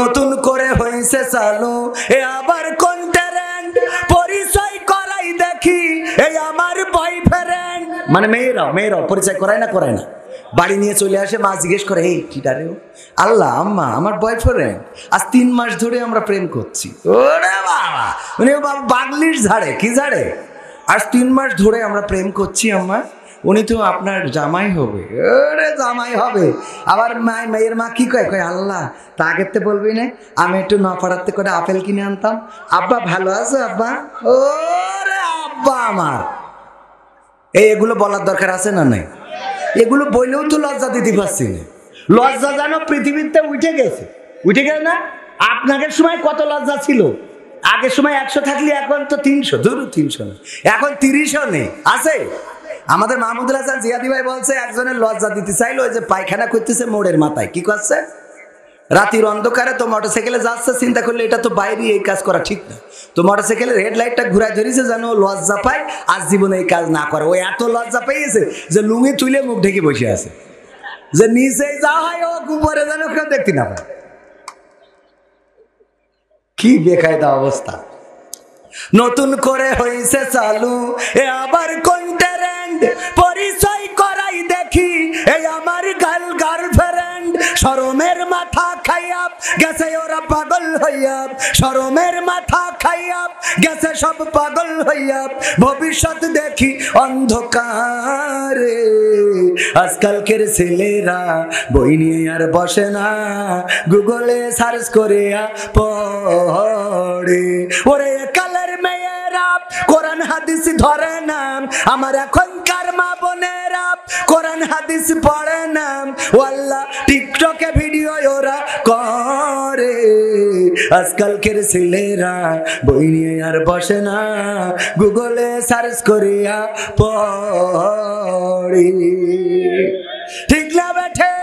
নতুন করে হইছে চালু এ আবার কোন ট্যালেন্ট পরিচয় করাই দেখি এই আমার বয়ফ্রেন্ড। মানে মেয়েরাও পরিচয় করায় না বাড়ি নিয়ে চলে আসে, মা জিজ্ঞেস করে এই কিটা রে? আল্লাহ আম্মা আমার বয়ফ্রেন্ড, আজ 3 মাস ধরে আমরা প্রেম করছি। ওরে বাবা, মানে বাবা বাগলির ঝাড়ে কি ঝাড়ে, আজ 3 মাস ধরে আমরা প্রেম করছি আম্মা, উনি তো আপনার জামাই হবে। ওরে জামাই হবে। আবার মেয়ের মা কি কয়, আল্লাহ তা আগের তে বলবি না, আমি একটু না পাড়াতে করে আপেল কিনে আনতাম। আব্বা ভালো আছো আব্বা? ওরে আব্বা আমার, এগুলো বলার দরকার আছে না নাই? এগুলো বললেও তো লজ্জা দিতে পারছি না। লজ্জা জানো পৃথিবীতে উঠে গেছে না? আপনাদের সময় কত লজ্জা ছিল? আগের সময় 100 থাকলে এখন তো 300, ধরুন 300 না, এখন 30ও নেই, আছে। আমাদের মাহমুদুল হাসান জিয়াদি ভাই বলছে একজনের লজ্জা দিতে চাইলো, ওই যে পায়খানা করতেছে মোড়ের মাথায়, কি করছে রাতের অন্ধকারে, তো মোটরসাইকেলে যাচ্ছে, চিন্তা করলে এটা তো বাইরে এই কাজ করা ঠিক না, তো মোটরসাইকেলের হেডলাইটটা ঘুরাই ধরেছে যেন লজ্জা পায় আর জীবনে এই কাজ না করে। ও এত লজ্জা পেয়েছে যে লুঙ্গি তুলে মুখ ঢেকে বসে আছে, যে নিচে যা হয় ও উপরে যেন কেউ দেখতে না পায়। কি বেকায়দা অবস্থা। নতুন করে হইছে চালু এ আবার কোন ট্যালেন্ট পরিচয় করাই দেখি এই আমার গার্লফ্রেন্ড। শরমের মাথা খাইয়া গেছে ওরা পাগল হইয়া, শরমের মাথা খাইয়া গেছে সব পাগল হইয়া, ভবিষ্যৎ দেখি অন্ধকারে। আজকালকের ছেলেরা বই নিয়ে আর বসে না, গুগলে সার্চ করে পড়ে। ওরে কালের মেয়েরা কোরআন হাদিস ধরে না, আমার এখনকার মা বোনেরা কোরআন হাদিস পড়ে না, ওয়াল্লাহ টিকটকে ভিডিও ওরা করে। আজকালকের ছেলেরা বই নিয়ে আর বসে না, গুগলে সার্চ করিয়া পড়ে। ঠিক না বেঠে?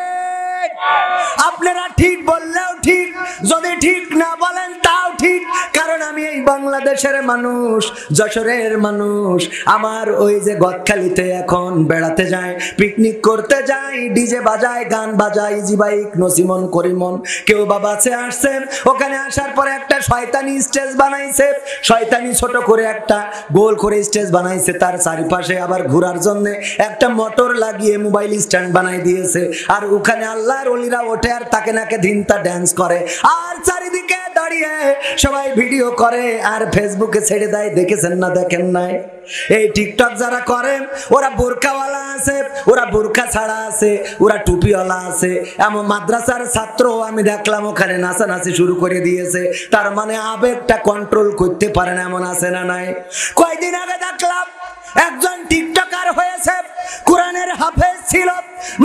আপনারা ঠিক বললেও ঠিক, যদি ঠিক না বলেন তাও ঠিক, কারণ আমি এই বাংলাদেশের মানুষ, যশোরের মানুষ। আমার ওই যে গদখালিতে এখন বেড়াতে যায়, পিকনিক করতে যাই, ডিজে বাজায়, গান বাজায়, জিবাইক নসিমন করিমন কেউ বাবাছে আসছেন। ওখানে আসার পরে একটা শয়তানি স্টেজ বানাইছে, শয়তানি ছোট করে একটা গোল করে স্টেজ বানাইছে, তার চারিপাশে আবার ঘোরার জন্য একটা মোটর লাগিয়ে মোবাইল স্ট্যান্ড বানাই দিয়েছে, আর ওখানে আল্লাহর ওলিরা ওঠে আর তাকে নাকে ধিনতা ড্যান্স করে, আর চারিদিকে দাঁড়িয়ে সবাই ভিডিও করে আর ফেসবুকে ছেড়ে দেয়। দেখেছেন না? দেখেন নাই? এই টিকটক যারা করে ওরা বোরকাওয়ালা আছে, ওরা বোরকা ছাড়া আছে, ওরা টুপিওয়ালা আছে। এমন মাদ্রাসার ছাত্র আমি দেখলাম ওখানে নাচানাচি শুরু করে দিয়েছে, তার মানে আবেগটা কন্ট্রোল করতে পারে না, এমন আছে না নাই? কয়দিন আগে দেখলাম একজন টিকটকার হয়েছে, কোরআনের হাফেজ ছিল,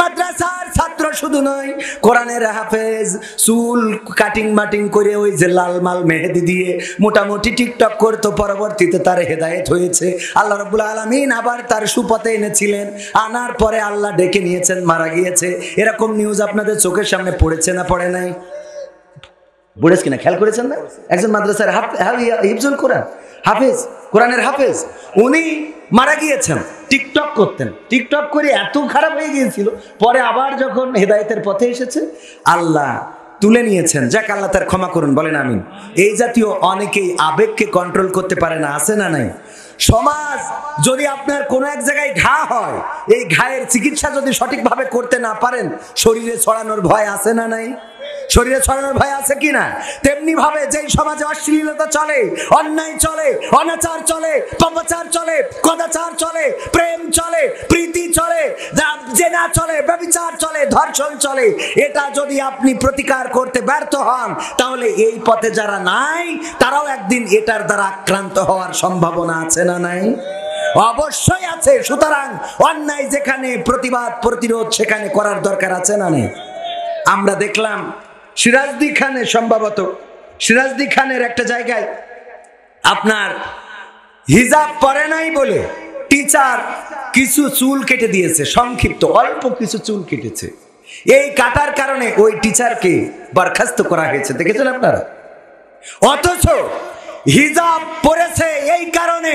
মাদ্রাসার ছাত্র শুধু নয়, কোরআনের হাফেজ, চুল কাটিং মাটিং করে ওই যে লাল মাল মেহেদি দিয়ে মোটামুটি টিকটক করতো, পরবর্তীতে তার হেদায়েত হয়েছে। আল্লাহ রাব্বুল আলামিন আবার তার সুপথে এনেছিলেন, আনার পরে আল্লাহ ডেকে নিয়েছেন, মারা গিয়েছে। এরকম নিউজ আপনাদের চোখের সামনে পড়েছে না পড়ে নাই? পড়েছে কিনা খেয়াল করেছেন না? একজন মাদ্রাসার হিফজুল কোরআন হাফেজ, কোরআনের হাফেজ, উনি মারা গিয়েছেন। টিকটক করতেন, টিকটক করে এত খারাপ হয়ে গিয়েছিল, পরে আবার যখন হেদায়েতের পথে এসেছে আল্লাহ তুলে নিয়েছেন। যাক, আল্লাহ তার ক্ষমা করুন, বলেন আমিন। এই জাতীয় অনেকেই আবেগকে কন্ট্রোল করতে পারে না, আছে না নাই? সমাজ যদি আপনার কোনো এক জায়গায় ঘা হয়, এই ঘায়ের চিকিৎসা যদি সঠিকভাবে করতে না পারেন, শরীরে ছড়ানোর ভয় আছে না নাই? শরীরে ছড়ানোর ভয় আছে কিনা? তেমনি ভাবে যেই সমাজে অশ্লীলতা চলে, অন্যায় চলে, অনাচার চলে, পাপাচার চলে, কদাচার চলে, প্রেম চলে, প্রীতি চলে, জেনা চলে, ব্যভিচার চলে, ধর্ষণ চলে, এটা যদি আপনি প্রতিকার করতে ব্যর্থ হন, তাহলে এই পথে যারা নাই তারাও একদিন এটার দ্বারা আক্রান্ত হওয়ার সম্ভাবনা আছে না নাই? অবশ্যই আছে। সুতরাং অন্যায় যেখানে প্রতিবাদ প্রতিরোধ সেখানে করার দরকার আছে না নেই? আমরা দেখলাম সিরাজদি খানে, সম্ভবত সিরাজদি খানের একটা জায়গায় আপনার হিজাব পরে নাই বলে টিচার কিছু চুল কেটে দিয়েছে, সংক্ষিপ্ত অল্প কিছু চুল কেটেছে। এই কাটার কারণে ওই টিচারকে বরখাস্ত করা হয়েছে, দেখেছেন আপনারা? অথচ হিজাব পরেছে, এই কারণে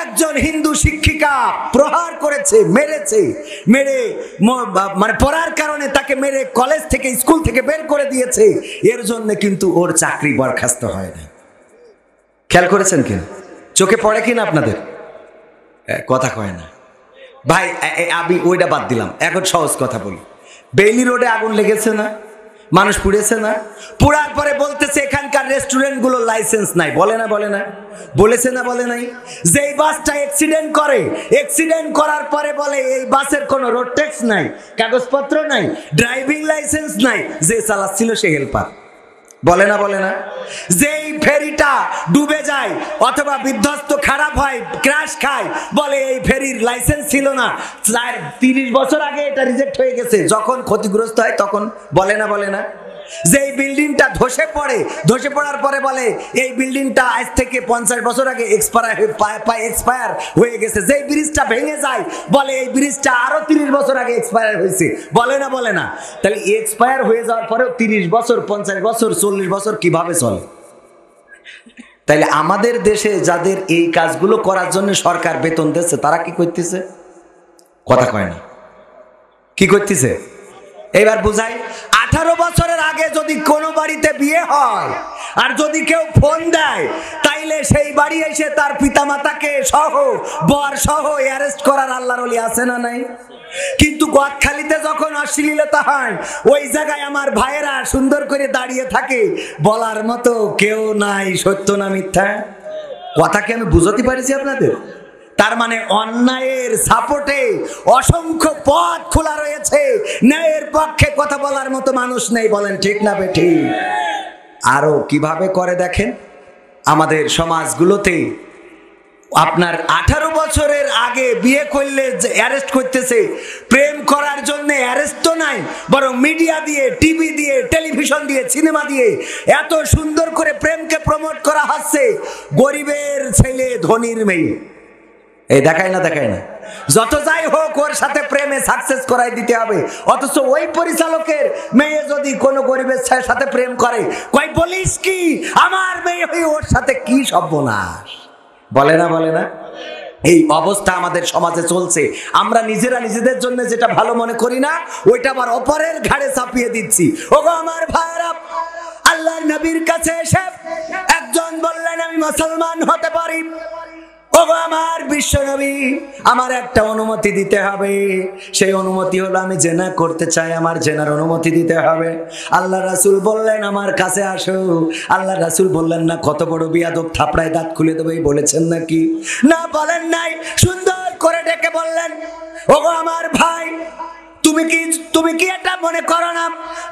একজন হিন্দু শিক্ষিকা প্রহার করেছে, মেরেছে, মেরে মানে পড়ার কারণে তাকে মেরে কলেজ থেকে স্কুল থেকে বের করে দিয়েছে। এর জন্য কিন্তু ওর চাকরি বরখাস্ত হয় না। খেয়াল করেছেন কিনা? চোখে পড়ে কিনা আপনাদের? কথা কয় না ভাই। আমি ওইটা বাদ দিলাম, এখন সহজ কথা বলি। বেইলি রোডে আগুন লেগেছে না, মানুষ পুড়েছে না? পুড়ার পরে বলতেছে এখানকার রেস্টুরেন্টগুলো লাইসেন্স নাই। বলে না বলে না? বলেছে না বলে নাই? যেই বাসটা অ্যাক্সিডেন্ট করে, অ্যাক্সিডেন্ট করার পরে বলে এই বাসের কোনো রোড ট্যাক্স নাই, কাগজপত্র নাই, ড্রাইভিং লাইসেন্স নাই, যে চালাচ্ছিল সে হেল্পার। বলে না বলে না? যেই ফেরিটা ডুবে যায় অথবা বিধ্বস্ত খারাপ হয়, ক্র্যাশ খায়, বলে এই ফেরির লাইসেন্স ছিল না, 30 বছর আগে এটা রিজেক্ট হয়ে গেছে। যখন ক্ষতিগ্রস্ত হয় তখন বলে না বলে না? যেই বিল্ডিংটা ধসে পড়ে, ধসে পড়ার পরে বলে এই বিল্ডিংটা আজ থেকে 50 বছর আগে এক্সপায়ার হয়ে গেছে। যেই ব্রিজটা ভেঙে যায় বলে এই ব্রিজটা আরো 30 বছর আগে এক্সপায়ার হয়েছে। বলে না বলে না? তাহলে এক্সপায়ার হয়ে যাওয়ার পরেও 30 বছর, 50 বছর, 40 বছর কিভাবে চলে? তাইলে আমাদের দেশে যাদের এই কাজগুলো করার জন্য সরকার বেতন দিচ্ছে, তারা কি করতেছে? কথা কয় না। কি করতেছে? এবার বুঝাই। 18 বছরের আগে যদি কোনো বাড়িতে বিয়ে হয় আর যদি কেউ ফোন দেয়, তাইলে সেই বাড়ি এসে তার পিতামাতাকে সহ, বর সহ অ্যারেস্ট করার আল্লাহর ওলি আছে না নাই? কিন্তু গদখালিতে যখন অশ্লীলতা হয়, ওই জায়গায় আমার ভাইয়েরা সুন্দর করে দাঁড়িয়ে থাকে, বলার মতো কেউ নাই। সত্য না মিথ্যা? কথা কি আমি বুঝাতে পারিছি আপনাদের? তার মানে অন্যায়ের সাপোর্টে অসংখ্য পথ খোলা রয়েছে, ন্যায়ের পক্ষে কথা বলার মতো মানুষ নেই। বলেন ঠিক না বেঠি? আরো কিভাবে করে দেখেন আমাদের সমাজগুলোতে। আপনার 18 বছরের আগে বিয়ে করলে অ্যারেস্ট করতেছে, প্রেম করার জন্য অ্যারেস্ট তো নাই, বরং মিডিয়া দিয়ে, টিভি দিয়ে, টেলিভিশন দিয়ে, সিনেমা দিয়ে এত সুন্দর করে প্রেমকে প্রমোট করা হচ্ছে। গরিবের ছেলে ধনীর মেয়ে, এই দেখায় না, দেখায় না? যত যাই হোক ওর সাথে প্রেমে সাকসেস করাই দিতে হবে। অথচ ওই পরিচালকের মেয়ে যদি কোনো গরিবের সাথে প্রেম করে, কই বলিস কি আমার মেয়ে হয়ে ওর সাথে কি সর্বনাশ। বলে না বলে না? এই অবস্থা আমাদের সমাজে চলছে। আমরা নিজেরা নিজেদের জন্য যেটা ভালো মনে করি না, ওইটা আবার অপরের ঘাড়ে চাপিয়ে দিচ্ছি। ওগো আমার ভাইরা, আল্লাহর নবীর কাছে এসে একজন বললেন আমি মুসলমান হতে পারি। ওগো আমার বিশ্ব নবী, আমার একটা অনুমতি দিতে হবে। সেই অনুমতি হলো আমি জেনা করতে চাই, আমার জেনার অনুমতি দিতে হবে। আল্লাহ রাসূল বললেন আমার কাছে আসো। আল্লাহ রাসূল বললেন না কত বড় বিয়াদব, থাপড়ায় দাঁত খুলে দেবে, বলেছেন নাকি? না, বলেন নাই। সুন্দর করে ডেকে বললেন ওগো আমার ভাই, তুমি কি এটা মনে করো না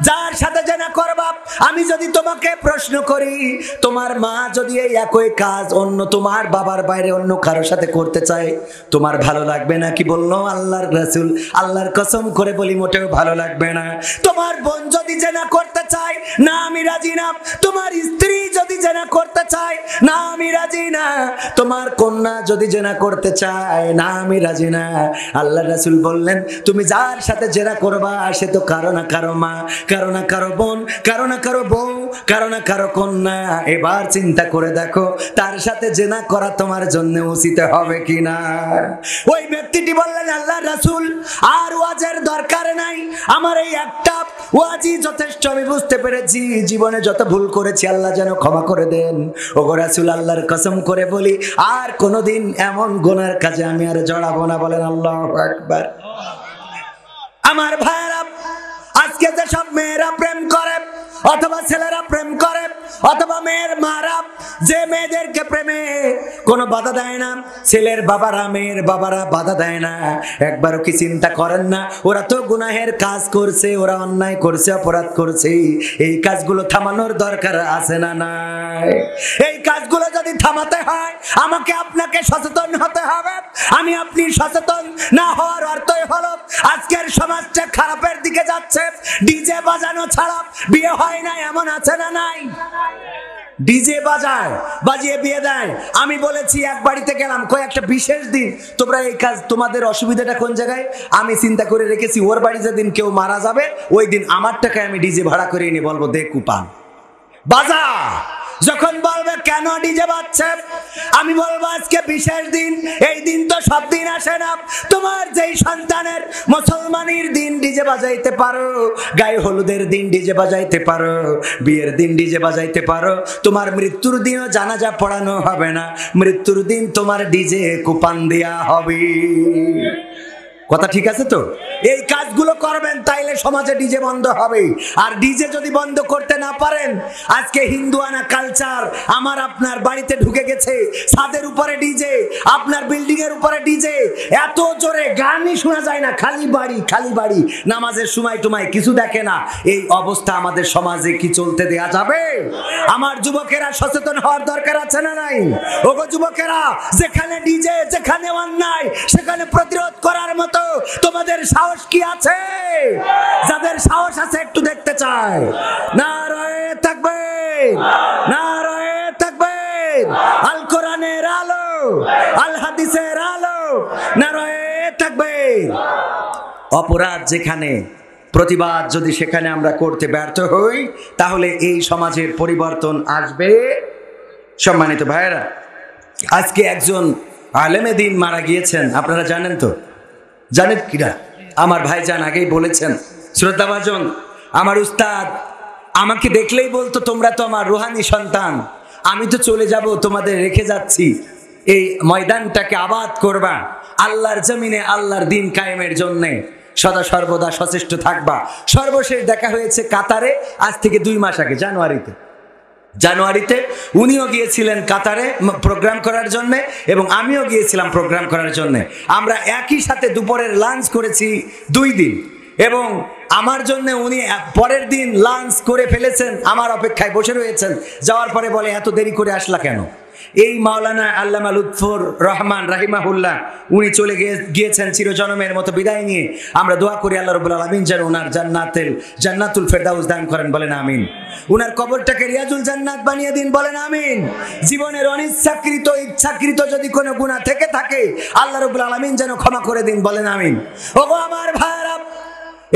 যার সাথে জেনা করবা, আমি যদি তোমাকে প্রশ্ন করি তোমার মা যদি এই একই কাজ অন্য তোমার বাবার বাইরে অন্য কারোর সাথে করতে চায়, তোমার ভালো লাগবে না? কি বললো আল্লাহর রাসূল? আল্লাহর কসম করে বলি মোটেও ভালো লাগবে না। তোমার বোন যদি জেনা করতে চায়, না আমি রাজি না। তোমার স্ত্রী যদি জেনা করতে চায়, না আমি রাজি না। তোমার কন্যা যদি জেনা করতে চায়, না আমি রাজি না। আল্লাহর রাসূল বললেন তুমি যার সাথে জেনা করবা সে তো কারো না কারো মা, কারো না কারো বোন, কারো না কারো বউ, কারো না কারো কন্যা। এবার চিন্তা করে দেখো তার সাথে জেনা করা তোমার জন্য উচিত হবে কিনা? ওই ব্যক্তিটি বললেন আল্লাহর রাসূল আর ওয়াজের দরকার নাই, আমার এই একটা ওয়াজই যথেষ্ট, আমি বুঝতে পেরেছি জীবনে যত ভুল করেছি আল্লাহ যেন ক্ষমা করে দেন। ওগো রাসূল আল্লাহর কসম করে বলি আর কোনোদিন এমন গুনার কাজে আমি আর জড়াবো না। বলেন আল্লাহু আকবার। আমার ভাইরা, আজকে যে সব মেয়েরা প্রেম করে অথবা ছেলেরা প্রেম করে অথবা মেয়ের মারা যে মেয়েদেরকে প্রেমে কোনো বাধা দেয় না, ছেলের বাবারা মেয়ের বাবারা বাধা দেয় না, একবারও কি চিন্তা করেন না ওরা তো গুনাহের কাজ করছে, ওরা অন্যায় করছে, অপরাধ করছে। এই কাজগুলো থামানোর দরকার আছে না নাই? এই কাজগুলো যদি থামাতে হয় আমাকে আপনাকে সচেতন হতে হবে। আমি আপনি সচেতন না হওয়ার অর্থই হলো আজকের সমাজটা খারাপের দিকে যাচ্ছে। ডিজে বাজানো ছাড়া বিয়ে হয় না এমন আছে না নাই? ডিজে বাজায়, বাজিয়ে বিয়ে দেয়। আমি বলেছি এক বাড়িতে গেলাম, কয়েকটা বিশেষ দিন তোমরা এই কাজ, তোমাদের অসুবিধাটা কোন জায়গায়? আমি চিন্তা করে রেখেছি ওর বাড়ি যেদিন কেউ মারা যাবে ওই দিন আমার টাকায় আমি ডিজে ভাড়া করে এনে বলবো দে কুপান বাজা। যখন বলবে কেন ডিজে বাজছে? আমি বলবো আজকে বিশেষ দিন, এই দিন তো সব দিন আসে না। তোমার যেই সন্তানের মুসলমানের দিন ডিজে বাজাইতে পারো, গায়ে হলুদের দিন ডিজে বাজাইতে পারো, বিয়ের দিন ডিজে বাজাইতে পারো, তোমার মৃত্যুর দিনও জানাজা পড়ানো হবে না, মৃত্যুর দিন তোমার ডিজে কুপান দেয়া হবে। কথা ঠিক আছে তো? এই কাজগুলো করবেন, তাইলে সমাজে ডিজে বন্ধ হবে। আর ডিজে যদি বন্ধ করতে না পারেন, আজকে হিন্দুয়ানা কালচার আমার আপনার বাড়িতে ঢুকে গেছে, ছাদের উপরে ডিজে, আপনার বিল্ডিং এর উপরে ডিজে, এত জোরে গানই শোনা যায় না, খালি বাড়ি খালি বাড়ি, নামাজের সময় টুমায় কিছু দেখে না। এই অবস্থা আমাদের সমাজে কি চলতে দেয়া যাবে? আমার যুবকেরা সচেতন হওয়ার দরকার আছে না নাই? ওগো যুবকেরা, যেখানে ডিজে, যেখানে অন্যায়, সেখানে প্রতিরোধ করার মতো তোমাদের সাহস কি আছে? যাদের সাহস আছে একটু দেখতে চায়। নারায়ে তাকবীর, নারায়ে তাকবীর, আল কোরআনের আলো, আল হাদিসের আলো, নারায়ে তাকবীর। অপরাধ যেখানে, প্রতিবাদ যদি সেখানে আমরা করতে ব্যর্থ হই, তাহলে এই সমাজের পরিবর্তন আসবে। সম্মানিত ভাইয়েরা, আজকে একজন আলেমে দ্বীন মারা গিয়েছেন, আপনারা জানেন তো? জানেন কিনা? আমার ভাইজান আগেই বলেছেন, শ্রদ্ধাভাজন আমার উস্তাদ আমাকে দেখলেই বলতো, তোমরা তো আমার রুহানি সন্তান, আমি তো চলে যাব, তোমাদের রেখে যাচ্ছি, এই ময়দানটাকে আবাদ করবা, আল্লাহর জমিনে আল্লাহর দিন কায়েমের জন্যে সদা সর্বদা সচেষ্ট থাকবা। সর্বশেষ দেখা হয়েছে কাতারে, আজ থেকে 2 মাস আগে, জানুয়ারিতে উনিও গিয়েছিলেন কাতারে প্রোগ্রাম করার জন্য, এবং আমিও গিয়েছিলাম প্রোগ্রাম করার জন্য। আমরা একই সাথে দুপুরের লাঞ্চ করেছি 2 দিন, এবং আমার জন্য উনি পরের দিন লাঞ্চ করে ফেলেছেন, আমার অপেক্ষায় বসে রয়েছেন। যাওয়ার পরে বলে, এত দেরি করে আসলা কেন? এই মাওলানা আল্লামা লুৎফর রহমান রাহিমাহুল্লাহ উনি চলে গিয়েছেন চিরজনমের মতো বিদায় নিয়ে। আমরা দোয়া করি আল্লাহ রাব্বুল আলামিন যেন ওনার জান্নাতুল ফেরদাউস দান করেন, বলেন আমিন। ওনার কবরটাকে রিয়াজুল জান্নাত বানিয়ে দিন, বলেন আমিন। জীবনের অনিচ্ছাকৃত ইচ্ছাকৃত যদি কোনো গুনাহ থেকে থাকে, আল্লাহ রাব্বুল আলামিন যেন ক্ষমা করে দিন, বলেন আমিন। ওগো আমার ভাইরা,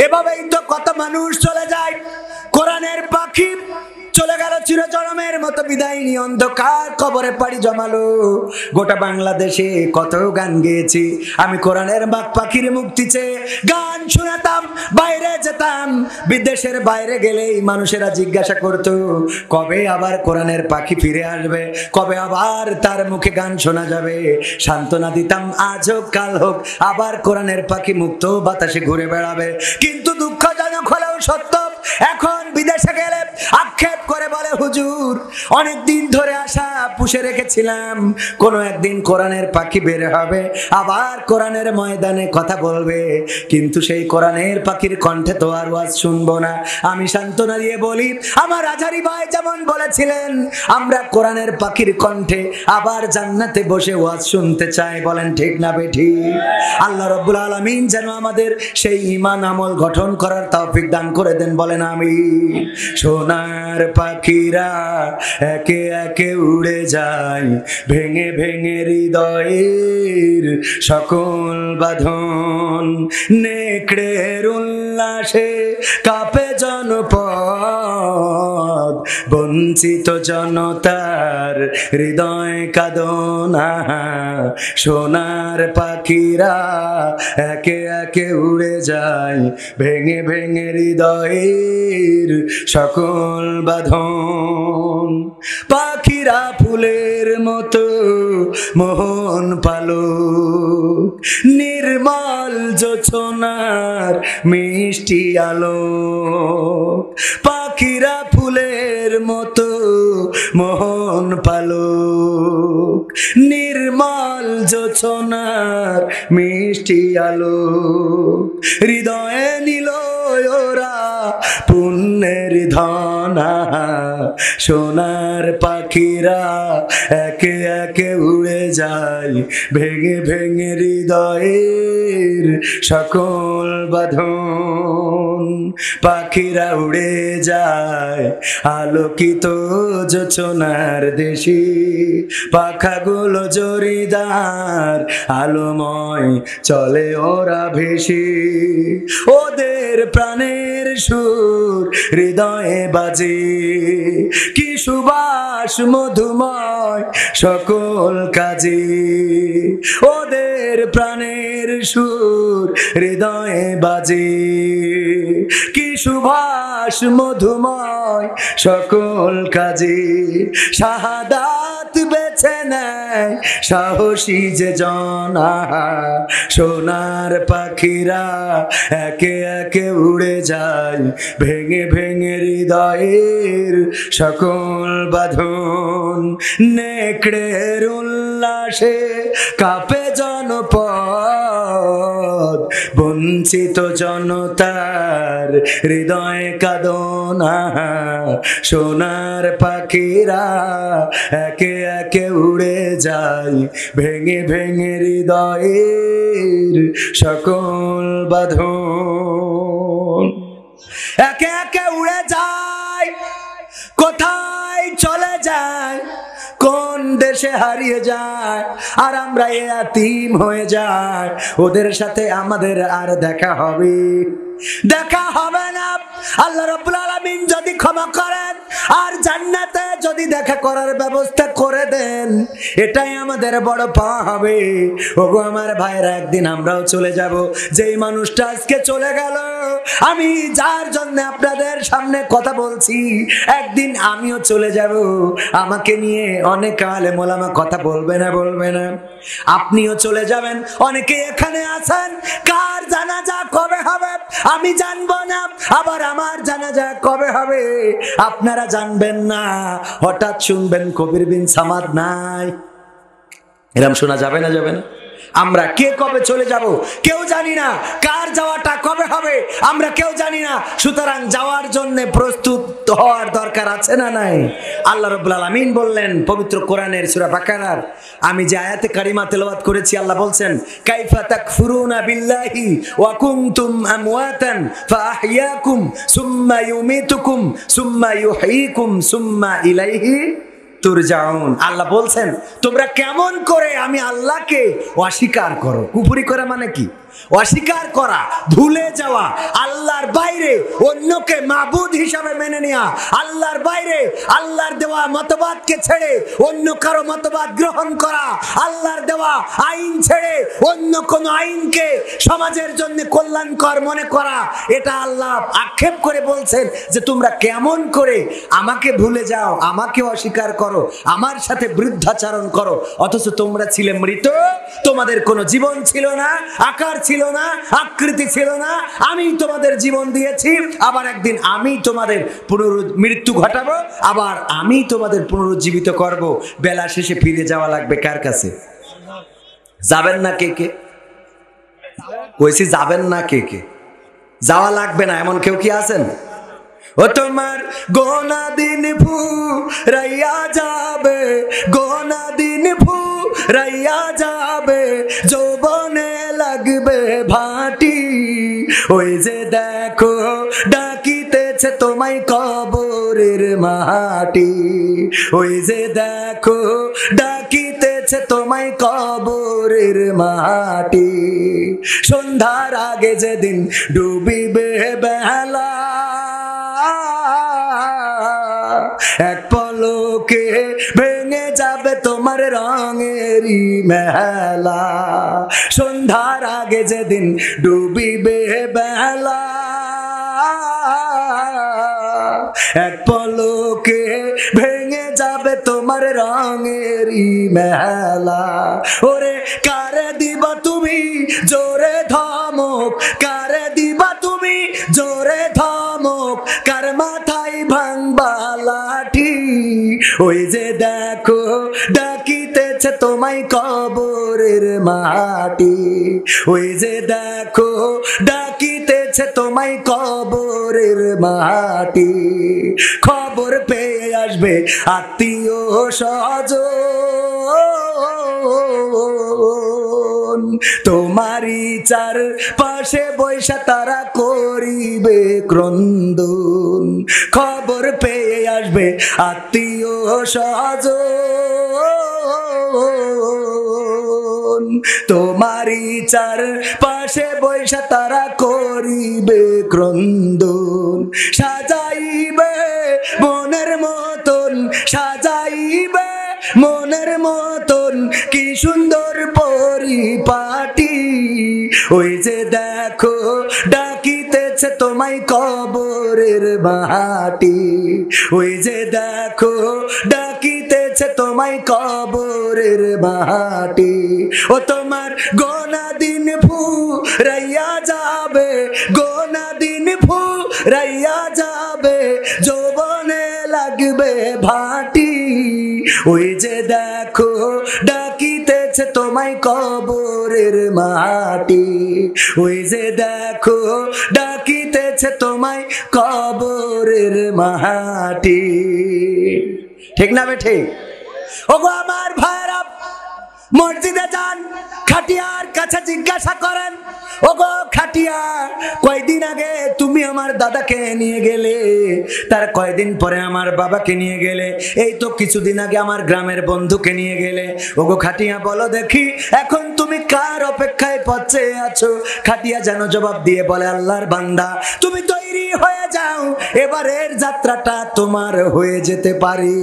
এভাবেই তো কত মানুষ চলে যায়। কোরআনের পাখি চলে গেল চিরজনমের মতো বিদায় নিয়ে, অন্ধকার কবরে পাড়ি জমালো। গোটা বাংলাদেশে কত গান গেয়েছি আমি, কোরআনের বাক পাখির মুক্তি চেয়ে গান শোনাতাম, বাইরে যেতাম, বিদেশের বাইরে গেলেই মানুষেরা জিজ্ঞাসা করত, কবে আবার কোরআনের পাখি ফিরে আসবে, কবে আবার তার মুখে গান শোনা যাবে। সান্ত্বনা দিতাম, আজ হোক কাল হোক আবার কোরআনের পাখি মুক্ত বাতাসে ঘুরে বেড়াবে। কিন্তু দুঃখজনক হলেও সত্য, এখন বিদেশে গেলে আক্ষেপ করে বলে, হুজুর অনেক দিন ধরে আশা পুষে রেখেছিলাম, কোনো একদিন কোরআনের পাখি বের হবে, আবার কোরআনের ময়দানে কথা বলবে, কিন্তু সেই কোরআনের পাখির কণ্ঠে তো আর ওয়াজ শুনবো না। আমি সান্ত্বনা দিয়ে বলি, আমার আজারি ভাই যেমন বলেছিলেন, আমরা কোরআনের পাখির কণ্ঠে আবার জান্নাতে বসে ওয়াজ শুনতে চাই, বলেন ঠিক না বেঠিক? আল্লাহ রাব্বুল আলামিন যেন আমাদের সেই ঈমান আমল গঠন করার তৌফিক দান করে দেন, বলেন আমিন। সোনার পাখিরা একে একে উড়ে যায়, ভেঙে ভেঙে হৃদয়ের সকল বাঁধন, নেকড়ের উল্লাসে কাঁপে জনপদ, বঞ্চিত জনতার হৃদয় কাঁদনা। সোনার পাখিরা একে একে উড়ে যায়, ভেঙে ভেঙে হৃদয়ের সকল বাঁধন। পাখিরা ফুলের মতো মোহন পালক, নির্মল জোছনার মিষ্টি আলো। পাখিরা ফুলের মতো মোহন পালক, নির্মল জোছনার মিষ্টি আলো। হৃদয়ে নিল ওরা পুণ্যের ধনা, সোনার পাখিরা একে একে উড়ে যায়, ভেঙে ভেঙে হৃদয়ের সকল বাঁধন। পাখিরা উড়ে যায় আলোকিত জোছনার দেশে, পাখাগুলো জরিদার আলোময় চলে ওরা ভেসে। ওদের প্রাণের সুর হৃদয়ে বাজে, কি সুবাস সুভাষ মধুময় সকল কাজে, ওদের প্রাণের সুর হৃদয়ে বাজে। কি সুভাষ মধুময় সকল কাজে, শাহাদাত বেছে নেয় সাহসী যে জনা, সোনার পাখিরা একে একে উড়ে যায়, ভেঙে ভেঙে হৃদয়ের সকল বাঁধন। নেকড়ের উল্লাসে কাঁপে জনপদ, বঞ্চিত জনতার হৃদয়ে কাঁদনা, সোনার পাখিরা একে একে উড়ে যায়, ভেঙে ভেঙে হৃদয়ের সকল বাঁধন। একে একে উড়ে যায়, কোথায় চলে যায়, কোন দেশে হারিয়ে যায়, আর আমরা এতিম হয়ে যাই। ওদের সাথে আমাদের আর দেখা হবে না। আল্লাহ রাব্বুল আলামিন যদি ক্ষমা করেন আর জান্নাতে যদি দেখা করার ব্যবস্থা করে দেন, এটাই আমাদের বড় পাওয়া হবে। ওগো আমার ভাইরা, একদিন আমরাও চলে যাব। যেই মানুষটা আজকে চলে গেল, আমি যার জন্য আপনাদের সামনে কথা বলছি, একদিন আমিও চলে যাব। আমাকে নিয়ে অনেক আলেম ওলামা কথা বলবে না? আপনিও চলে যাবেন। অনেকে এখানে আছেন, কার জানাজা কবে হবে আমি জানবো না, আবার আমার জানাজা কবে হবে আপনারা জানবেন না। হঠাৎ শুনবেন কবির বিন সামাদ নাই, এরকম শোনা যাবে না? আমরা কে কবে চলে যাব কেউ জানি না, কার যাওয়াটা কবে হবে আমরা কেউ জানি না। সুতরাং যাওয়ার জন্য প্রস্তুত হওয়ার দরকার আছে না নাই? আল্লাহ রাব্বুল আলামিন বললেন পবিত্র কোরআনের সূরা বাকারার আমি যে আয়াতে কারিমা তেলাওয়াত করেছি, আল্লাহ বলছেন কাইফা তাকফুরুনা বিল্লাহি ওয়া কুনতুম আমওয়াতান ফাআহইয়াকুম সুম্মা ইউমিতুকুম সুম্মা ইউহয়িকুম সুম্মা ইলাইহি তুরজাউন। আল্লাহ বলছেন তোমরা কেমন করে আমি আল্লাহকে অস্বীকার করো। কুফরি করা মানে কি? অস্বীকার করা, ভুলে যাওয়া, আল্লাহর বাইরে অন্যকে মাবুদ হিসাবে মেনে নেওয়া, আল্লাহর বাইরে আল্লাহর দেওয়া মতবাদকে ছেড়ে অন্য কারো মতবাদ গ্রহণ করা, আল্লাহর দেওয়া আইন ছেড়ে অন্য কোন আইনকে সমাজের জন্য কল্যাণকর মনে করা। এটা আল্লাহ আক্ষেপ করে বলছেন যে তোমরা কেমন করে আমাকে ভুলে যাও, আমাকে অস্বীকার করো, আমার সাথে বৃদ্ধাচারণ করো, অথচ তোমরা ছিলে মৃত, তোমাদের কোনো জীবন ছিল না, আকার ছিল না, আকৃতি ছিল না। আমি তোমাদের জীবন দিয়েছি, আবার একদিন আমি তোমাদের মৃত্যু ঘটাবো, আবার আমি তোমাদের পুনরুজ্জীবিত করব। বেলা শেষে ফিরে যাওয়া লাগবে কার কাছে? যাবেন না কে কে? কইছি যাবেন না কে কে? যাওয়া লাগবে না এমন কেউ কি আছেন? ও তোমার গোনা দিন ফুরাইয়া যাবে, গোনা দিন ফুরাইয়া যাবে, যৌবনে লাগবে ভাটি। ওই যে দেখো ডাকিতেছে তোমায় কবরের মাটি, ওই যে দেখো ডাকিতেছে তোমায় কবরের মাটি। সন্ধ্যার আগে যেদিন ডুবিবে বেলা, এক পলকে ভেঙে যাবে তোমার রঙেরই মেলা। সন্ধ্যার আগে যেদিন ডুবিবে বেলা, এক পলকে ভেঙে যাবে তোমার রঙেরই মেলা। ওরে কারে দিবা তুমি জোরে ধমক, কারে দিবা তুমি জোরে ধমক, কার মাথায় ভাঙবা লাঠি। ওই যে দেখো ডাকিতেছে তোমায় কবরের মাটি, ওই যে দেখো ডাকিতেছে তোমায় কবরের মাটি। খবর পেয়ে আসবে আত্মীয় স্বজন, তোমারই চার পাশে বৈশা তারা করিবে ক্রন্দন। খবর পেয়ে আসবে আত্মীয় স্বজন, তোমারই চার পাশে বৈশা তারা করিবে ক্রন্দন। সাজাইবে বনের মতন সাজাইবে মনের মতন কি সুন্দর পরিপাটি। ওই যে দেখো ডাকিতেছে তোমায় কবরের মাটি, ওই যে দেখো ডাকিতেছে তোমায় কবরের মাটি। ও তোমার গোনা দিন ফুরাইয়া যাবে, গোনা দিন ফুরাইয়া যাবে, যৌবনে লাগবে ভাটি। ওই যে দেখো ডাকিতেছে তোমায় কবরের মাটি, ওই যে দেখো ডাকিতেছে তোমায় কবরের মাটি। ঠিক না বেঠে? ওগো আমার ভাইরা, মসজিদে যান, খাটিয়ার কাছে জিজ্ঞাসা করেন, ওগো খাটিয়া কয়দিন আগে তুমি আমার দাদাকে নিয়ে গেলে, তার কয়দিন পরে আমার বাবাকে নিয়ে গেলে, এই তো কিছুদিন আগে আমার গ্রামের বন্ধুকে নিয়ে গেলে। ওগো খাটিয়া বলো দেখি এখন তুমি কার অপেক্ষায় পথে আছো? খাটিয়া যেন জবাব দিয়ে বলে, আল্লাহর বান্দা তুমি তৈরি হয়ে যাও, এবারের যাত্রাটা তোমার হয়ে যেতে পারে।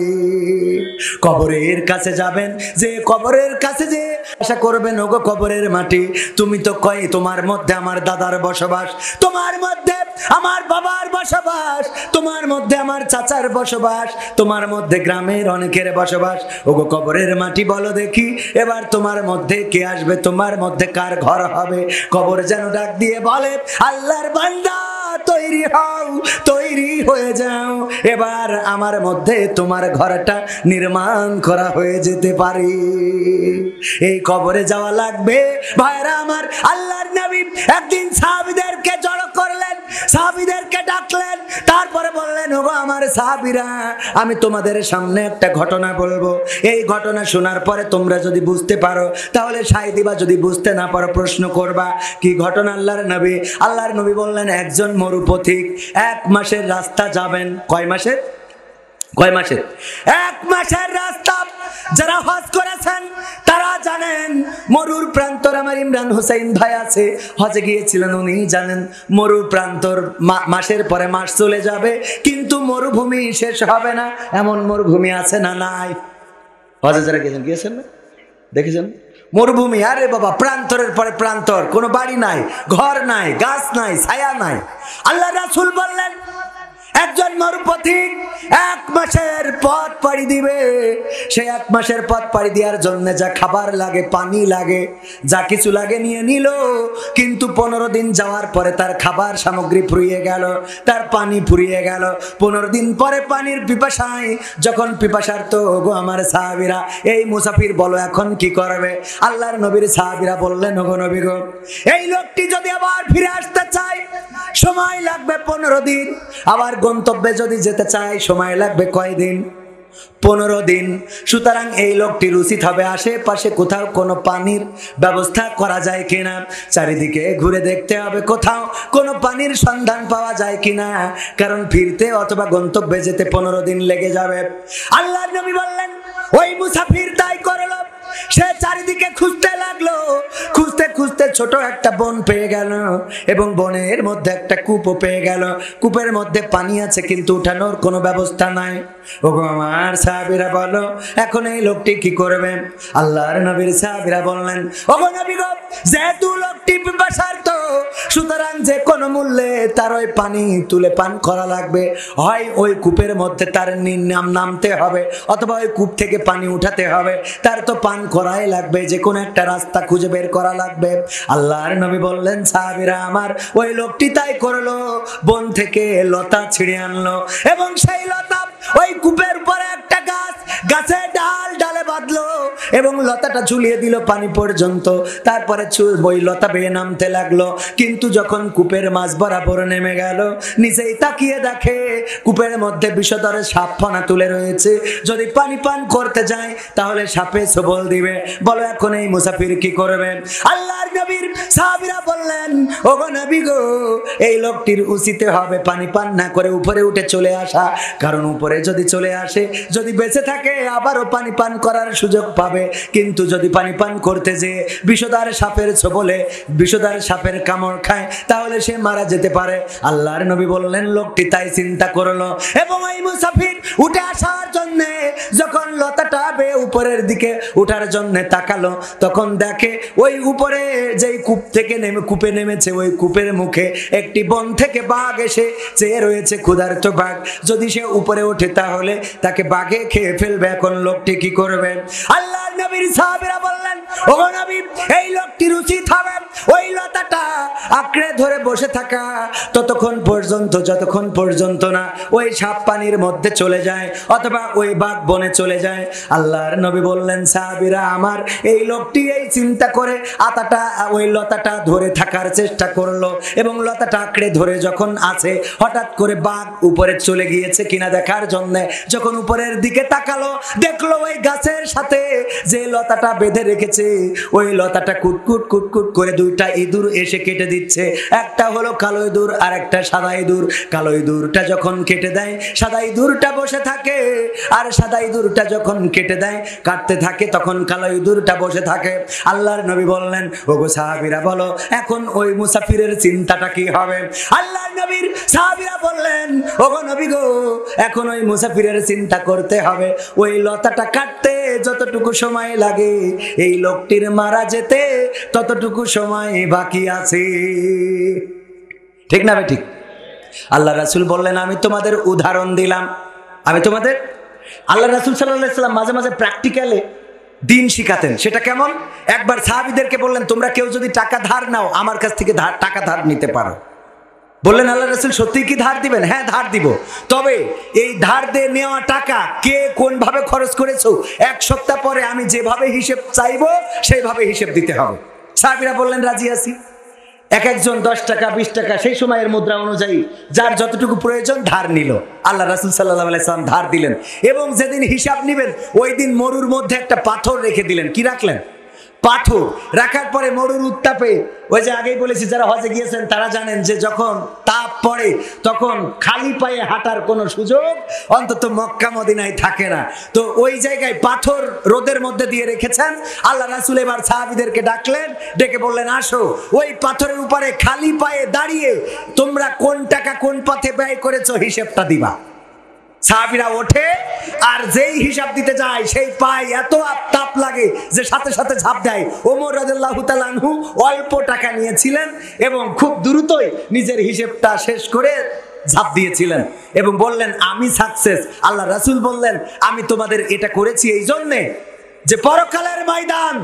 কবরের কাছে যাবেন, যে কবরের কাছে যে আশা করবেন, ওগো কবরের মাটি তুমি তো কয় তোমার মধ্যে আমার দাদার বসবাস, তোমার মধ্যে আমার বাবার বসবাস, তোমার মধ্যে আমার চাচার বসবাস, তোমার মধ্যে গ্রামের অনেকের বসবাস। ওগো কবরের মাটি বলো দেখি এবার তোমার মধ্যে কে আসবে, তোমার মধ্যে কার ঘর হবে? কবর যেন ডাক দিয়ে বলে, আল্লাহর বান্দা তৈরি হও, তৈরি হয়ে যাও, এবার আমার মধ্যে তোমার ঘরটা নির্মাণ করা হয়ে যেতে পারে। এই কবরে যাওয়া লাগবে ভাইরা আমার। আল্লাহর নবী একদিন সাহাবীদেরকে জড়ো করলেন, সাহাবীদেরকে ডাকলেন, তারপরে বললেন, ওগো আমার সাহাবীরা, আমি তোমাদের সামনে একটা ঘটনা বলবো, এই ঘটনা শোনার পরে তোমরা যদি বুঝতে পারো তাহলে সাই দিবা, যদি বুঝতে না পারো প্রশ্ন করবা। কি ঘটনা? আল্লাহর নবী বললেন, একজন মরুপথিক 1 মাসের রাস্তা যাবেন। কয় মাসের? 1 মাসের রাস্তা। যারা হজ করেছেন তারা জানেন, মরুর প্রান্তর, আমার ইমরান হোসেন ভাই আছে, হজে গিয়েছিলেন, উনি জানেন মরুর প্রান্তর মাসের পরে মাস চলে যাবে কিন্তু মরুভূমি শেষ হবে না। এমন মরুভূমি আছে না? নাই। হজে যারা গিয়েছেন না, দেখেছেন মরুভূমি? আরে বাবা, প্রান্তরের পরে প্রান্তর, কোনো বাড়ি নাই, ঘর নাই, গাছ নাই, ছায়া নাই। আল্লাহ রাসূল বললেন, একজন মরুপথিক 1 মাসের পথ পাড়ি দিবে। সে 1 মাসের পথ পাড়ি দেওয়ার জন্য যা খাবার লাগে, পানি লাগে, যা কিছু লাগে নিয়ে নিল, কিন্তু 15 দিন যাওয়ার পরে তার খাবার সামগ্রী ফুরিয়ে গেল, তার পানি ফুরিয়ে গেল। 15 দিন পরে পানির পিপাসায় যখন পিপাসার্ত, ওগো আমার সাহাবীরা, এই মুসাফির বলো এখন কি করবে? আল্লাহর নবীর সাহাবীরা বললেন, ওগো নবী গো, এই লোকটি যদি আবার ফিরে আসতে চায় সময় লাগবে 15 দিন, আবার গন্তব্যে যদি যেতে চায় সময় লাগবে কয়দিন? 15 দিন। সুতরাং এই লোকটির উচিত হবে আশেপাশে কোথাও কোনো পানির ব্যবস্থা করা যায় কিনা, চারিদিকে ঘুরে দেখতে হবে কোথাও কোনো পানির সন্ধান পাওয়া যায় কিনা, কারণ ফিরতে অথবা গন্তব্যে যেতে 15 দিন লেগে যাবে। আল্লাহর নবী বললেন, ওই মুসাফির তাই করলো। সে চারিদিকে খুঁজতে লাগলো, খুঁজতে খুঁজতে ছোট একটা বন পেয়ে গেল এবং বনের মধ্যে একটা কূপও পেয়ে গেল। কূপের মধ্যে পানি আছে কিন্তু উঠানোর কোনো ব্যবস্থা নাই। ওগো আমার সাহাবীরা বলো এখন এই লোকটি কি করবে? আল্লাহর নবীর সাহাবীরা বললেন, ওগো নবী গো, যেহেতু লোকটি পিপাসার্ত, সুতরাং যে কোনো মূল্যে তার ওই পানি তুলে পান করা লাগবে। হয় ওই কূপের মধ্যে তার নামতে হবে অথবা ওই কূপ থেকে পানি উঠাতে হবে, তার তো পান করাই লাগবে, যে কোনো একটা রাস্তা খুঁজে বের করা লাগবে। আল্লাহর নবী বললেন, সাহাবীরা আমার, ওই লোকটি তাই করলো, বন থেকে লতা ছিঁড়ে আনলো এবং সেই লতা ওই কূপের উপরে একটা গাছের ডালে বাঁধলো এবং লতাটা ঝুলিয়ে দিল পানি পর্যন্ত। তারপরে ওই লতা বেয়ে নামতে লাগলো, কিন্তু যখন কূপের মাঝ বরাবর নেমে গেল, নিচেই তাকিয়ে দেখে কূপের মধ্যে বিষধর সাপ ফনা তুলে রয়েছে। যদি পানি পান করতে যায় তাহলে সাপে সবল দিবে। বলো এখন এই মুসাফির কি করবেন? আল্লাহর নবীর সাহাবীরা বললেন, ওগো নবী গো, এই লোকটির উচিত হবে পানি পান না করে উপরে উঠে চলে আসা, কারণ উপরে যদি চলে আসে, যদি বেঁচে থাকে আবারও পানি পান করার সুযোগ পাবে। হবে, কিন্তু যদি পানি পান করতে যে বিষধর সাপের ছোবলে বিষধর সাপের কামড় খায় তাহলে সে মারা যেতে পারে। আল্লাহর নবী বললেন, লোকটি তাই চিন্তা করলো এবং এই মুসাফির উঠে আসার জন্য যখন লতাটা বেয়ে উপরের দিকে উঠার জন্য তাকালো, তখন দেখে ওই উপরে যেই কূপ থেকে কূপে নেমেছে, ওই কূপের মুখে একটি বন থেকে বাঘ এসে চেয়ে রয়েছে, ক্ষুধার্ত বাঘ। যদি সে উপরে ওঠে তাহলে তাকে বাঘে খেয়ে ফেলবে। এখন লোকটি কি করবে? আল্লাহর নবীর সাহাবীরা বললেন, ওগো নবী, এই লোকটির উচিত হবে ওই লতাটা আঁকড়ে ধরে বসে থাকা ততক্ষণ পর্যন্ত যতক্ষণ পর্যন্ত না ওই সাপ পানির মধ্যে চলে যায় অথবা ওই বাঘ বনে চলে যায়। আল্লাহর নবী বললেন, সাহাবীরা আমার, এই লোকটি এই চিন্তা করে ওই লতাটা ধরে থাকার চেষ্টা করলো এবং লতাটা আঁকড়ে ধরে যখন আছে, হঠাৎ করে বাঘ উপরে চলে গিয়েছে কিনা দেখার জন্য যখন উপরের দিকে তাকালো, দেখলো ওই গাছের সাথে যে লতাটা বেঁধে রেখেছে ওই লতাটা কুটকুট কুটকুট করে দুইটা ইঁদুর এসে কেটে দিচ্ছে। একটা হলো কালো ইঁদুর আর একটা সাদা ইঁদুর। কালো ইঁদুরটা যখন কেটে দেয়, সাদা ইঁদুরটা বসে থাকে, আর সাদা ইঁদুরটা যখন কেটে দেয় কাটতে থাকে তখন কালো ইঁদুরটা বসে থাকে। আল্লাহর নবী বললেন, ওগো সাহাবীরা বলো এখন ওই মুসাফিরের চিন্তাটা কি হবে? আল্লাহর নবীর সাহাবীরা বললেন, ওগো নবী গো, এখন ওই মুসাফিরের চিন্তা করতে হবে ওই লতাটা কাটতে যতটুকু সময় লাগে এই লোকটির মারা যেতে ততটুকু সময় বাকি আছে। ঠিক না ঠিক? আল্লাহ রাসূল বললেন, আমি তোমাদের উদাহরণ দিলাম, আল্লাহ রাসূল সাল্লাল্লাহু আলাইহি ওয়াসাল্লাম মাঝে মাঝে প্র্যাকটিক্যালে দিন শিখাতেন। সেটা কেমন? একবার সাহাবীদেরকে বললেন, তোমরা কেউ যদি টাকা ধার নাও আমার কাছ থেকে টাকা ধার নিতে পারো। বললেন, আল্লাহ রাসূল সত্যি কি ধার দিবেন? হ্যাঁ, ধার দিব, তবে এই ধার দিয়ে নেওয়া টাকা কে কোন ভাবে খরচ করেছো এক সপ্তাহ পরে আমি যেভাবে হিসেব চাইবো সেইভাবে হিসেব দিতে হবে। সাহাবীরা বললেন, রাজি আছি। এক একজন 10 টাকা 20 টাকা সেই সময়ের মুদ্রা অনুযায়ী যার যতটুকু প্রয়োজন ধার নিল। আল্লাহ রাসূল সাল্লাল্লাহু আলাইহি সাল্লাম ধার দিলেন এবং যেদিন হিসাব নিবেন ওই দিন মরুর মধ্যে একটা পাথর রেখে দিলেন। কি রাখলেন? পাথর। রাখার পরে মরুর উত্তাপে, ওই যে আগেই বলেছি যারা হজে গিয়েছেন তারা জানেন যে যখন তাপ পড়ে তখন খালি পায়ে হাঁটার কোনো সুযোগ অন্তত মক্কা মদিনায় থাকে না। তো ওই জায়গায় পাথর রোদের মধ্যে দিয়ে রেখেছেন। আল্লাহ রাসূল এবার সাহাবীদেরকে ডাকলেন, ডেকে বললেন, আসো, ওই পাথরের উপরে খালি পায়ে দাঁড়িয়ে তোমরা কোন টাকা কোন পথে ব্যয় করেছো হিসেবটা দিবা। সাহাবীরা ওঠে আর যেই হিসাব দিতে যায় সেই পায়ে এত তাপ লাগে যে সাথে সাথে ঝাঁপ দেয়। ওমর রাদিয়াল্লাহু তাআলা আনহু অল্প টাকা নিয়েছিলেন এবং খুব দ্রুতই নিজের হিসেবটা শেষ করে ঝাঁপ দিয়েছিলেন এবং বললেন, আমি সাকসেস। আল্লাহ রাসূল বললেন, আমি তোমাদের এটা করেছি এই জন্যে যে পরকালের ময়দান,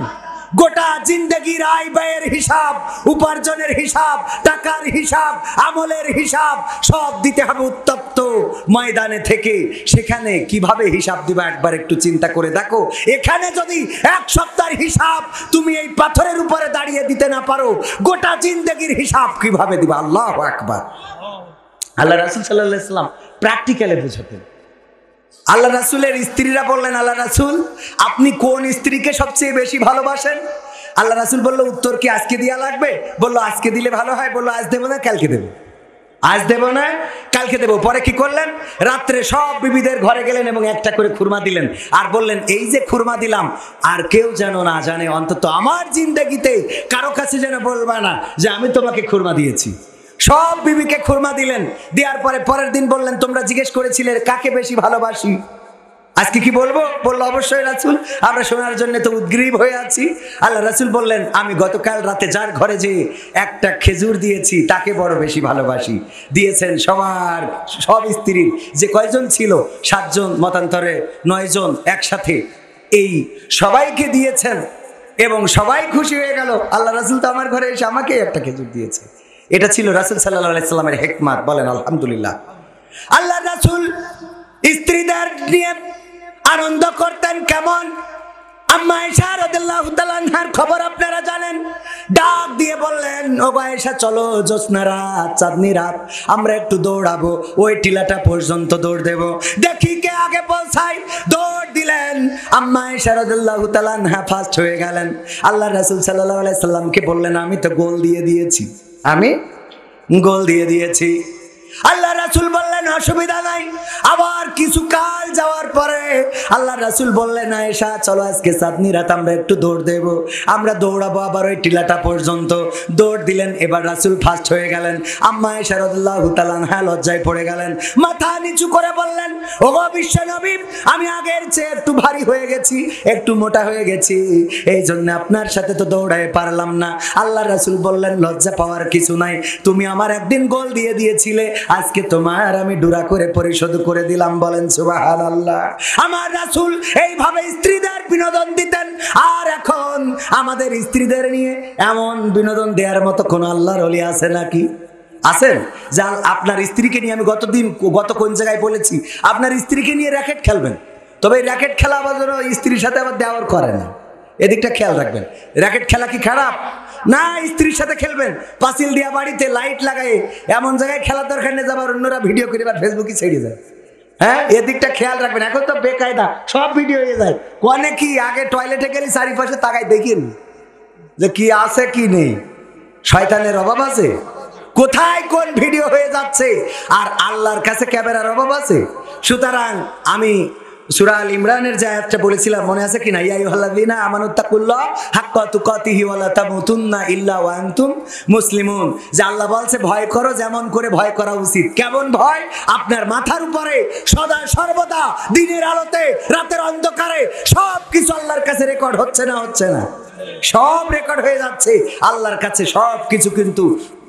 গোটা জিন্দেগির আয় ব্যয়ের হিসাব, উপার্জনের হিসাব, টাকার হিসাব, আমলের হিসাব সব দিতে হবে উত্তপ্ত ময়দানে থেকে। সেখানে কিভাবে হিসাব দিবা একবার একটু চিন্তা করে দেখো। এখানে যদি এক সপ্তাহের হিসাব তুমি এই পাথরের উপরে দাঁড়িয়ে দিতে না পারো, গোটা জিন্দেগির হিসাব কিভাবে দিবা? আল্লাহু আকবার। আল্লাহ রাসূল সাল্লাল্লাহু আলাইহি ওয়াসাল্লাম প্র্যাকটিক্যালি বুঝাতেন। আল্লাহ রাসূলের স্ত্রীরা বললেন, আল্লাহ রাসূল আপনি কোন স্ত্রীকে সবচেয়ে বেশি ভালোবাসেন? আল্লাহ রাসূল বলল, উত্তর কি আজকে দেয়া লাগবে? বলল, আজকে দিলে ভালো হয়। বলল, আজ দেবো না, কালকে দেবো। আজ দেবো না, কালকে দেবো। পরে কি করলেন? রাত্রে সব বিবিদের ঘরে গেলেন এবং একটা করে খুরমা দিলেন আর বললেন, এই যে খুরমা দিলাম আর কেউ যেন না জানে, অন্তত আমার জিন্দেগিতে কারো কাছে যেন বলবা না যে আমি তোমাকে খুরমা দিয়েছি। সব বিবিকে খুরমা দিলেন। দেওয়ার পরে পরের দিন বললেন, তোমরা জিজ্ঞেস করেছিলে কাকে বেশি ভালোবাসি, আজকে কি বলবো? বললো, অবশ্যই রাসূল, আমরা শোনার জন্য তো উদ্গ্রীব হয়ে আছি। আল্লাহ রাসূল বললেন, আমি গতকাল রাতে যার ঘরে যে একটা খেজুর দিয়েছি তাকে বড় বেশি ভালোবাসি। দিয়েছেন সব স্ত্রীর যে কয়জন ছিল, 7 জন, মতান্তরে 9 জন একসাথে, এই সবাইকে দিয়েছেন এবং সবাই খুশি হয়ে গেল। আল্লাহ রাসূল তো আমার ঘরে এসে আমাকে একটা খেজুর দিয়েছে। এটা ছিল রাসূল সাল্লাল্লাহু আলাইহি সাল্লামের হিকমত। বলেন আলহামদুলিল্লাহ। আল্লাহ রাসূল স্ত্রীদের নিয়ে আনন্দ করতেন কেমন? আম্মা আয়েশা রাদিয়াল্লাহু তাআলা আনহার খবর আপনারা জানেন। ডাক দিয়ে বললেন, ও আয়েশা, চলো, জ্যোৎস্না রাত, চাঁদনি রাত, আমরা একটু দৌড়াবো, ওই টিলাটা পর্যন্ত দৌড় দেব, দেখি কে আগে পৌঁছায়। দৌড় দিলেন। আম্মা আয়েশা রাদিয়াল্লাহু তাআলা আনহা ফার্স্ট হয়ে গেলেন। আল্লাহ রাসূল সাল্লাল্লাহু আলাইহি সাল্লামকে বললেন, আমি তো গোল দিয়ে দিয়েছি। আল্লাহ রাসূল বললেন, অসুবিধা নাই। আবার কিছু কাল যাওয়ার পরে আল্লাহ রাসূল বললেন, আয়েশা চলো আজকে চাঁদনি রাত আমরা একটু দৌড় দেব, আমরা দৌড়াবো আবার ওই টিলাটা পর্যন্ত। দৌড় দিলেন, এবার রাসূল ফার্স্ট হয়ে গেলেন। আম্মা আয়েশা রাদিয়াল্লাহু তাআলা আনহা লজ্জায় পড়ে গেলেন, মাথা নিচু করে বললেন, ওগো বিশ্বনবী, আমি আগের চেয়ে একটু ভারী হয়ে গেছি, একটু মোটা হয়ে গেছি, এই জন্য আপনার সাথে তো দৌড়ায় পারলাম না। আল্লাহ রাসূল বললেন, লজ্জা পাওয়ার কিছু নাই, তুমি আমার একদিন গোল দিয়ে দিয়েছিলে, আজকে তোমার আমি ডুরা করে পরিশোধ করে দিলাম। বলেন সুবহানাল্লাহ। আমার রাসূল এইভাবে স্ত্রীদের বিনোদন দিতেন। আর এখন আমাদের স্ত্রীদের নিয়ে এমন বিনোদন দেওয়ার মতো কোন আল্লাহর ওলি আছে নাকি? আছেন? যা আপনার স্ত্রীকে নিয়ে আমি গত কোন জায়গায় বলেছি, আপনার স্ত্রীকে নিয়ে র্যাকেট খেলবেন, তবে এই র্যাকেট খেলা আবার যেন স্ত্রীর সাথে আবার দেওয়ার করে না, এদিকটা খেয়াল রাখবেন। র্যাকেট খেলা কি খারাপ না? স্ত্রীর সাথে খেলবেন, পাঁচিল দিয়া বাড়িতে লাইট লাগাই এমন জায়গায় খেলার দরকার নেই যাবার অন্যরা ভিডিও করে বা ফেসবুকে ছেড়ে যায়। হ্যাঁ, এদিকটা খেয়াল রাখবেন। এখন তো বেকায়দা সব ভিডিও হয়ে যায়। কোনে কি আগে টয়লেটে গেলে চারিপাশে তাকাই দেখিন যে কি আছে কি নেই, শয়তানের অভাব আছে, কোথায় কোন ভিডিও হয়ে যাচ্ছে, আর আল্লাহর কাছে ক্যামেরার অভাব আছে। সুতরাং আমি সূরা আল ইমরানের যে আয়াতটা বলেছিলাম মনে আছে কিনা, ইয়া আইয়ুহাল্লাযীনা আমানুত্তাকুল্লাহ হাক্কা তুকাতিহি ওয়া লা তামুতুন্না ইল্লা ওয়া আনতুম মুসলিমুন, যে আল্লাহ বলছে ভয় করো যেমন করে ভয় করা উচিত। কেমন ভয়? আপনার মাথার উপরে সদা সর্বদা দিনের আলোতে রাতের অন্ধকারে সব কিছু আল্লাহর কাছে রেকর্ড হচ্ছে না? হচ্ছে না? সব রেকর্ড হয়ে যাচ্ছে আল্লাহর কাছে, সব কিছু কিন্তু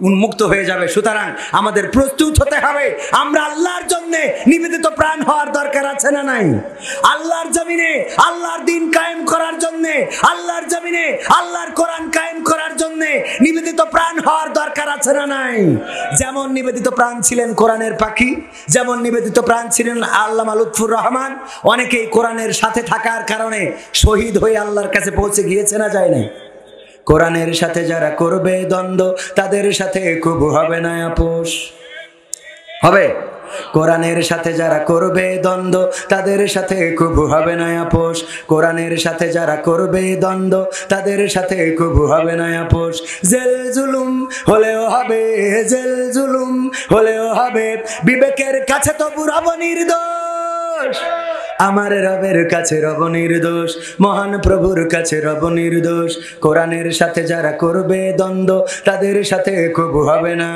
উন্মুক্ত হয়ে যাবে। সুতরাং আমাদের প্রস্তুত হতে হবে। আমরা আল্লাহর জন্য নিবেদিত প্রাণ হওয়ার দরকার আছে না নাই? আল্লাহর জমিনে আল্লাহর দিন কায়েম করার জন্য, আল্লাহর জমিনে আল্লাহর কোরআন কায়েম করার জন্য নিবেদিত প্রাণ হওয়ার দরকার আছে না নাই? যেমন নিবেদিত প্রাণ ছিলেন কোরআনের পাখি, যেমন নিবেদিত প্রাণ ছিলেন আল্লামা লুৎফুর রহমান, অনেকেই কোরআনের সাথে থাকার কারণে শহীদ হয়ে আল্লাহর কাছে পৌঁছে গিয়েছে না যায় নাই? কোরআনের সাথে যারা করবে দ্বন্দ্ব তাদের সাথে কবু হবে না আপোষ। হবে? কোরআনের সাথে যারা করবে দ্বন্দ্ব তাদের সাথে কবু হবে না আপোষ। কোরআনের সাথে যারা করবে দ্বন্দ্ব তাদের সাথে কবু হবে না আপোষ। জেল জুলুম হলেও হবে, জেল জুলুম হলেও হবে, বিবেকের কাছে তবু রব নির্দোষ। আমার রবের কাছে রব নির্দোষ, মহান প্রভুর কাছে রব নির্দোষ। কোরআনের সাথে যারা করবে দ্বন্দ্ব তাদের সাথে কবু হবে না।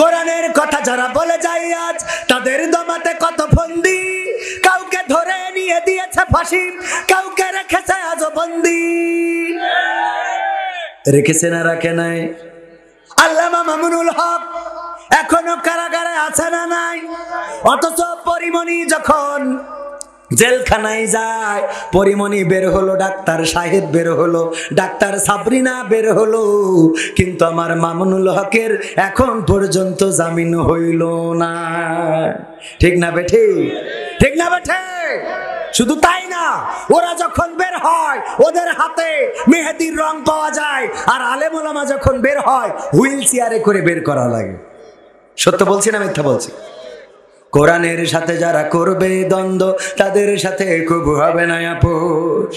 কোরআনের কথা যারা বলে যায় আজ তাদের দমাতে কত ফন্দি, কাউকে ধরে নিয়ে দিয়েছে ফাঁসি, কাউকে রেখেছে আজও বন্দি। রেখেছে না রাখে নাই? আল্লামা মামুনুল হক এখনো কারাগারে আছে না নাই? অথচ পরিমণি যখন জেলখানায় যায়, পরিমণি বের হলো, ডাক্তার সাহেব বের হলো, ডাক্তার সাবরিনা বের হলো, কিন্তু আমার মামুনুল হকের এখন পর্যন্ত জামিন হইল না। ঠিক না বেঠে? ঠিক না বেঠে? শুধু তাই না, ওরা যখন বের হয় ওদের হাতে মেহেদির রং পাওয়া যায়, আর আলেম ওলামা যখন বের হয় হুইল চেয়ারে করে বের করা লাগে। সত্য বলছি না মিথ্যা বলছি? কোরআনের সাথে যারা করবে দ্বন্দ্ব তাদের সাথে কবু হবে না আপোষ।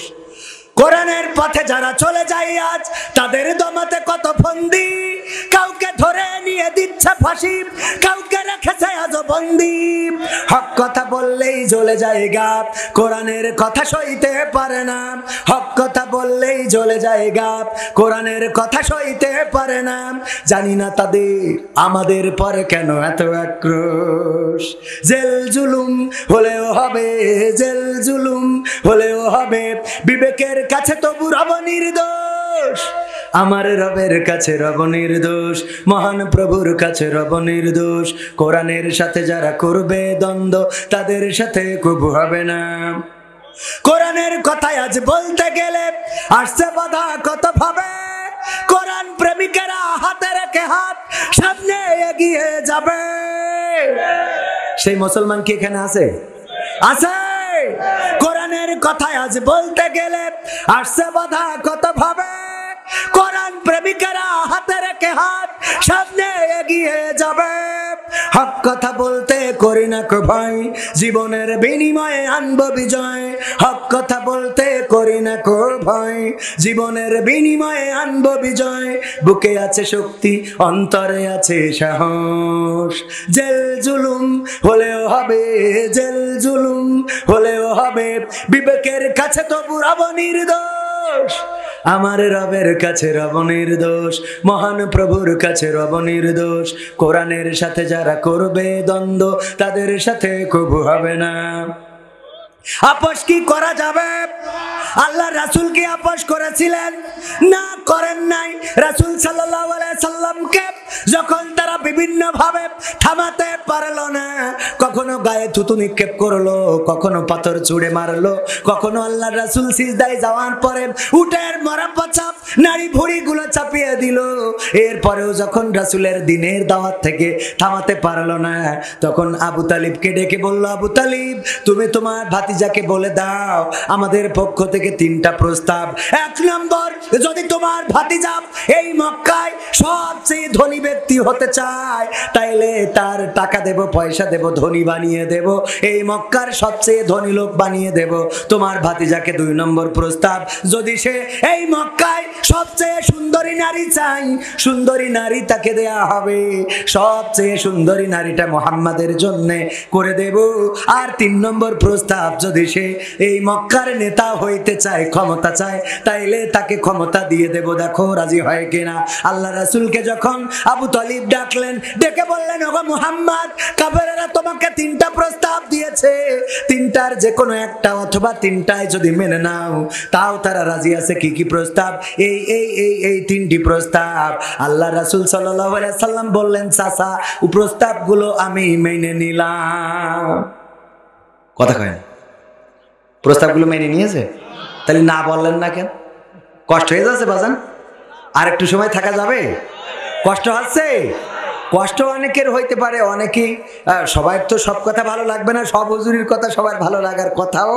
কোরআনের পথে যারা চলে যায় আজ তাদের দমাতে কত ফন্দি, কাউকে ধরে নিয়ে দিচ্ছে ফাঁসি, কাউকে রেখেছে আজও বন্দি। হক কথা বললেই জ্বলে যায় গাপ, কোরআনের কথা সইতে পারে না। হক কথা বললেই জ্বলে যায় গাপ, কোরআনের কথা সইতে পারে না। জানি না তাদের আমাদের পরে কেন এত আক্রোশ। জেল জুলুম হলেও হবে, জেল জুলুম হলেও হবে, বিবেকের কাছে তবু রব নির্দোষ। আমার রবের কাছে রব নির্দোষ, মহান প্রভুর কাছে রব নির্দোষ। কোরআনের সাথে যারা করবে দ্বন্দ্ব তাদের সাথে কবু হবে না। কোরআনের কথায় আজ বলতে গেলে আসছে বাধা কত ভাবে, কোরআন প্রেমিকেরা হাতে রেখে হাত সামনে এগিয়ে যাবে। সেই মুসলমান কি এখানে আছে? আছে? কোরআনের কথায় আজ বলতে গেলে আসছে বাধা কত ভাবে, কোরআন প্রেমিকেরা হাতে রেখে হাত সামনে এগিয়ে যাবে। হক কথা বলতে করি না কো ভয়, জীবনের বিনিময়ে আনবো বিজয়। হক কথা বলতে করি না কো ভয়, জীবনের বিনিময়ে আনবো বিজয়। বুকে আছে শক্তি, অন্তরে আছে সাহস। জেল জুলুম হলেও হবে, জেল জুলুম হলেও হবে, বিবেকের কাছে তবু রব নির্দোষ। আমার রবের কাছে রব নির্দোষ, মহান প্রভুর কাছে রব নির্দোষ। কোরআনের সাথে যারা করবে দ্বন্দ্ব, তাদের সাথে কবু হবে না। আপোষ কি করা যাবে? আল্লাহ রাসূল কি আপোষ করেছিলেন? না, করেন নাই। রাসূল সাল্লাল্লাহু আলাইহি সাল্লামকে যখন তারা বিভিন্ন ভাবে থামাতে পারলো না, কখনো গায়ে থুতু নিক্ষেপ করলো, কখনো পাথর ছুঁড়ে মারলো, কখনো আল্লাহ রাসূল সিজদায় যাওয়ার পরে উটের মরা পচা নাড়ি ভুঁড়িগুলো চাপিয়ে দিল। এরপরেও যখন রাসূলের দিনের দাওয়াত থেকে থামাতে পারলো না, তখন আবু তালিবকে ডেকে বলল, আবু তালিব, তুমি তোমার ভাতিজাকে বলে দাও আমাদের পক্ষ থেকে 3টা প্রস্তাব। 1 নম্বর, যদি তোমার ভাতিজা এই মক্কায় সবচেয়ে ধনী ব্যক্তি হতে চায়, তাইলে তার টাকা দেব, পয়সা দেব, ধনী বানিয়ে দেব, এই মক্কার সবচেয়ে ধনী লোক বানিয়ে দেব। তোমার ভাতিজাকে 2 নম্বর প্রস্তাব, যদি সে এই মক্কায় সবচেয়ে সুন্দরী নারী চাই, সুন্দরী নারী তাকে দেয়া হবে, সবচেয়ে সুন্দরী নারীটা মুহাম্মাদের জন্য করে দেব। আর 3 নম্বর প্রস্তাব, যদি সে এই মক্কার নেতা হইতে চায়, ক্ষমতা চায়, তাইলে তাকে ক্ষমতা দিয়ে দেব, দেখো রাজি হয় কিনা। আল্লাহ রাসূলকে যখন আবু তালিব ডাকলেন, ডেকে বললেন, ওগো মুহাম্মদ, কাফেররা তোমাকে 3টা প্রস্তাব দিয়েছে, 3টার যে কোনো একটা অথবা 3টায় যদি মেনে নাও, তাও তারা রাজি আছে। কি কি প্রস্তাব? এই 3টি প্রস্তাব। আল্লাহ রাসূল সাল্লাল্লাহু আলাইহি সাল্লাম বললেন, চাচা, ও প্রস্তাবগুলো আমি মেনে নিলাম। কথা কয়, প্রস্তাবগুলো মেনে নিয়েছে? তাহলে না বললেন না কেন? কষ্ট হয়ে যাচ্ছে বাজান? আর একটু সময় থাকা যাবে? কষ্ট হচ্ছে? কষ্ট অনেকের হইতে পারে, অনেকেই, সবার তো সব কথা ভালো লাগবে না, সব হুজুরির কথা সবার ভালো লাগার কথাও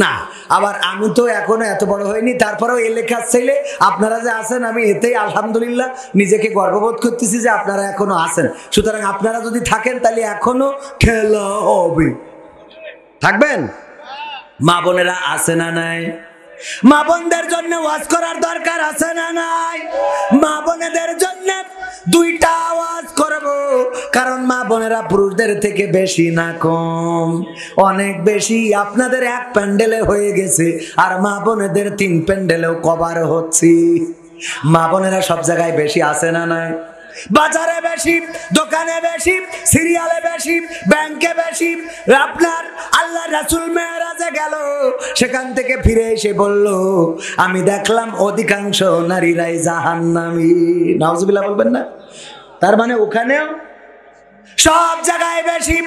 না। আবার আমি তো এখনো এত বড় হইনি, তারপরেও এলাকার ছেলে আপনারা যে আছেন, আমি এতেই আলহামদুলিল্লাহ নিজেকে গর্ববোধ করতেছি যে আপনারা এখনো আছেন। সুতরাং আপনারা যদি থাকেন তাহলে এখনো খেলা হবে। থাকবেন? মা বোনেরা আছে না নাই? মা বোনদের জন্য ওয়াজ করার দরকার আছে না নাই? মা বোনেদের জন্য 2টা ওয়াজ করব, কারণ মা বোনেরা পুরুষদের থেকে বেশি না কম, অনেক বেশি। আপনাদের 1 প্যান্ডেলে হয়ে গেছে, আর মা বোনেদের 3 প্যান্ডেলেও কভার হচ্ছে। মা বোনেরা সব জায়গায় বেশি আছে না নাই? বাজারে বেশি, দোকানে বেশি, সিরিয়ালে বেশি, ব্যাংকে বেশি। আপনার আল্লাহ রাসূল মেরাজে গেল, সেখান থেকে ফিরে এসে বলল, আমি দেখলাম অধিকাংশ নারীরাই জাহান্নামী। নাউজুবিল্লাহ বলবেন না? তার মানে ওখানেও সব জায়গায় বেশি।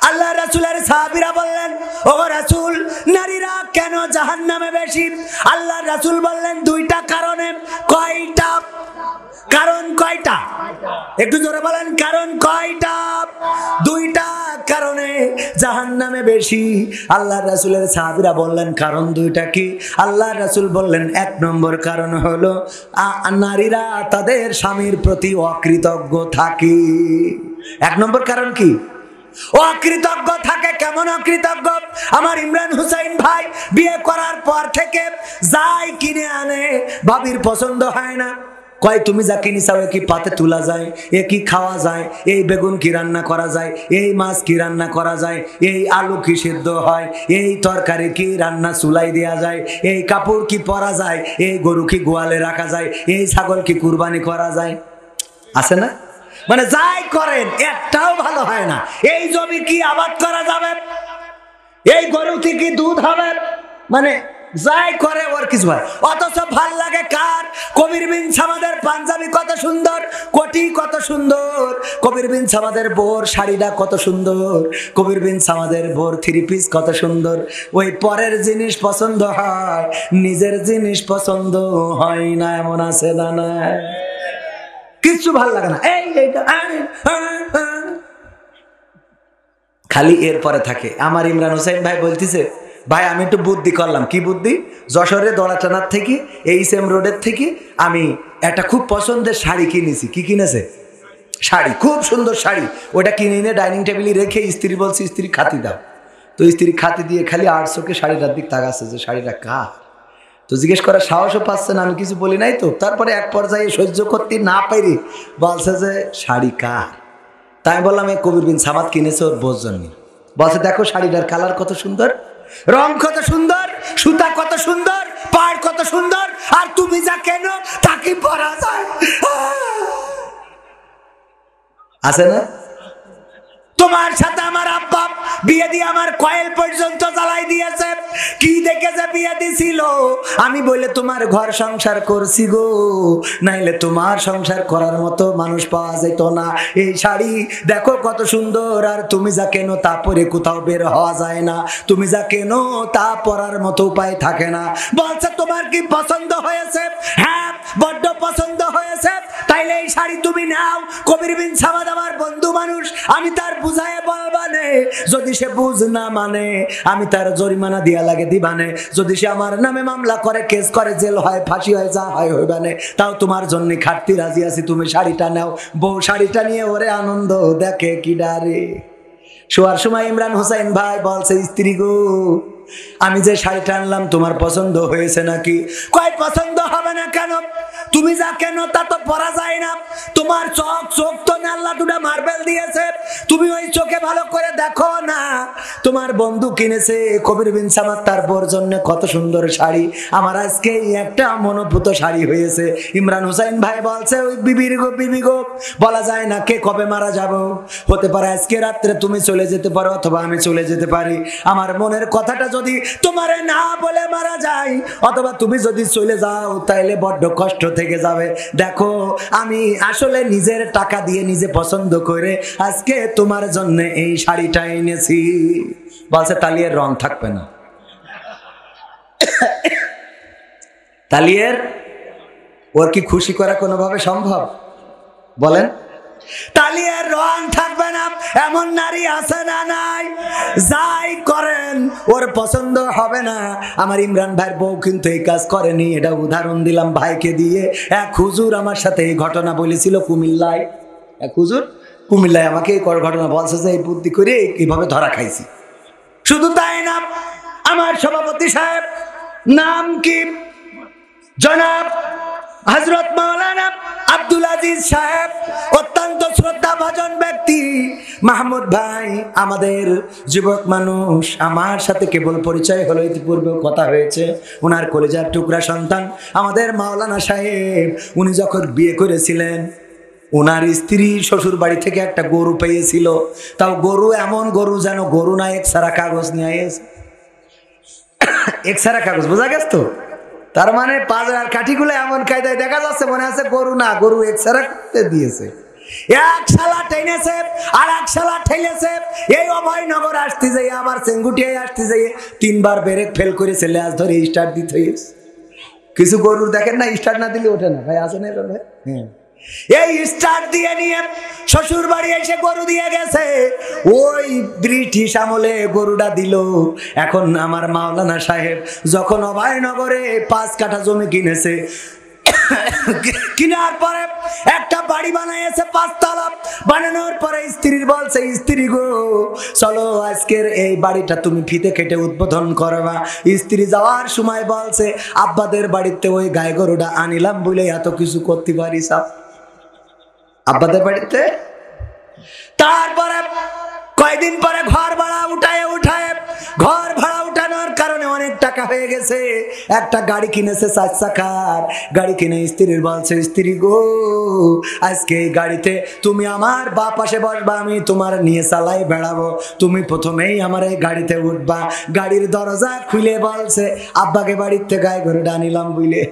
আল্লাহ রাসূলের সাহাবীরা বললেন, ও রাসূল, নারীরা কেন জাহান্নামে বেশি? আল্লাহ রাসূল বললেন, 2টা কারণে। কয়টা? কারণ কয়টা? একটু জোরে বলেন, কারণ কয়টা? 2টা কারণে জাহান্নামে বেশি। আল্লাহ রাসূলের সাহাবীরা বললেন, কারণ 2টা কি? আল্লাহ রাসূল বললেন, 1 নম্বর কারণ হলো নারীরা তাদের স্বামীর প্রতি অকৃতজ্ঞ থাকে। 1 নম্বর কারণ কি? অকৃতজ্ঞ থাকে। কেমন অকৃতজ্ঞ? আমার ইমরান হুসাইন ভাই বিয়ে করার পর থেকে যাই কিনে আনে, ভাবির পছন্দ হয় না। কয়, তুমি যা কিনে চাও কি পাতে তোলা যায়? এ কি খাওয়া যায়? এই বেগুন কি রান্না করা যায়? এই মাছ কি রান্না করা যায়? এই আলু কি সিদ্ধ হয়? এই তরকারি কি রান্না চুলাই দেওয়া যায়? এই কাপড় কি পরা যায়? এই গরু কি গোয়ালে রাখা যায়? এই ছাগল কি কুরবানি করা যায়? আছে না? মানে যাই করেন একটাও ভালো হয় না। এই জমি কি আবাদ করা যাবে? এই গরু থেকে দুধ হবে? মানে যাই করে ওর কিছু হয়। অথচ ভাল লাগে কার? কবির বিন সামাদের পাঞ্জাবি কত সুন্দর, কোটি কত সুন্দর, কবির বিন সামাদের বোর শাড়িটা কত সুন্দর, কবির বিন সামাদের বোর 3 পিস কত সুন্দর। ওই পরের জিনিস পছন্দ হয়, নিজের জিনিস পছন্দ হয় না, এমন আছে না? না, কিচ্ছু ভাল লাগে না। এইটা খালি এরপরে থাকে। আমার ইমরান হোসেন ভাই বলতেছে, ভাই আমি একটু বুদ্ধি করলাম। কি বুদ্ধি? যশোরে দড়াটানার থেকে, এইচএম রোডের থেকে আমি একটা খুব পছন্দের শাড়ি কিনেছি। কি কিনেছে? শাড়ি, খুব সুন্দর শাড়ি। ওটা কিনে এনে ডাইনিং টেবিলে রেখে স্ত্রী বলছি, স্ত্রী খাতি দাও। তো স্ত্রী খাতে দিয়ে খালি আর চোখে শাড়িটার দিক তাকাচ্ছে যে শাড়িটা কার। তো জিজ্ঞেস করার সাহসও পাচ্ছে না, আমি কিছু বলি নাই তো। তারপরে এক পর্যায়ে সহ্য করতে না পারি বলছে যে শাড়ি কার। তাই আমি বললাম এই কবির বিন সামাদ কিনেছে ওর বোঝ জন্য। বলছে দেখো শাড়িটার কালার কত সুন্দর, রং কত সুন্দর, সুতা কত সুন্দর, পাড় কত সুন্দর, আর তুমি যা কেন তাকে পরা যায়। আছে না? তোমার সাথে আমার আব্বা বিয়ে দিয়ে আমার কয়েল পর্যন্ত জ্বালাই দিয়েছে। কি দেখে যে বিয়ে দিছিল? আমি বলে তোমার ঘর সংসার করছি গো, নাইলে তোমার সংসার করার মতো মানুষ পাওয়া যেত না। এই শাড়ি দেখো কত সুন্দর, আর তুমি যা কেন তা পরে কোথাও বের হওয়া যায় না, তুমি যা কেন তা পরার মতো উপায় থাকে না। বলছে তোমার কি পছন্দ হয়েছে? হ্যাঁ বড্ড পছন্দ হয়েছে, তাইলে এই শাড়ি তুমি নাও। কবির বিন সামাদ আমার বন্ধু মানুষ, আমি তার বুঝায় বলবানে, যদি সে বুঝ না মানে আমি তার জরিমানা দিয়া লাগে দিবানে। যদি সে আমার নামে মামলা করে, কেস করে, জেল হয়, ফাঁসি হয়, যা হয় হইবানে, তাও তোমার জন্য খাটতি রাজি আছি। তুমি শাড়িটা নাও। বউ শাড়িটা নিয়ে ওরে আনন্দ দেখে কি ডারে। শোয়ার সময় ইমরান হোসেন ভাই বলছে স্ত্রী গো, আমি যে শাড়িটা আনলাম তোমার পছন্দ হয়েছে নাকি? কয় পছন্দ হবে না কেন? তুমি যা কেন তা তো পরা যায় না। তোমার চোখ তো আল্লাহ দুটা মার্বেল দিয়েছে, তুমি ওই চোখে ভালো করে দেখো না। তোমার বন্ধু কিনেছে কবির বিন সামাদ তার বোর জন্য কত সুন্দর শাড়ি, আমার আজকে একটা মনোভূত শাড়ি হয়েছে। ইমরান হোসেন ভাই বলছে ওই বিবি গো বলা যায় না কে কবে মারা যাব। হতে পারে আজকে রাত্রে তুমি চলে যেতে পারো, অথবা আমি চলে যেতে পারি। আমার মনের কথাটা যদি তোমারে না বলে মারা যায়, অথবা তুমি যদি চলে যাও, তাইলে বড্ড কষ্ট থেকে যাবে। দেখো আমি আসলে নিজের টাকা দিয়ে নিজে পছন্দ করে আজকে তোমার জন্য এই শাড়িটা এনেছি। বলছে তালিয়ের রং থাকবে না। তালিয়ের ওর কি খুশি করা কোনোভাবে সম্ভব? বলেন, তালিয়ার রং থাকবে না এমন নারী আছে না নাই? যাই করেন ওর পছন্দ হবে না। আমার ইমরান ভাইয়ের বউ কিন্তু এই কাজ করেনি, এটা উদাহরণ দিলাম ভাইকে দিয়ে। এক হুজুর আমার সাথে এই ঘটনা বলেছিল কুমিল্লায়। এক হুজুর কুমিল্লায় আমাকে এই ঘটনা বলছে যে এই বুদ্ধি করে এইভাবে ধরা খাইছি। শুধু তাই না, আমার সভাপতি সাহেব নাম কি জনাব হযরত মাওলানা আব্দুল আজিজ সাহেব, অত্যন্ত শ্রদ্ধাভাজন ব্যক্তি। মাহমুদ ভাই আমাদের যুবক মানুষ, আমার সাথে কেবল পরিচয় হলো, ইতিপূর্বেও কথা হয়েছে। ওনার কলেজার টুকরা সন্তান আমাদের মাওলানা সাহেব, উনি যখন বিয়ে করেছিলেন ওনার স্ত্রী শ্বশুর বাড়ি থেকে একটা গরু পেয়েছিল। তাও গরু এমন গরু যেন গরু না, এক্সারা কাগজ নিয়ে এসে, এক্সারা কাগজ বোঝা গেছে তো? তার মানে পাজরার কাঠিগুলো এমন কায়দায় দেখা যাচ্ছে মনে আছে গরু না, গরু এক্সারা করতে দিয়েছে। এক শালা টেনেছে আর এক শালা ঠেলেছে। এই অভয়নগর আসতে যাই, আবার চেঙ্গুটিয়া আসতে যাই, 3 বার ব্রেক ফেল করেছে, ল্যাজ ধরে স্টার্ট দিতে হয়েছে। কিছু গরুর দেখেন না স্টার্ট না দিলে ওঠে না ভাই, আছে না? হ্যাঁ, এই স্টার্ট দিয়ে নিয়ে শ্বশুর বাড়ি এসে গরু দিয়ে গেছে। ওই ব্রিটিশ আমলে গরুটা দিল। এখন আমার মাওলানা সাহেব যখন অভয়নগরে 5 কাঠা জমি কিনেছে, কিনার পরে একটা বাড়ি বানাইছে 5 তলা। বানানোর পরে স্ত্রীর বলছে স্ত্রী গো চলো আজকের এই বাড়িটা তুমি ফিতে কেটে উদ্বোধন করবা। স্ত্রী যাওয়ার সময় বলছে আব্বাদের বাড়িতে ওই গাই গরুটা আনিলাম বলে এত কিছু করতে পারি সব আব্বাদের বাড়িতে। তারপরে কয়দিন পরে ঘর ভাড়া উঠায় ঘর ভাড়া উঠানোর কারণে অনেক টাকা হয়ে গেছে। একটা গাড়ি কিনেছে 4 চাকার গাড়ি কিনে স্ত্রীর বলছে স্ত্রী গো আজকে এই গাড়িতে তুমি আমার বাঁ পাশে বসবা, আমি তোমার নিয়ে চালাই বেড়াবো, তুমি প্রথমেই আমার এই গাড়িতে উঠবা। গাড়ির দরজা খুলে বলছে আব্বাকে বাড়িতে গায়ে গরুটা আনিলাম বুঝলে,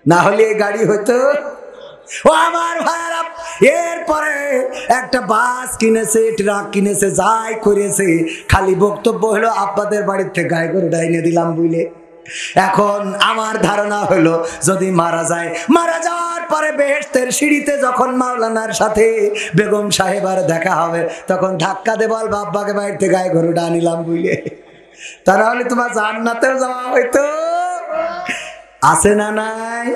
না হলে এই গাড়ি হইতো। ও আমার ভাইরা, এরপরে একটা বাস কিনেছে, ট্রাক কিনেছে, যাই করেছে, খালি বক্তব্য হলো আব্বাদের বাড়িতে গায়ে গরুটা এনে দিলাম বুঝলে। এখন আমার ধারণা হলো যদি মারা যায়, মারা যাওয়ার পরে বেহেশতের সিঁড়িতে যখন মাওলানার সাথে বেগম সাহেবার দেখা হবে, তখন ধাক্কা দে বলবা আব্বাকে বাড়িতে গায়ে গরুটা আনিলাম বুঝলে। তা নাহলে তোমার জান্নাতেও যাওয়া হইতো। আছে না নাই?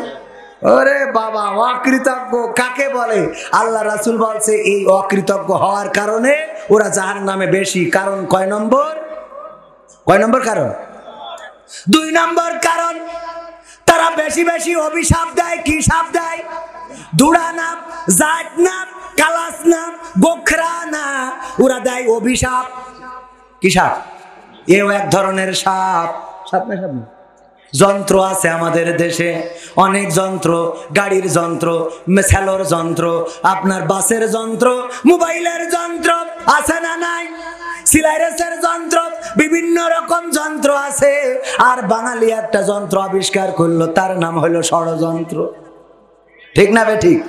ওরে বাবা, অকৃতজ্ঞ কাকে বলে? আল্লাহ রাসূল বলছে এই অকৃতজ্ঞ হওয়ার কারণে ওরা জাহান্নামে বেশি। কারণ কয় নম্বর? কয় নম্বর কারণ? 2 নম্বর কারণ, তারা বেশি বেশি অভিশাপ দেয়। কি সাপ দেয়? দুড়া না, জাত না, কালাস না, গোখরা না, ওরা দেয় অভিশাপ। কি সাপ? এও এক ধরনের সাপ। সাপ না, সাপ না, যন্ত্র আছে আমাদের দেশে, অনেক যন্ত্র, গাড়ির যন্ত্র, মেসালোর যন্ত্র, আপনার বাসের যন্ত্র, মোবাইলের যন্ত্র আছে না নাই? সিলাইরেসের যন্ত্র, বিভিন্ন রকম যন্ত্র আছে। আর বাঙালি একটা যন্ত্র আবিষ্কার করলো, তার নাম হলো ষড়যন্ত্র। ঠিক না বে ঠিক?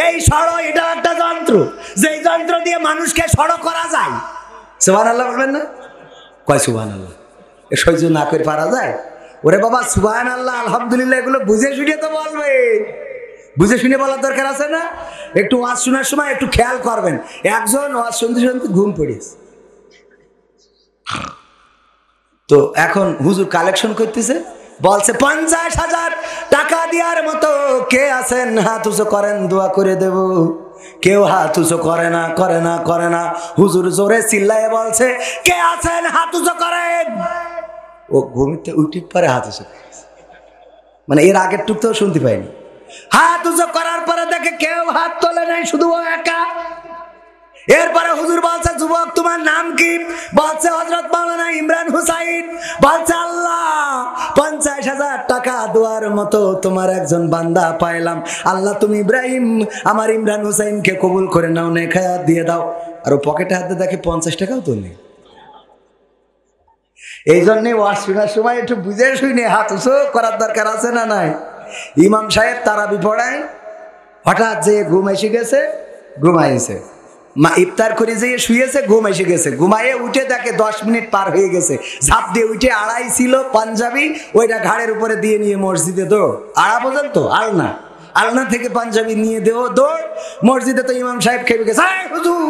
এই ষড়, এটা একটা যন্ত্র, যেই যন্ত্র দিয়ে মানুষকে ষড় করা যায়। সুবহানাল্লাহ বলবেন না? কয় সুবহানাল্লাহ? এ সহ্য না করে পারা যায়? ওরে বাবা, সুবহানাল্লাহ আলহামদুলিল্লাহ এগুলো বুঝে শুনে তো বলবে। বুঝে শুনে বলার দরকার আছে না? একটু ওয়াজ শোনার সময় একটু খেয়াল করবেন। একজন ওয়াজ শুনতে শুনতে ঘুম পড়েছে, তো এখন হুজুর কালেকশন করতেছে, বলছে 50,000 টাকা দেওয়ার মতো কে আছেন? হাত উঁচু করেন, দোয়া করে দেব। কেউ হাত উঁচু করে না, করে না, করে না। হুজুর জোরে চিল্লায়ে বলছে, কে আছেন? হাত উঁচু করেন। ও ঘুমিতে উঠে পরে হাত উঁচু, মানে এর আগের টুক তো শুনতে পাইনি। হাত উঁচু করার পরে দেখে কেউ হাত তোলে নাই, শুধু ও একা। এরপরে হুজুর বলছে, যুবক তোমার নাম কি? বলছে হযরত মাওলানা ইমরান হুসাইন। বলছে আল্লাহ, 50,000 টাকা দেওয়ার মতো তোমার একজন বান্দা পাইলাম। আল্লাহ তুমি ইব্রাহিম, আমার ইমরান হুসাইনকে কবুল করে নাও, নেখায়াত দিয়ে দাও। আর ও পকেটে হাতে দেখে 50 টাকাও তো নেই। এই জন্যে ওয়াজ শোনার সময় একটু বুঝে শুনে হাত উঁচু করার দরকার আছে না নাই? ইমাম সাহেব তারাবি পড়ায়, হঠাৎ যে ঘুম এসে গেছে, ঘুমাইছে। মা ইফতার করে যেয়ে শুয়েছে, ঘুম এসে গেছে। ঘুমাইয়ে উঠে দেখে 10 মিনিট পার হয়ে গেছে। ঝাঁপ দিয়ে উঠে আড়াই ছিল পাঞ্জাবি, ওইটা ঘাড়ের উপরে দিয়ে নিয়ে মসজিদে দৌড়। আড়া পর্যন্ত আলনা, আলনা থেকে পাঞ্জাবি নিয়ে দেও দৌড় মসজিদে। তো ইমাম সাহেব খেপে গেছে, হুজুর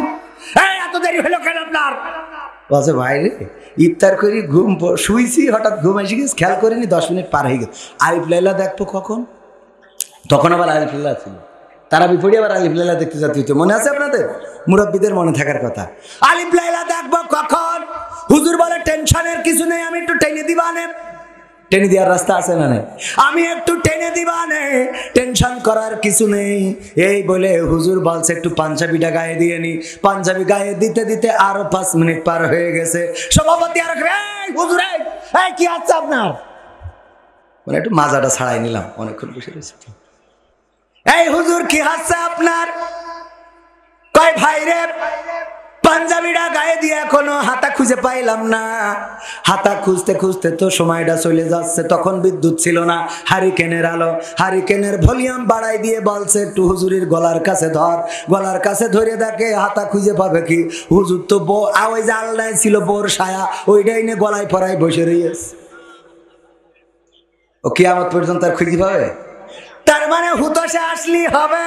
এত দেরি হলো কেন আপনার? বলছে ভাই রে, ইফতার করি ঘুম শুইছি, হঠাৎ ঘুম এসে গেছে, খেয়াল করিনি, 10 মিনিট পার হয়ে গেছে। আলিফ লাইলা দেখবো কখন? তখন আবার আলিফ লাইলা ছিল। তারা বিপরী আবার আলিফ লাইলা দেখতে যেতে হতো, মনে আছে আপনাদের? মুরব্বীদের মনে থাকার কথা। আলিফ লাইলা দেখবো কখন? হুজুর বলে টেনশনের কিছু নেই, আমি একটু টেনে দিবানে। টেনে দেওয়ার রাস্তা আছে না নেই? আমি একটু টেনে দিবানে, টেনশন করার কিছু নেই। এই বলে হুজুর বলছে একটু পাঞ্জাবিটা গায়ে দিয়ে নি। পাঞ্জাবি গায়ে দিতে দিতে আরো 5 মিনিট পার হয়ে গেছে। সভাপতি আর হুজুর, এই কি আছে আপনার? মানে একটু মাজাটা ছাড়াই নিলাম, অনেকক্ষণ বসে রয়েছে। এই হুজুর কি হচ্ছে আপনার? কয় ভাই রে, পাঞ্জাবিটা গায়ে দিয়ে এখনো হাতা খুঁজে পাইলাম না। হাতা খুঁজতে খুঁজতে তো সময়টা চলে যাচ্ছে। তখন বিদ্যুৎ ছিল না, হারিকেনের আলো। হারিকেনের ভলিউম বাড়াই দিয়ে বলছে একটু হুজুরের গলার কাছে ধর। গলার কাছে ধরে দেখে হাতা খুঁজে পাবে কি? হুজুর তো ওই যে আলনায় ছিল বোর সায়া, ওইটাই নিয়ে গলায় পরায় বসে রয়েছে। ও কিয়ামত পর্যন্ত আর খুঁজে পাবে? তার মানে হুতোষে আসলি হবে।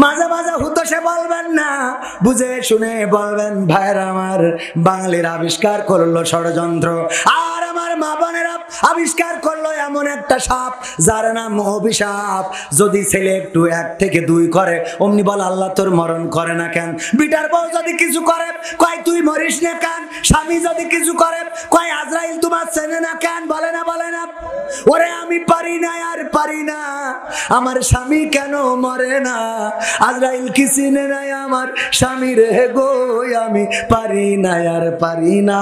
মাঝে মাঝে হুতোষে বলবেন না, বুঝে শুনে বলবেন। ভাইরা আমার, বাঙালির আবিষ্কার করলো ষড়যন্ত্র, আর আমার মা বোনেরা আবিষ্কার করলো এমন একটা সাপ যার নাম অভিশাপ। যদি ছেলে একটু 1 থেকে 2 করে, অমনি বল আল্লাহ তোর মরণ করে না কেন? বিটার বউ যদি কিছু করে, কয় তুই মরিস না কেন? স্বামী যদি কিছু করে, কয় আজরাইল তোমার চেনে না কেন? বলে না, বলে না? ওরে আমি পারি না, আর পারি না, আমার স্বামী কেন মরে না? আজরাইল কি চিনে নাই আমার স্বামী রে গো, আমি পারি না, আর পারি না।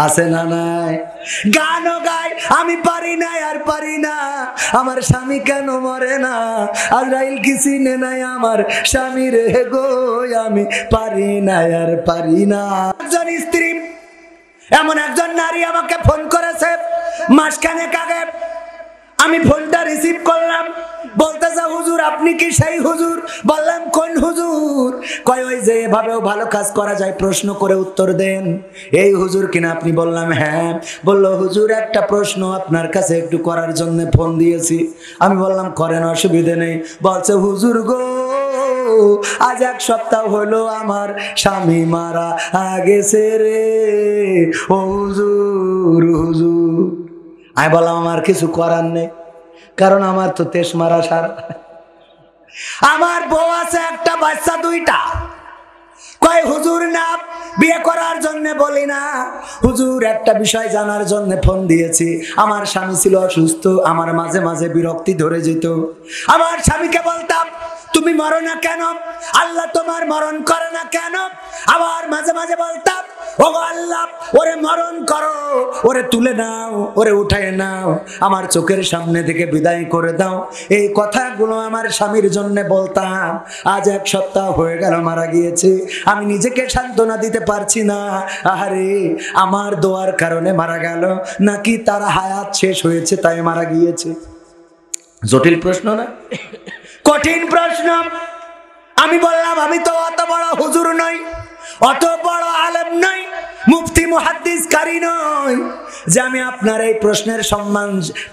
আছে না নাই? গানও গায়, আমি পারি না, আর পারি না, আমার স্বামী কেন মরে না? আজরাইল কি চিনে নাই আমার স্বামী রে গো, আমি পারি না, আর পারি না। একজন স্ত্রী, এমন একজন নারী আমাকে ফোন করেছে মাসখানেক আগে। আমি ফোনটা রিসিভ করলাম, বলতেছে হুজুর আপনি কি সেই হুজুর? বললাম কোন হুজুর? কয় ওই যে এভাবেও ভালো কাজ করা যায়, প্রশ্ন করে উত্তর দেন, এই হুজুর কিনা আপনি? বললাম হ্যাঁ। বললো হুজুর একটা প্রশ্ন আপনার কাছে একটু করার জন্য ফোন দিয়েছি। আমি বললাম করেন, অসুবিধে নেই। বলছে হুজুর গো, আজ 1 সপ্তাহ হলো আমার স্বামী মারা গেছে রে ও হুজুর, হুজুর। আমি বললাম আমার কিছু করার নেই, কারণ আমার তো তেজ মারা সার। আমার বউ আছে, একটা বাচ্চা 2টা। কয় হুজুর না, বিয়ে করার জন্য বলি না হুজুর, একটা বিষয় জানার জন্য ফোন দিয়েছি। আমার স্বামী ছিল অসুস্থ, আমার মাঝে মাঝে বিরক্তি ধরে যেত। আমার স্বামীকে বলতাম তুমি মরো না কেন, আল্লাহ তোমার মরণ করে না কেন। আবার মাঝে মাঝে বলতাম ও আল্লাহ ওরে মরণ করো, ওরে তুলে নাও, ওরে উঠায় নাও, আমার চোখের সামনে থেকে বিদায় করে দাও। এই কথাগুলো আমার স্বামীর জন্য বলতাম। আজ 1 সপ্তাহ হয়ে গেল মারা গিয়েছে, আমি নিজেকে সান্ত্বনা দিতে পারছি না। আহারে, আমার দোয়ার কারণে মারা গেল নাকি তার হায়াত শেষ হয়েছে তাই মারা গিয়েছে? জটিল প্রশ্ন না? কঠিন প্রশ্ন। আমি বললাম আমি তো অত বড় হুজুর নই, অত বড় আলেম নই, মুফতি মুহাদ্দিস কারি নই যে আমি আপনার এই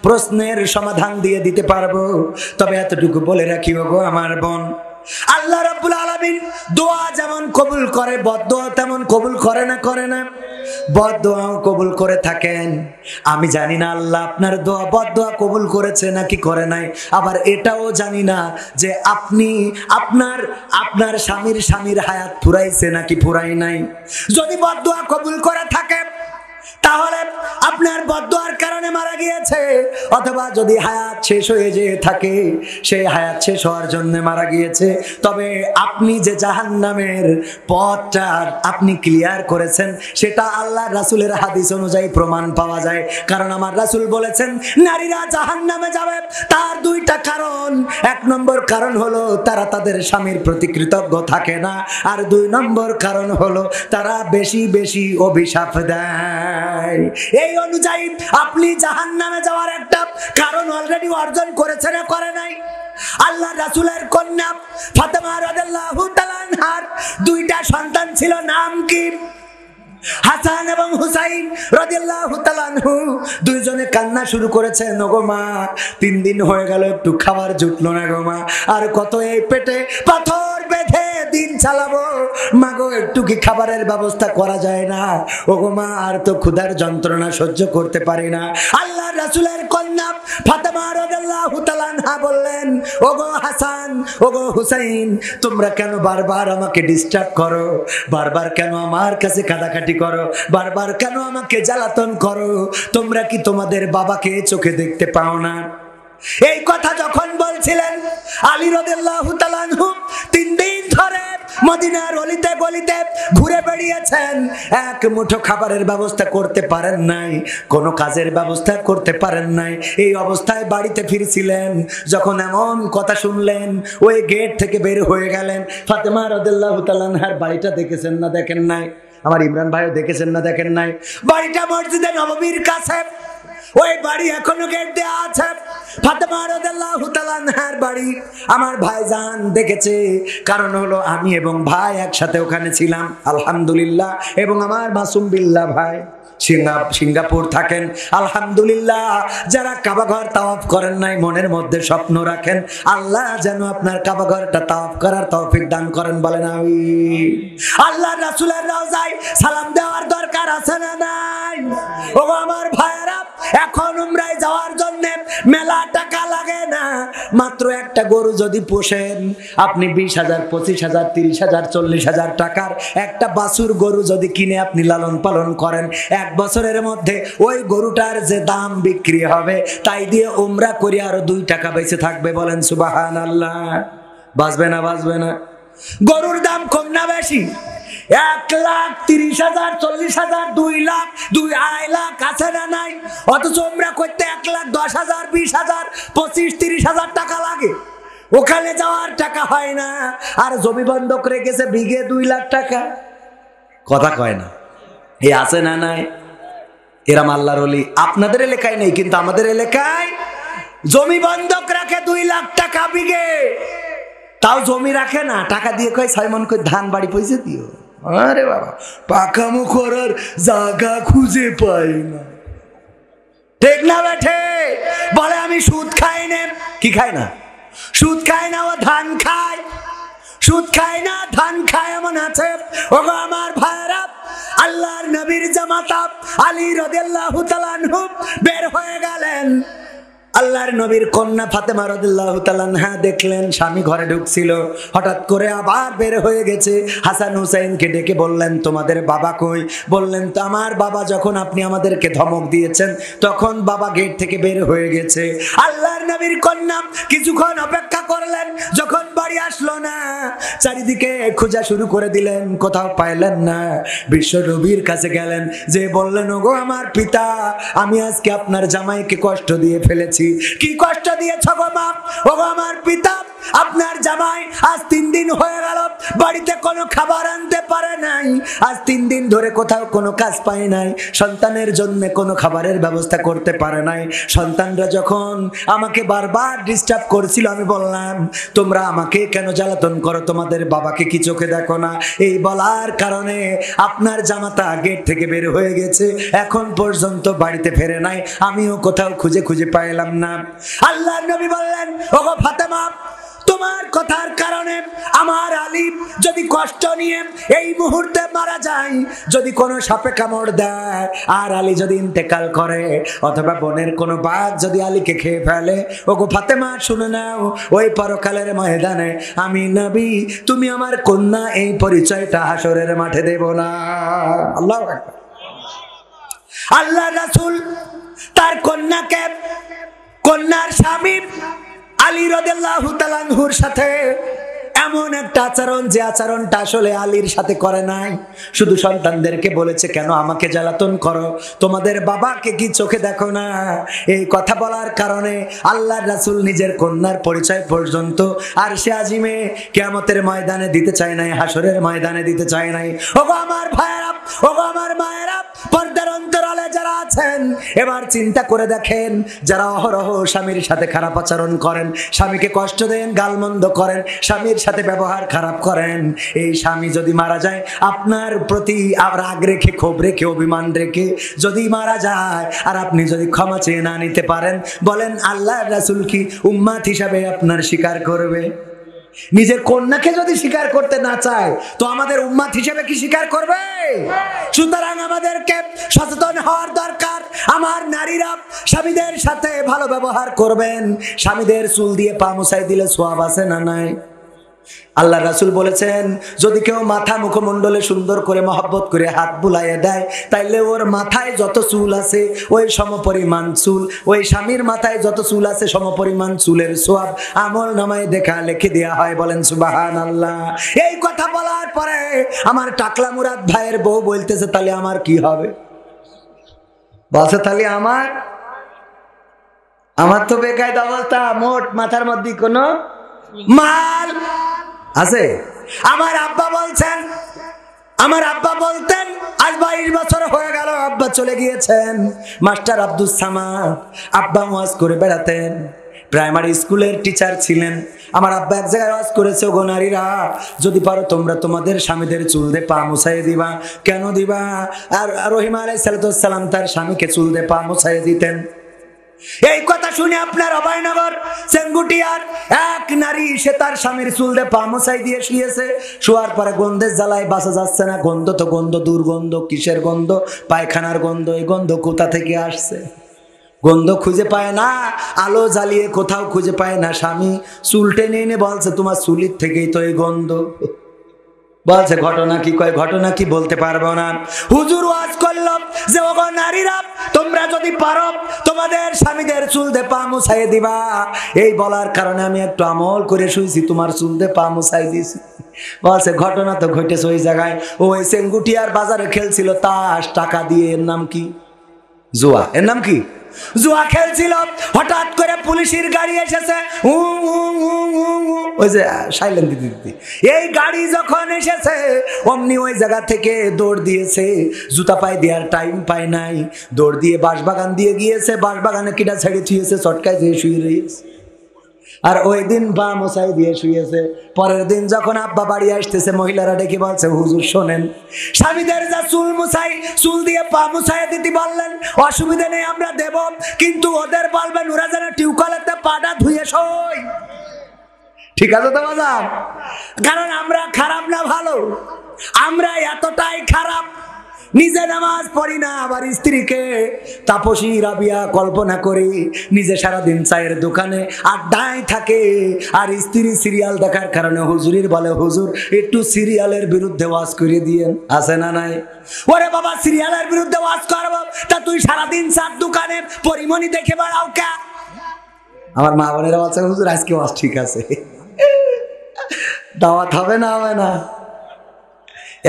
প্রশ্নের সমাধান দিয়ে দিতে পারবো। তবে এতটুকু বলে রাখি ওগো আমার বোন, আল্লাহ রাব্বুল আলামিন দোয়া যেমন কবুল করে, বদদোয়া তেমন কবুল করে না? করে না? বদদোয়াও কবুল করে থাকেন। আমি জানি না আল্লাহ আপনার দোয়া বদদোয়া কবুল করেছে নাকি করে নাই। আবার এটাও জানি না যে আপনি আপনার স্বামীর হায়াত ফুরাইছে নাকি ফুরাই নাই। যদি বদদোয়া কবুল করে থাকে তাহলে আপনার বদদোয়ার কারণে মারা গিয়েছে, অথবা যদি হায়াত শেষ হয়ে যেয়ে থাকে সেই হায়াত শেষ হওয়ার জন্য মারা গিয়েছে। তবে আপনি যে জাহান্নামের পথটা আপনি ক্লিয়ার করেছেন সেটা আল্লাহ রাসূলের হাদিস অনুযায়ী প্রমাণ পাওয়া যায়। কারণ আমার রাসূল বলেছেন নারীরা জাহান্নামে যাবে তার 2টা কারণ। 1 নম্বর কারণ হলো তারা তাদের স্বামীর প্রতি কৃতজ্ঞ থাকে না, আর 2 নম্বর কারণ হলো তারা বেশি বেশি অভিশাপ দেয়। এই অনুযায়ী আপনি জাহান্নামে যাওয়ার একটা কারণ অলরেডি অর্জন করেছেন না করে নাই? আল্লাহ রাসূলের কন্যা ফাতেমা রাদিয়াল্লাহু তাআলা আনহার 2টা সন্তান ছিল, নাম কি? হাসান এবং হুসাইন রাদিয়াল্লাহু তাআলা আনহু। 2 জনে কান্না শুরু করেছেন, ওগো মা 3 দিন হয়ে গেল একটু খাবার জুটলো না গো মা, আর কত এই পেটে পাথর বেঁধে দিন চালাবো, মাগো একটু কি খাবারের ব্যবস্থা করা যায় না? ওগো মা আর তো ক্ষুধার যন্ত্রণা সহ্য করতে পারি না। আল্লাহ রাসূলের কন্যা ফাতেমা রাদিয়াল্লাহু তাআলা আনহা বললেন, ওগো হাসান, ওগো হুসাইন, তোমরা কেন বারবার আমাকে ডিস্টার্ব করো? বারবার কেন আমার কাছে কাঁদাকাটি করো? বারবার কেন আমাকে জ্বালাতন করো? তোমরা কি তোমাদের বাবাকে চোখে দেখতে পাও না? এই কথা যখন বলছিলেন আলী রাদিয়াল্লাহু তাআলা আনহু 3 দিন ধরে মদিনার অলিতে গলিতে ঘুরে বেড়িয়েছেন, এক মুঠো খাবারের ব্যবস্থা করতে পারেন নাই, কোনো কাজের ব্যবস্থা করতে পারেন নাই। এই অবস্থায় বাড়িতে ফিরছিলেন, যখন এমন কথা শুনলেন ওই গেট থেকে বের হয়ে গেলেন। ফাতেমা রাদিয়াল্লাহু তাআলা আনহার বাড়িটা দেখেছেন না দেখেন নাই? আমার ইমরান ভাইও দেখেছেন না দেখেন নাই? বাড়িটা মসজিদে নববীর কাছে, ওই বাড়ি এখনো গেট দেওয়া আছে। ফাতেমা রাদিয়াল্লাহু তাআলা আনহার বাড়ি আমার ভাইজান দেখেছে, কারণ হলো আমি এবং ভাই একসাথে ওখানে ছিলাম আলহামদুলিল্লাহ। এবং আমার মাসুম বিল্লাহ ভাই সিঙ্গাপুর থাকেন আলহামদুলিল্লাহ। যারা কাবা ঘর তাওয়াফ করেন নাই মনের মধ্যে স্বপ্ন রাখেন, আল্লাহ যেন আপনার কাবা ঘরটা তাওয়াফ করার তৌফিক দান করেন, বলেন আমিন। আল্লাহ রাসূলের রওজায় সালাম দেওয়ার দরকার আছে না নাই? ও আমার ভাইরা, এখন উমরায় যাওয়ার জন্য মেলা টাকা লাগে না। মাত্র একটা গরু যদি পোষেন আপনি 20,000, 25,000, 30,000, 40,000 টাকার একটা বাছুর গরু যদি কিনে আপনি লালন পালন করেন, 1 বছরের মধ্যে ওই গরুটার যে দাম বিক্রি হবে তাই দিয়ে উমরা করে আরো 2 টাকা বেঁচে থাকবে, বলেন সুবহানাল্লাহ। বাঁচবে না? বাঁচবে না? গরুর দাম কম না বেশি? 1,30,000, 40,000, 2 লাখ, 2.5 লাখ আছে না নাই? অথচ উমরা করতে 1,10,000, 20,000, 25,000, 30,000 টাকা লাগে। ওখানে যাওয়ার টাকা হয় না, আর জমি বন্ধক রেখেছে বিঘে 2 লাখ টাকা। কথা কয় না? এই আছে না নাই? এরম আল্লাহর ওলি আপনাদের এলাকায় নেই, কিন্তু আমাদের এলাকায় জমি বন্ধক রাখে 2 লাখ টাকা বিঘে। তাও জমি রাখে না, টাকা দিয়ে কয় 6 মণ করে ধান বাড়ি পয়সা দিও। আরে বাবা, পাকামো করার জায়গা খুঁজে পাই না। ঠিক না বেঠে? বলে আমি সুদ খাই না। কি খায় না? সুদ খায় না, ও ধান খায়। সুদ খায় না, ধান খায় এমন আছে। ওগো আমার ভাইরা, আল্লাহর নবীর জামাতা আলী রাদিয়াল্লাহু তাআলা আনহু বের হয়ে গেলেন। আল্লাহর নবীর কন্যা ফাতেমা রাদিয়াল্লাহু তাআলা আনহা দেখলেন স্বামী ঘরে ঢুকছিল, হঠাৎ করে আবার বের হয়ে গেছে। হাসান হুসাইনকে ডেকে বললেন, তোমাদের বাবা কই? বললেন, তো আমার বাবা যখন আপনি আমাদেরকে ধমক দিয়েছেন তখন বাবা গেট থেকে বের হয়ে গেছে। আল্লাহর নবীর কন্যা কিছুক্ষণ অপেক্ষা করলেন, যখন বাড়ি আসলো না চারিদিকে খোঁজা শুরু করে দিলেন, কোথাও পাইলেন না। বিশ্ব নবীর কাছে গেলেন, যে বললেন, ওগো আমার পিতা, আমি আজকে আপনার জামাইকে কষ্ট দিয়ে ফেলেছি। কি কষ্ট দিয়েছ গো মা? ওগো আমার পিতা, আপনার জামাই আজ 3 দিন হয়ে গেল বাড়িতে কোনো খাবার আনতে পারে নাই, আজ 3 দিন ধরে কোথাও কোনো কাজ পায় নাই, সন্তানের জন্য কোনো খাবারের ব্যবস্থা করতে পারে নাই। সন্তানরা যখন আমাকে বারবার ডিস্টার্ব করছিল, আমি বললাম, তোমরা আমাকে কেন জ্বালাতন করো, তোমাদের বাবাকে কি চোখে দেখো না? এই বলার কারণে আপনার জামাতা গেট থেকে বের হয়ে গেছে, এখন পর্যন্ত বাড়িতে ফেরে নাই, আমিও কোথাও খুঁজে খুঁজে পাইলাম না। আল্লাহর নবী বললেন, ওগো ফাতেমা, তোমার কথার কারণে আমার আলী যদি কষ্ট নিয়ে এই মুহূর্তে মারা যায়, যদি কোনো সাপে কামড় দেয় আর আলী যদি ইন্তেকাল করে, অথবা বনের কোনো বাঘ যদি আলীকে খেয়ে ফেলে, ওগো ফাতেমা শুনে নাও, ওই পরকালের ময়দানে আমি নবী, তুমি আমার কন্যা, এই পরিচয়টা হাসরের মাঠে দেব না। আল্লাহু আকবার। আল্লাহ রাসূল তার কন্যাকে, কন্যার স্বামী আলী রাদিয়াল্লাহু তাআলা আনহুর সাথে এমন একটা আচরণ, যে আচরণটা আসলে আলীর সাথে করে নাই, শুধু সন্তানদেরকে বলেছে, কেন আমাকে জ্বালাতন করো, তোমাদের বাবাকে কি চোখে দেখো না? এই কথা বলার কারণে আল্লাহর রাসূল নিজের কন্যার পরিচয় পর্যন্ত আরশে আজিমে কিয়ামতের ময়দানে দিতে চায় নাই, হাসরের ময়দানে দিতে চায় নাই। ওগো আমার ভাইয়েরা, ওগো আমার মায়েরা, পর্দার অন্তরালে যারা আছেন, এবার চিন্তা করে দেখেন, যারা অহরহ স্বামীর সাথে খারাপ আচরণ করেন, স্বামীকে কষ্ট দেন, গালমন্দ করেন, স্বামীর সাথে ব্যবহার খারাপ করেন, এই স্বামী যদি মারা যায়, আপনার প্রতি রাগ রেখে, ক্ষোভ রেখে, অভিমান রেখে যদি মারা যায়, আর আপনি যদি ক্ষমা চেয়ে না নিতে পারেন, বলেন আল্লাহর রাসূল কি উম্মাত হিসাবে আপনার স্বীকার করবে? নিজের কন্যাকে যদি স্বীকার করতে না চায়, তো আমাদের উম্মাত হিসেবে কি স্বীকার করবে? সুতরাং আমাদেরকে সচেতন হওয়ার দরকার। আমার নারীরা স্বামীদের সাথে ভালো ব্যবহার করবেন। স্বামীদের চুল দিয়ে পা মুছাই দিলে সওয়াব আছে না নাই? আল্লাহ রাসূল বলেছেন, যদি কেউ মাথা মুখমণ্ডলে সুন্দর করে মহব্বত করে হাত বুলাইয়ে দেয়, তাইলে ওর মাথায় যত চুল আছে ওই সমপরিমাণ চুল, ওই স্বামীর মাথায় যত চুল আছে সমপরিমাণ চুলের সওয়াব আমল নামায় দেখা লিখে দেওয়া হয়। বলেন সুবহানাল্লাহ। এই কথা বলার পরে আমার টাকলা মুরাদ ভাইয়ের বউ বলতেছে, তাহলে আমার কি হবে? বলছে, তাহলে আমার তো বেকায়দা অবস্থা, মোট মাথার মধ্যে কোনো মাল আছে। আমার আব্বা বলতেন, আজ 22 বছর হয়ে গেল আব্বা চলে গিয়েছেন। মাস্টার আব্দুস সামাদ, আব্বা ওয়াজ করে বেড়াতেন, প্রাইমারি স্কুলের টিচার ছিলেন। আমার আব্বা এক জায়গায় ওয়াজ করেছে, ওগো নারীরা, যদি পারো তোমরা তোমাদের স্বামীদের চুল দিয়ে পা মুছাই দিবা। কেন দিবা? আর রহিম আলাইহিস সালাম তার স্বামীকে চুল দিয়ে পা মুছাই দিতেন। এই কথা শুনে আপনার অভয়নগর চেঙ্গুটিয়ার এক নারী, সে তার স্বামীর চুল দিয়ে পা মুছাই দিয়ে শুয়েছে। শোয়ার পরে গন্ধের জ্বালায় বাঁচা যাচ্ছে না। গন্ধ তো গন্ধ, দুর্গন্ধ, কিসের গন্ধ? পায়খানার গন্ধ। এই গন্ধ কোথা থেকে আসছে? গন্ধ খুঁজে পায় না, আলো জ্বালিয়ে কোথাও খুঁজে পায় না। স্বামী চুল টেনে এনে বলছে, তোমার চুলির থেকেই তো এই গন্ধ। বলছে, ঘটনা কি? কয়, ঘটনা কি বলতে পারবো না। হুজুর ওয়াজ করল যে, ওগো নারীরা, তোমরা যদি পারো তোমাদের স্বামীদের চুল দিয়ে পা মুছাই দিবা। এই বলার কারণে আমি একটু আমল করে শুয়েছি, তোমার চুল দিয়ে পা মুছাই দিয়েছি। বলছে, ঘটনা তো ঘটেছে ওই জায়গায়, ওই চেঙ্গুটিয়ার বাজারে খেলছিল তাস, টাকা দিয়ে। এর নাম কি? জুয়া। এর নাম কি? জুয়া খেলছিল। হঠাৎ করে পুলিশের গাড়ি এসেছে, ওই যে সাইলেন্ট দিতে দিতে। এই গাড়ি যখন এসেছে, অমনি ওই জায়গা থেকে দৌড় দিয়েছে। জুতা পায়ে দেওয়ার টাইম পায় নাই, দৌড় দিয়ে বাঁশবাগান দিয়ে গিয়েছে। বাঁশবাগানে কিটা ছেড়ে ছুঁয়েছে, চটকায় দিয়ে শুয়ে রয়েছে। আর ওই দিন পা মোছাই দিয়ে শুয়েছে। পরের দিন যখন আব্বা বাড়ি আসতেছে, মহিলারা ডেকে বলছে, হুজুর শোনেন, স্বামীদের যা চুল মুছাই, চুল দিয়ে পা মুছাই দিতে বললেন, অসুবিধা নেই, আমরা দেব, কিন্তু ওদের বলবেন ওরা যেন টিউবওয়েলেতে পাটা ধুয়ে সই। ঠিক আছে তো বাজার? কারণ আমরা খারাপ না ভালো? আমরা এতটাই খারাপ নিজে নামাজ পড়ি না, আবার স্ত্রীকে তাপসী রাবিয়া কল্পনা করি। নিজে সারাদিন চায়ের দোকানে আড্ডায় থাকে, আর স্ত্রী সিরিয়াল দেখার কারণে হুজুরির বলে, হুজুর একটু সিরিয়ালের বিরুদ্ধে ওয়াজ করে দিয়েন। আছে না নাই? ওরে বাবা, সিরিয়ালের বিরুদ্ধে ওয়াজ করব, তা তুই সারাদিন চার দোকানে পরিমণি দেখে বেড়াও কে? আমার মা বোনেরা বলছে, হুজুর আজকে ওয়াজ ঠিক আছে, দাওয়াত হবে না? হবে না।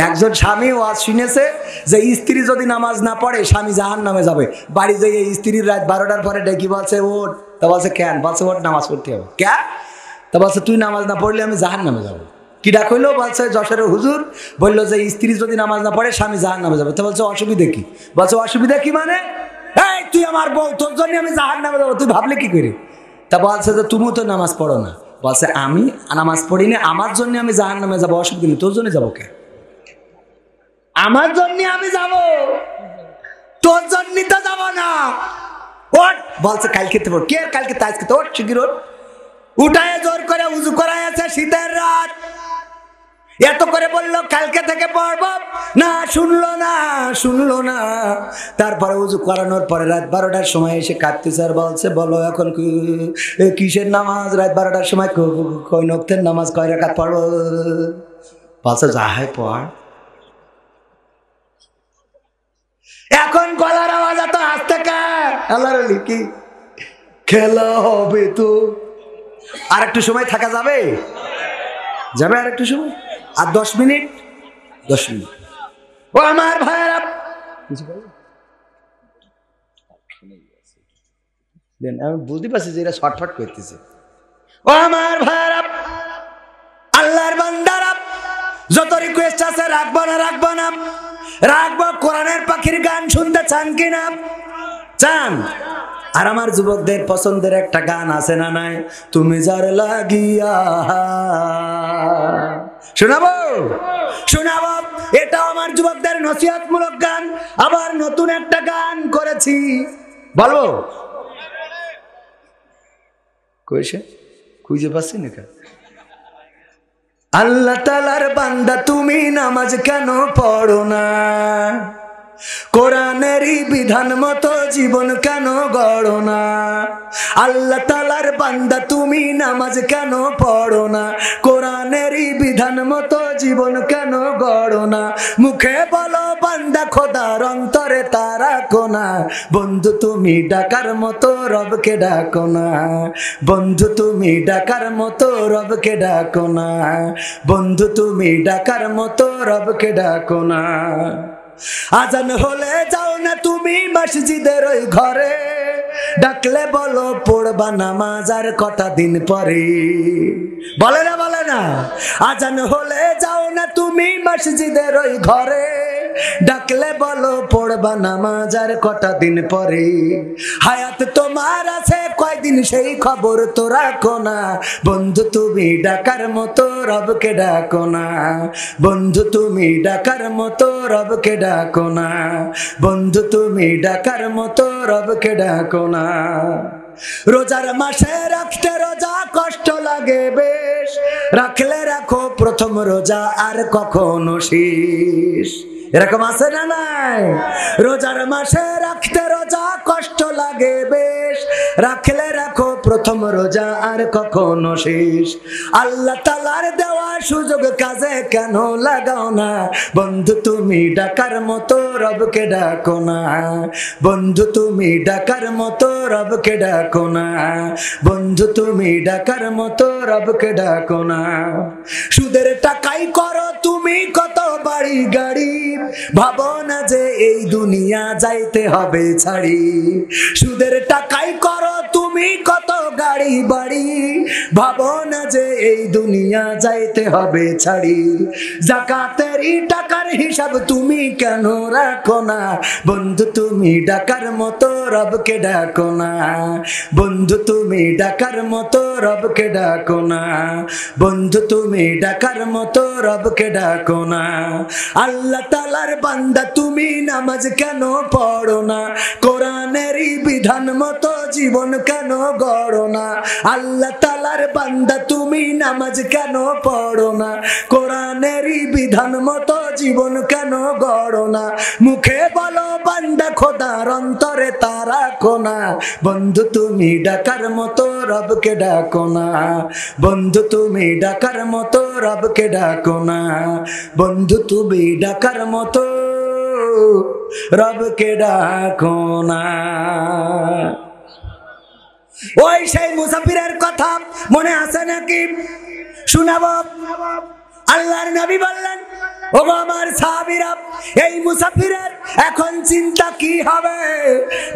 একজন স্বামী ওয়াজ শুনেছে যে স্ত্রী যদি নামাজ না পড়ে স্বামী জাহান্নামে যাবে। বাড়ি যেয়ে স্ত্রীর রাত 12টার পরে ডেকে বলছে ওঠ, তা বলছে কেন? বলছে ওঠ, নামাজ পড়তে হবে। কে? তা বলছে তুই নামাজ না পড়লে আমি জাহান্নামে যাবো। কি ডাক হইলো? বলছে যশোরের হুজুর বললো যে স্ত্রী যদি নামাজ না পড়ে স্বামী জাহান্নামে যাবে। তা বলছে অসুবিধা কি? বলছে অসুবিধা কি মানে? এই তুই আমার বউ, তোর জন্য আমি জাহান্নামে যাবো, তুই ভাবলে কি করে? তা বলছে যে তুমিও তো নামাজ পড়ো না। বলছে আমি নামাজ পড়িনি, আমার জন্য আমি জাহান্নামে যাবো, অসুবিধা নেই, তোর জন্য যাবো কে? আমার জন্য আমি যাব, তোর জন্য তো যাব না। ওঠ, বলছে কাল খেতে পড়। কে কালকে? তাই খেতে। ওঠ শিগগির ওঠ। উঠায় জোর করে উজু করাই আছে, শীতের রাত, এত করে বললো কালকে থেকে পড়ব না, শুনলো না, শুনলো না। তারপরে উজু করানোর পরে রাত 12টার সময় এসে কাঁদতেছে আর বলছে, বলো এখন কিসের নামাজ? রাত 12টার সময় কই নক্তের নামাজ, কয় রাকাত পড়ো? বলছে যা হয় পড়। এখন গলার আওয়াজ এত আসতে কার? আল্লাহর কি খেলা হবে তো? আর একটু সময় থাকা যাবে? যাবে আর একটু সময়, আর 10 মিনিট, 10 মিনিট। ও আমার ভাইরা, আমি বুঝতে পারছি যে এরা শর্টফট করতেছে। ও আমার ভাইরা, আল্লাহর বান্দারা, যত রিকোয়েস্ট আছে রাখবো না, রাখবো না, রাখবো। কোরআনের পাখির গান শুনতে চান কিনা? চান? আর আমার যুবকদের পছন্দের একটা গান আছে না নাই? তুমি যার লাগিয়া, শোনাবো? শোনাবো। এটা আমার যুবকদের নসিহতমূলক গান। আবার নতুন একটা গান করেছি, বলবো? কইছে খুঁজে পাচ্ছি না। আল্লাহ তাআলার বান্দা তুমি নামাজ কেন পড়ো না? কোরআনেরই বিধান মতো জীবন কেন গড়ো না? আল্লাহ তাআলার বান্দা তুমি নামাজ কেন পড়ো না? কোরআনেরই বিধান মতো জীবন কেন গড়ো না? মুখে বলো বান্দা খোদার, অন্তরে তারা কোনা। বন্ধু তুমি ডাকার মতো রবকে ডাকো না, বন্ধু তুমি ডাকার মতো রবকে ডাকো না, বন্ধু তুমি ডাকার মতো রবকে ডাকো না। আজান হলে যাও না তুমি মসজিদের ওই ঘরে, ডাকলে বলো পড়বা নামাজ আর কটা দিন পরে। বলে না? বলে না? আজান হলে যাও না তুমি মসজিদের ওই ঘরে, ডাকলে বলো পড়বা নামাজ আর কটা দিন পরে। হায়াত তোমার আছে কয়দিন সেই খবর তো রাখো না। বন্ধু তুমি ডাকার মতো রবকে ডাকো না, বন্ধু তুমি ডাকার মতো রবকে ডাকো না, বন্ধু তুমি ডাকার মতো রবকে ডাকো না। রোজার মাসে রাখতে রোজা কষ্ট লাগে বেশ, রাখলে রাখো প্রথম রোজা আর কখনো শেষ। এরকম আছে না নাই? রোজার মাসে রাখতে রোজা কষ্ট লাগে বেশ, রাখলে রাখো প্রথম রোজা আর কখনো শেষ। আল্লাহ তাআলার দেওয়া সুযোগ কাজে কেন লাগাও না? বন্ধু তুমি ডাকার মতো রবকে ডাকো না, বন্ধু তুমি ডাকার মতো রবকে ডাকো না, বন্ধু তুমি ডাকার মতো রবকে ডাকো না। সুদের টাকাই করো তুমি কত বাড়ি গাড়ি, ভাবো না যে এই দুনিয়া যাইতে হবে ছাড়ি। সুদের টাকাই করো তুমি কত গাড়ি বাড়ি, ভাবো না যে এই দুনিয়া যাইতে হবে ছাড়ি। যাকাতেরই টাকার হিসাব তুমি কেন রাখো না? বন্ধু তুমি ডাকার মতো রবকে ডাকো না, বন্ধু তুমি ডাকার মতো রবকে ডাকো না, বন্ধু তুমি ডাকার মতো রবকে ডাকো না। আল্লাহ তাআলার বান্দা তুমি নামাজ কেন পড়ো না? কোরআনেরই বিধান মতো জীবন কেন গড়ো না? আল্লাহ তাআলার বান্দা তুমি নামাজ কেন পড়ো না? কোরআন কোরআনেরই বিধান মতো জীবন কেন গড়ো না? মুখে বলো বান্দা খোদার, অন্তরে তারা কোনা। বন্ধু তুমি ডাকার মতো রবকে ডাকো না, বন্ধু তুমি ডাকার মতো রবকে ডাকো না, বন্ধু তুমি ডাকার মতো রবকে ডাকো না। ওই সেই মুসাফিরের কথা মনে আছে নাকি? শোনাবো। আল্লাহর নবী বললেন, ওগো আমার সাহাবীরা, এই মুসাফিরের এখন চিন্তা কি হবে?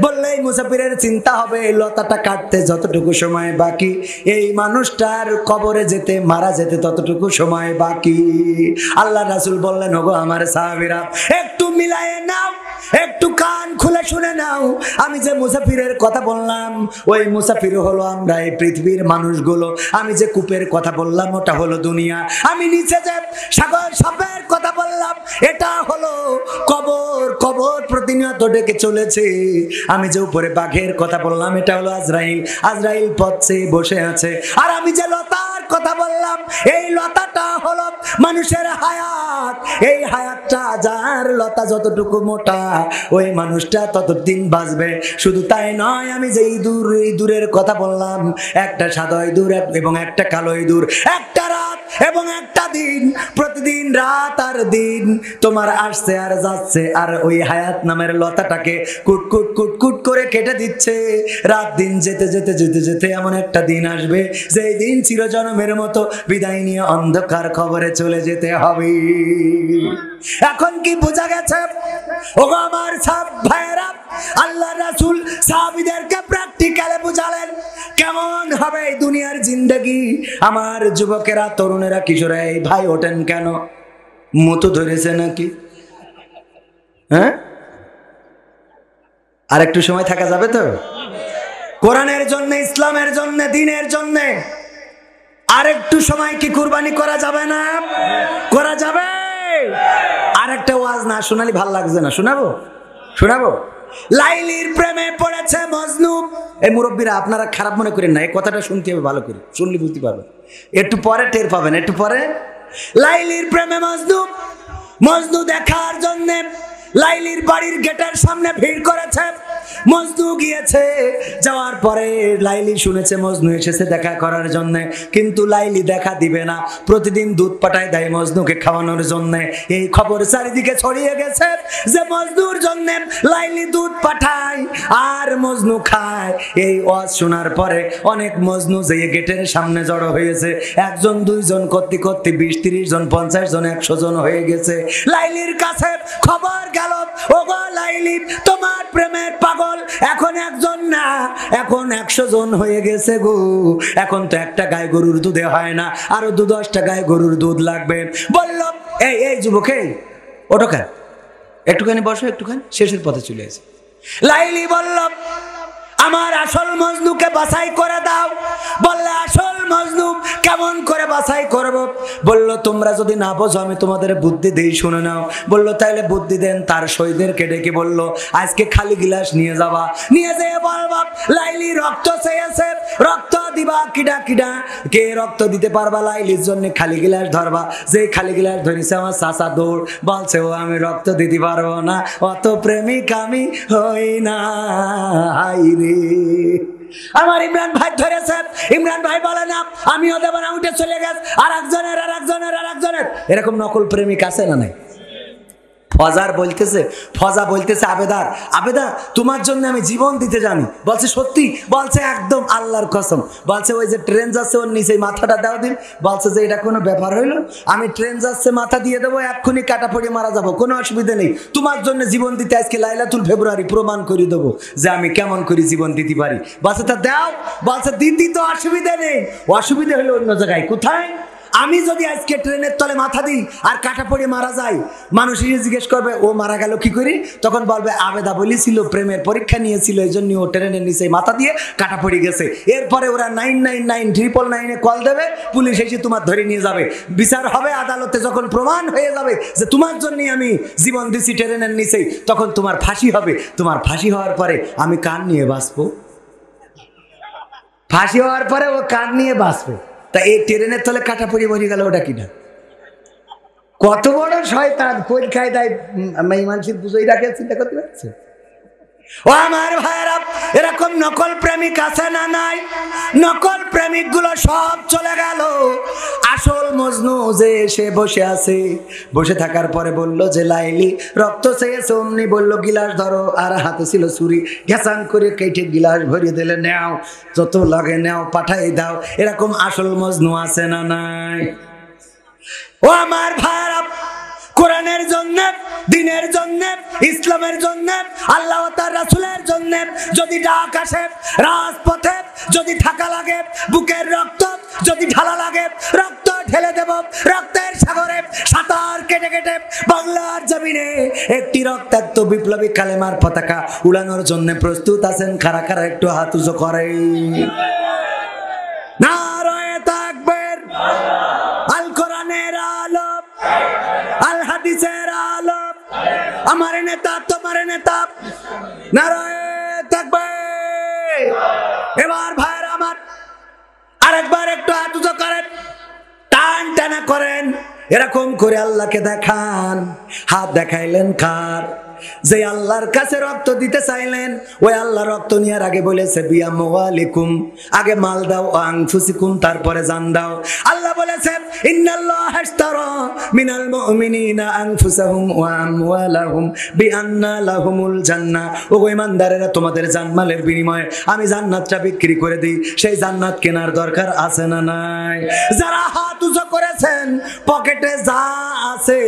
বললে এই মুসাফিরের চিন্তা হবে এই লতাটা কাটতে যতটুকু সময় বাকি, এই মানুষটার কবরে যেতে মারা যেতে ততটুকু সময় বাকি। আল্লাহ রাসূল বললেন, ওগো আমার সাহাবীরা, একটু মিলায়ে নাও, একটু কান খুলে শুনে নাও। আমি যে মুসাফিরের কথা বললাম, ওই মুসাফির হলো আমরা, এই পৃথিবীর মানুষগুলো। আমি যে কূপের কথা বললাম, ওটা হলো দুনিয়া। আমি নিচে যে সাগর সাপের কথা বললাম, এটা হলো কবর। কবর প্রতিনিয়ত ডেকে চলেছে। আমি যে উপরে বাঘের কথা বললাম, এটা হলো আজরাইল। আজরাইল পথে বসে আছে। আর আমি যে লতার কথা বললাম, এই লতাটা হলো মানুষের হায়াত। এই হায়াতটা, যার লতা যতটুকু মোটা, ওই মানুষটা ততদিন বাঁচবে। শুধু তাই নয়, আমি যে ইঁদুরের কথা বললাম, একটা সাদা ইঁদুর এবং একটা কালো ইঁদুর, একটা রাত এবং একটা দিন, প্রতিদিন রাত আর দিন তোমার আসছে আর যাচ্ছে, আর ওই হায়াত নামের লতাটাকে কুট কুট কুট কুট করে কেটে দিচ্ছে। রাত দিন যেতে যেতে যেতে যেতে এমন একটা দিন আসবে, যেই দিন চিরজন্মের মতো বিদায় নিয়ে অন্ধকার খবরে চলে যেতে হবে। এখন কি বোঝা গেছে? ওগো আমার সব ভাইয়েরা, আল্লাহ রাসূল সাহাবীদেরকে প্র্যাকটিক্যালে বুঝালেন কেমন হবে এই দুনিয়ার জিন্দেগি। আমার যুবকেরা, তরুণেরা, কিশোরা, এই ভাই ওঠেন কেন? মতো ধরেছে নাকি? হ্যাঁ, আর একটু সময় থাকা যাবে তো? কোরআনের জন্য, ইসলামের জন্য, দ্বীনের জন্য আর একটু সময় কি কুরবানি করা যাবে না? করা যাবে। আর একটা ওয়াজ না শোনালি ভাল লাগছে না, শোনাবো? শোনাবো। লাইলির প্রেমে পড়েছে মজনু। এই মুরব্বীরা, আপনারা খারাপ মনে করেন না, এই কথাটা শুনতে হবে ভালো করে, শুনলে বুঝতে পারবেন। একটু পরে টের পাবেন, একটু পরে। লাইলির প্রেমে মজনু। মজনু দেখার জন্য লাইলির বাড়ির গেটের সামনে ভিড় করেছে। মজনু গিয়েছে, যাওয়ার পরে লাইলি শুনেছে মজনু এসেছে দেখা করার জন্য, কিন্তু লাইলি দেখা দিবে না। প্রতিদিন দুধ পাঠায় দেয় মজনুকে খাওয়ানোর জন্য। এই খবর চারিদিকে ছড়িয়ে গেছে যে মজনুর জন্য লাইলি দুধ পাঠায় আর মজনু খায়। এই ওয়াজ শোনার পরে অনেক মজনু যে গেটের সামনে জড়ো হয়েছে। একজন, দুইজন করতে করতে 20-30 জন, 50 জন, 100 জন হয়ে গেছে। লাইলির কাছে খবর গেল, ওগো লাইলি, তোমার প্রেমের পাগল এখন একজন না, এখন 100 জন হয়ে গেছে গো। এখন তো একটা গায়ে গরুর দুধে হয় না, আরো 2-10টা গায়ে গরুর দুধ লাগবে। বলল, এই এই যুবকে, ওঠো কেন, একটুখানি বসো, একটুখানি, শেষের পথে চলে এসে। লাইলি বলল, আমার আসল মজনুকে বাছাই করে দাও। বললে, আসল মজনু কেমন করে বাছাই করব? বলল, তোমরা যদি না বোঝো আমি তোমাদের বুদ্ধি দেই, শুনে নাও। বলল, তাইলে বুদ্ধি দেন। তার শহীদদেরকে ডেকে বলল, আজকে খালি গিলাস নিয়ে যাবা, নিয়ে যেয়ে বলবা লাইলি রক্ত চেয়েছে, রক্ত দিবা। কিডা কিডা কে রক্ত দিতে পারবা? লাইলির জন্য খালি গিলাস ধরবা। যে খালি গিলাস ধরেছে আমার চাচা দৌড়, বলছে ও আমি রক্ত দিতে পারবো না, অত প্রেমিক আমি হই না। হাই রে, আমার ইমরান ভাই ধরেছে। ইমরান ভাই বলে না আমিও দেব না, উঠে চলে গেছে। আর একজনের, আর একজনের, আর একজনের, এরকম নকল প্রেমিক আছে না নাই? ফজার বলতেছে, ফজা বলতেছে, আবেদার, আবেদা তোমার জন্য আমি জীবন দিতে জানি। বলছে সত্যি? বলছে একদম, আল্লাহর কসম। বলছে ওই যে ট্রেন যাচ্ছে ওর নিচে মাথাটা দাও দিন। বলছে যে এটা কোনো ব্যাপার হইলো? আমি ট্রেন যাচ্ছে মাথা দিয়ে দেবো, এক্ষুনি কাটা পড়ে মারা যাবো, কোনো অসুবিধা নেই। তোমার জন্য জীবন দিতে আজকে লাইলাতুল ফেব্রুয়ারি প্রমাণ করে দেবো যে আমি কেমন করে জীবন দিতে পারি। বলছে তা দাও। বলছে দিদি তো অসুবিধা নেই, অসুবিধা হলো অন্য জায়গায়। কোথায়? আমি যদি আজকে ট্রেনের তলে মাথা দিই আর কাটা পড়ে মারা যাই, মানুষ জিজ্ঞেস করবে ও মারা গেল কি করে? তখন বলবে আবেদা বলেছিল প্রেমের পরীক্ষা নিয়েছিল, এই জন্য ও ট্রেনের নিচে মাথা দিয়ে কাটা পড়ে গেছে। এরপরে ওরা 999-999 কল দেবে, পুলিশ এসে তোমার ধরে নিয়ে যাবে। বিচার হবে আদালতে, যখন প্রমাণ হয়ে যাবে যে তোমার জন্যই আমি জীবন দিছি ট্রেনের নিচে, তখন তোমার ফাঁসি হবে। তোমার ফাঁসি হওয়ার পরে আমি কান নিয়ে বাঁচবো। ফাঁসি হওয়ার পরে ও কান নিয়ে বাঁচবে। তা এই ট্রেনের তলে কাটা পড়ে মরে গেল, ওটা কিনা? কত বড় শয়তান, পরীক্ষায় দেয় মানুষের পুজোই রাখে, চিন্তা করতে পারছে? ও আমার ভাইরা, এরকম নকল প্রেমিক আছে না নাই? নকল প্রেমিক গুলো সব চলে গেল। আসল মজনু যে এসে বসে আছে, বসে থাকার পরে বলল যে লাইলি রক্ত চেয়েছে, অমনি বলল গিলাস ধরো, আর হাতে ছিল ছুরি, ঘেঁচান করে কেটে গিলাস ভরিয়ে দিলে, নেও যত লাগে নেও, পাঠাই দাও। এরকম আসল মজনু আছে না নাই? ও আমার ভাইরা, কোরআনের জন্য, দ্বীনের জন্য, ইসলামের জন্য, আল্লাহ ও তার রাসূলের জন্য যদি ডাক আসে, রাজপথে যদি থাকা লাগে, বুকের রক্ত যদি ঢালা লাগে, রক্ত ঢেলে দেব। রক্তের সাগরে সাঁতার কেটে কেটে বাংলার জমিনে একটি রক্তাক্ত বিপ্লবী কালেমার পতাকা উড়ানোর জন্য প্রস্তুত আছেন? কারা কারা একটু হাত উঁচু করে? নারায়ে তাকবীর! আল কোরআনের আলো, আল হাদিসের আলো, আমার নেতা তোমার নেতা, নারায়ে তাকবীর! এবার ভাইরা আমার, আরেকবার একটু হাত উঁচু করেন, টান টানা করেন, এরকম করে আল্লাহকে দেখান। হাত দেখাইলেন কার? যে আল্লাহর কাছে রক্ত দিতে চাইলেন, ওই আল্লাহ রক্ত নেওয়ার আগে বলেছে বিআমওয়ালিকুম, আগে মাল দাও, আনফুসিকুম, তারপরে জান দাও। আল্লাহ বলেছে ইন্নাল্লাহা ইশতারা মিনাল মুমিনিনা আনফুসাহুম ওয়া আমওয়ালাহুম বিআন্না লাহুমুল জান্নাহ। ও ঈমানদারেরা, তোমাদের জানমালের বিনিময়ে আমি জান্নাতটা বিক্রি করে দিই। সেই জান্নাত কেনার দরকার আছে না নাই? যারা হাত উঁচু করেছেন, পকেটে যা আছে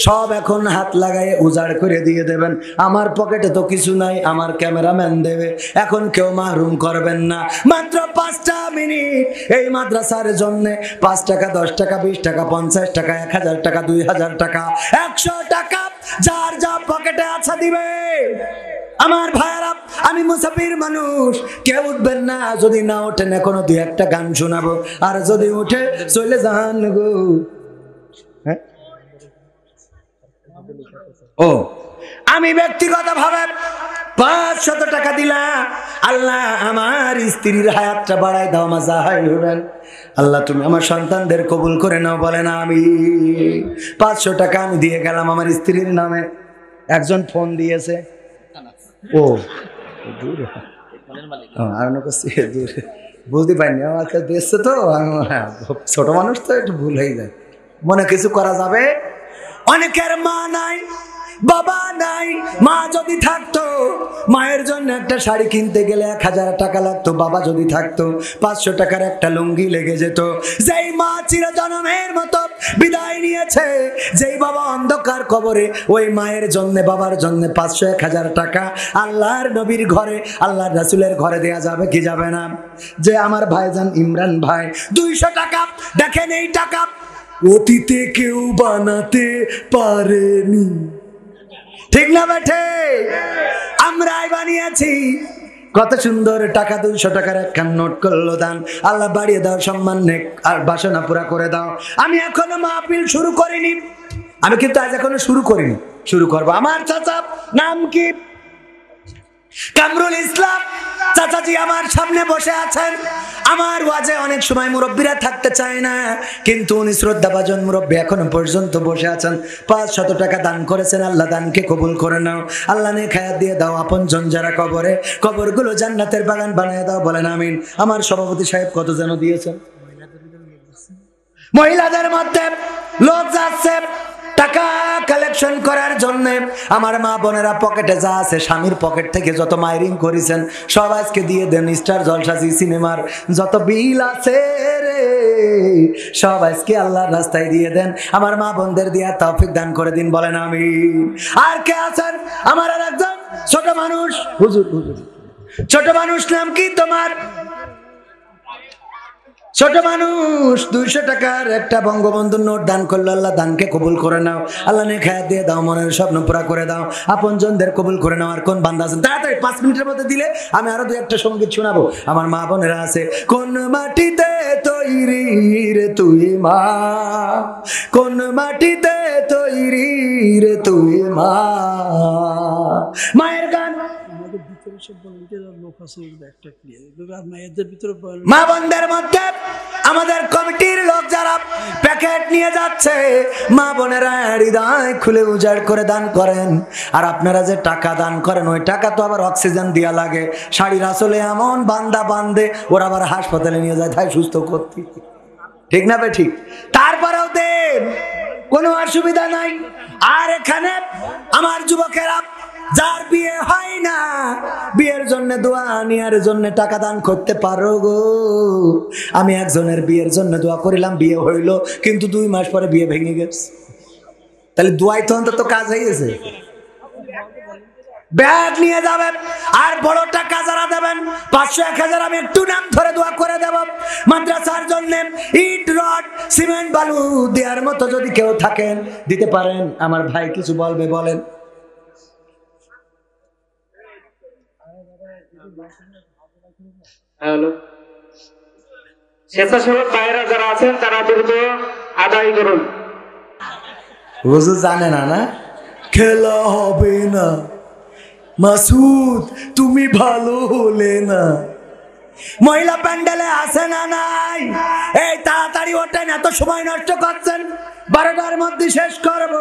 সব এখন হাত লাগায় উজাড় করে দিয়ে দেবেন। আমার পকেটে তো কিছু নাই, আমার ক্যামেরাম্যান দেবে। এখন কেউ মাহরুম করবেন না। মাত্র 5টা মিনিট এই মাদ্রাসার জন্য 5 টাকা, 10 টাকা, 20 টাকা, 50 টাকা, 1000 টাকা, 2000 টাকা, 100 টাকা, যার যা পকেটে আছে দিবে। আমার ভাইরা, আমি মুসাফির মানুষ, কেউ উঠবেন না। যদি না ওঠেন, এখনো 2-1টা গান শোনাবো, আর যদি উঠে চলে যান গো। হ্যাঁ, ও আমি ব্যক্তিগতভাবে 500 টাকা দিলাম। আল্লাহ আমার স্ত্রীর হায়াতটা বাড়াই দাও, আমার যাহাই হবেন। আল্লাহ তুমি আমার সন্তানদের কবুল করে নাও, বলেন আমি। 500 টাকা আমি দিয়ে গেলাম আমার স্ত্রীর নামে। একজন ফোন দিয়েছে, ও দূরে, বুঝতে পারিনি, আমার কাছে দেখছে তো, ছোট মানুষ তো একটু ভুল হয়ে যায়, মনে কিছু করা যাবে। অনেকের মা নাই, বাবা নাই। মা যদি থাকতো, মায়ের জন্য একটা শাড়ি কিনতে গেলে 1000 টাকা লাগতো। বাবা যদি থাকতো, 500 টাকার একটা লুঙ্গি লেগে যেত। যেই মা চিরজন্মের মতো বিদায় নিয়েছে, যেই বাবা অন্ধকার কবরে, ওই মায়ের জন্য, বাবার জন্য 500-1000 টাকা আল্লাহর নবীর ঘরে, আল্লাহর রাসূলের ঘরে দেয়া যাবে কি যাবে না? যে আমার ভাইজান ইমরান ভাই 200 টাকা, দেখেন এই টাকা অতীতে কেউ বানাতে পারেনি, ঠিক না বেঠে? আমরাই বানিয়েছি। কত সুন্দর টাকা, 200 টাকার একখান নোট করলো দান। আল্লাহ বাড়িয়ে দাও, সম্মান নেক আর বাসনা পুরা করে দাও। আমি এখনো মাহফিল শুরু করিনি, আমি কিন্তু আজ এখনো শুরু করিনি, শুরু করবো। আমার চাচা নাম কি? কামরুল ইসলাম চাচাজি আমার সামনে বসে আছেন। আমার ওয়াজে অনেক সময় মুরব্বীরা থাকতে চায় না, কিন্তু উনি শ্রদ্ধাভাজন মুরব্বী এখনো পর্যন্ত বসে আছেন। 500 টাকা দান করেছেন। আল্লাহ দানকে কবুল করে নাও। আল্লাহ নেক হায়াত দিয়ে দাও। আপনজন যারা কবরে, কবরগুলো জান্নাতের বাগান বানিয়ে দাও, বলেন আমিন। আমার সভাপতি সাহেব কত যেন দিয়েছেন? মহিলাদের মধ্যে লোক যাচ্ছে টাকা কালেকশন করার জন্য। আমার মা বোনেরা পকেটে যা আছে, স্বামীর পকেট থেকে যত মাইরিং করেছেন সব আজকে দিয়ে দেন। স্টার জলসা, জি সিনেমার যত বিল আছে রে, সব আজকে আল্লাহর রাস্তায় দিয়ে দেন। আমার মা বোনদের দিয়ে তৌফিক দান করে দিন, বলেন আমিন। আর কে আছেন? আমার আর একজন ছোট মানুষ, হুজুর। হুজুর ছোট মানুষ নাম কি তোমার? ছোট মানুষ 200 টাকার একটা বঙ্গবন্ধুর নোট দান করলো। আল্লাহ দানকে কবুল করে নাও। আল্লাহ নেক হায়াত দিয়ে দাও, মনের স্বপ্ন পুরা করে দাও, আপনজনদের কবুল করে নাও। আর কোন বান্দা আছেন তাড়াতাড়ি 5 মিনিটের মধ্যে দিলে আমি আরো 2-1টা সঙ্গীত শোনাবো। আমার মা বোনেরা আছে। কোন মাটিতে তৈরি রে তুই মা, কোন মাটিতে তৈরি রে তুই মা। মায়ের গান, মা বোনদের মধ্যে আমাদের কমিটির লোক যারা প্যাকেট নিয়ে যাচ্ছে, মা বোনেরা হৃদয় খুলে উজাড় করে দান করেন। আর আপনারা যে টাকা দান করেন, ওই টাকা তো আবার অক্সিজেন দিয়া লাগে, শাড়ির আসলে এমন বান্দা বান্ধে, ওরা আবার হাসপাতালে নিয়ে যায় তাই সুস্থ করতে, ঠিক না বে ঠিক? তারপরেও দেন, কোনো অসুবিধা নাই। আর এখানে আমার যুবকেরা যার বিয়ে হয় না, বিয়ের জন্য দোয়া নেওয়ার জন্য টাকা দান করতে পারো গো। আমি একজনের বিয়ের জন্য দোয়া করিলাম, বিয়ে হইল, কিন্তু 2 মাস পরে বিয়ে ভেঙে গেছে। তাহলে দোয়াই তো অন্তত কাজ হয়ে গেছে। ব্যাগ নিয়ে যাবেন, আর বড় টাকা যারা দেবেন 500-1000 আমি একটু নাম ধরে দোয়া করে দেব। মাদ্রাসার জন্য ইট রড সিমেন্ট বালু দেওয়ার মতো যদি কেউ থাকেন দিতে পারেন। আমার ভাই কিছু বলবে, বলেন। হ্যালো, স্বেচ্ছাসেবক ভাইরা যারা আছেন তারা দ্রুত আদায় করুন। হুজুর জানে না, না খেলা হবে না, মাসুদ তুমি ভালো হলে না। মহিলা প্যান্ডেলে আসে না নাই? এই তাড়াতাড়ি ওঠেন, এত সময় নষ্ট করছেন। 12টার মধ্যে শেষ করব।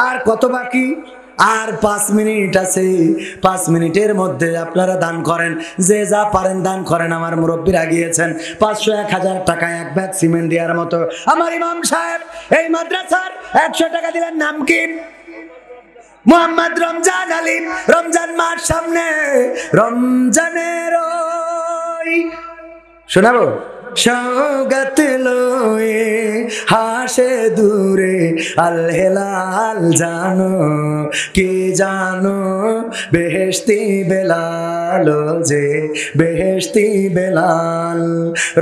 আর কত বাকি? আর 5 মিনিট আছে। 5 মিনিটের মধ্যে আপনারা দান করেন, যে যা পারেন দান করেন। আমার মুরব্বীরা গিয়েছেন 500-1000 টাকা এক ব্যাগ সিমেন্ট দেওয়ার মতো। আমার ইমাম সাহেব এই মাদ্রাসার 100 টাকা দিলেন। নাম কি? মোহাম্মদ রমজান আলী। রমজান মাস সামনে, রমজানের শোনাবো সৌগত লয়ে হাসে দূরে আল হেলাল জানো, কি জানো বেহেশতি বেলাল, যে বেহেশতি বেলাল।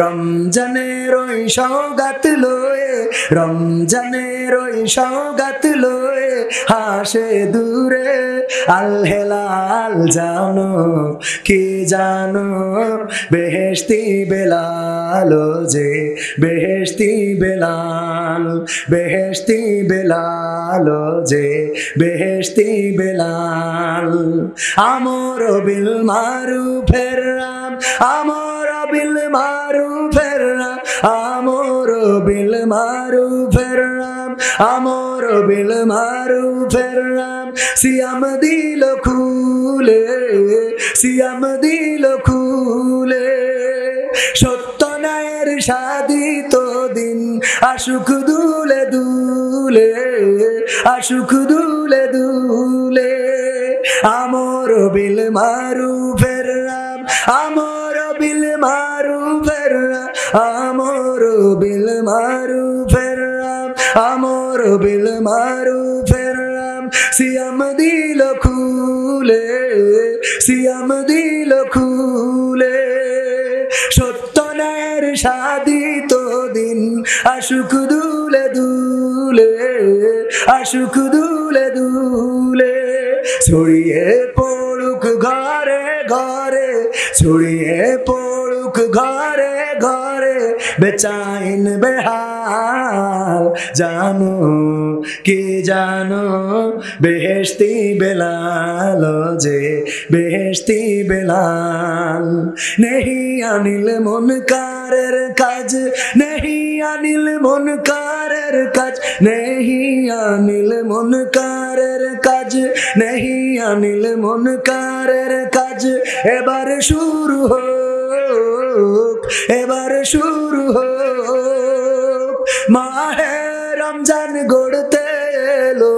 রমজানের ওই সৌগত লয়ে, রমজানের ওই সৌগত লয়ে হাসে দূরে আল হেলাল জানো, কি জানো বেহেশতি বেলাল, যে বেহেশতি বেলাল, বেহেশতি বেলাল, যে বেহেশতি বেলাল। আমর বিল মারুফের নাম, আমর বিল মারুফের নাম, আমর বিল মারুফের নাম, আমর বিল মারুফের নাম। সিয়াম দিল খুলে, সিয়াম দিল খুলে, সত্য ন্যায়ের সাধিত দিন আশুক দুলে দুলে, আশুক দুলে দুলে। আমর বিল মারুফের নাম, আমর বিল মারুফের নাম, আমর বিল মারুফের নাম, আমর বিল মারুফের নাম। সিয়াম দিল খুলে, সিয়াম দিল খুলে, সত্য ন্যায়ের সাধিত দিন আশুক দুলে দুলে, আশুক দুলে দুলে। ছড়িয়ে পড়ুক ঘরে ঘরে, ছড়িয়ে পড়ুক ঘরে ঘরে, বেচাইন বেহাল জানো, কি জানো বেহেশতি বেলাল, যে বেহেশতি বেলাল। নেহি আনিল মুনকারের কাজ, নেহি আনিল মুনকারের কাজ, নেহি আনিল মুনকারের কাজ, নেহি আনিল মুনকারের কাজ। এবার শুরু হোক, এবার শুরু হোক। মাহে রমজান গড়তে এলো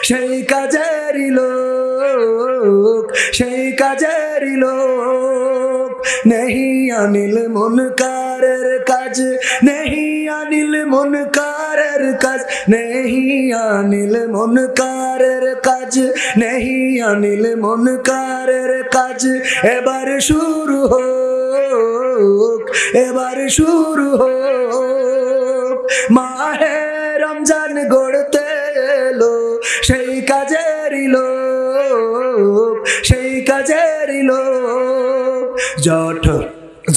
সেই কাজেরই লোক, সেই কাজেরই লোক। নেহি আনিল মুনকারের কাজ, নেহি আনিল মুনকারের কাজ, নেহি আনিল মুনকারের কাজ, নেহি আনিল মুনকারের কাজ। এবার শুরু হোক, এবার শুরু হোক। মাহে রমজান গড়তে এলো সেই কাজেরই লোক, সেই কাজেরই লোক। জঠর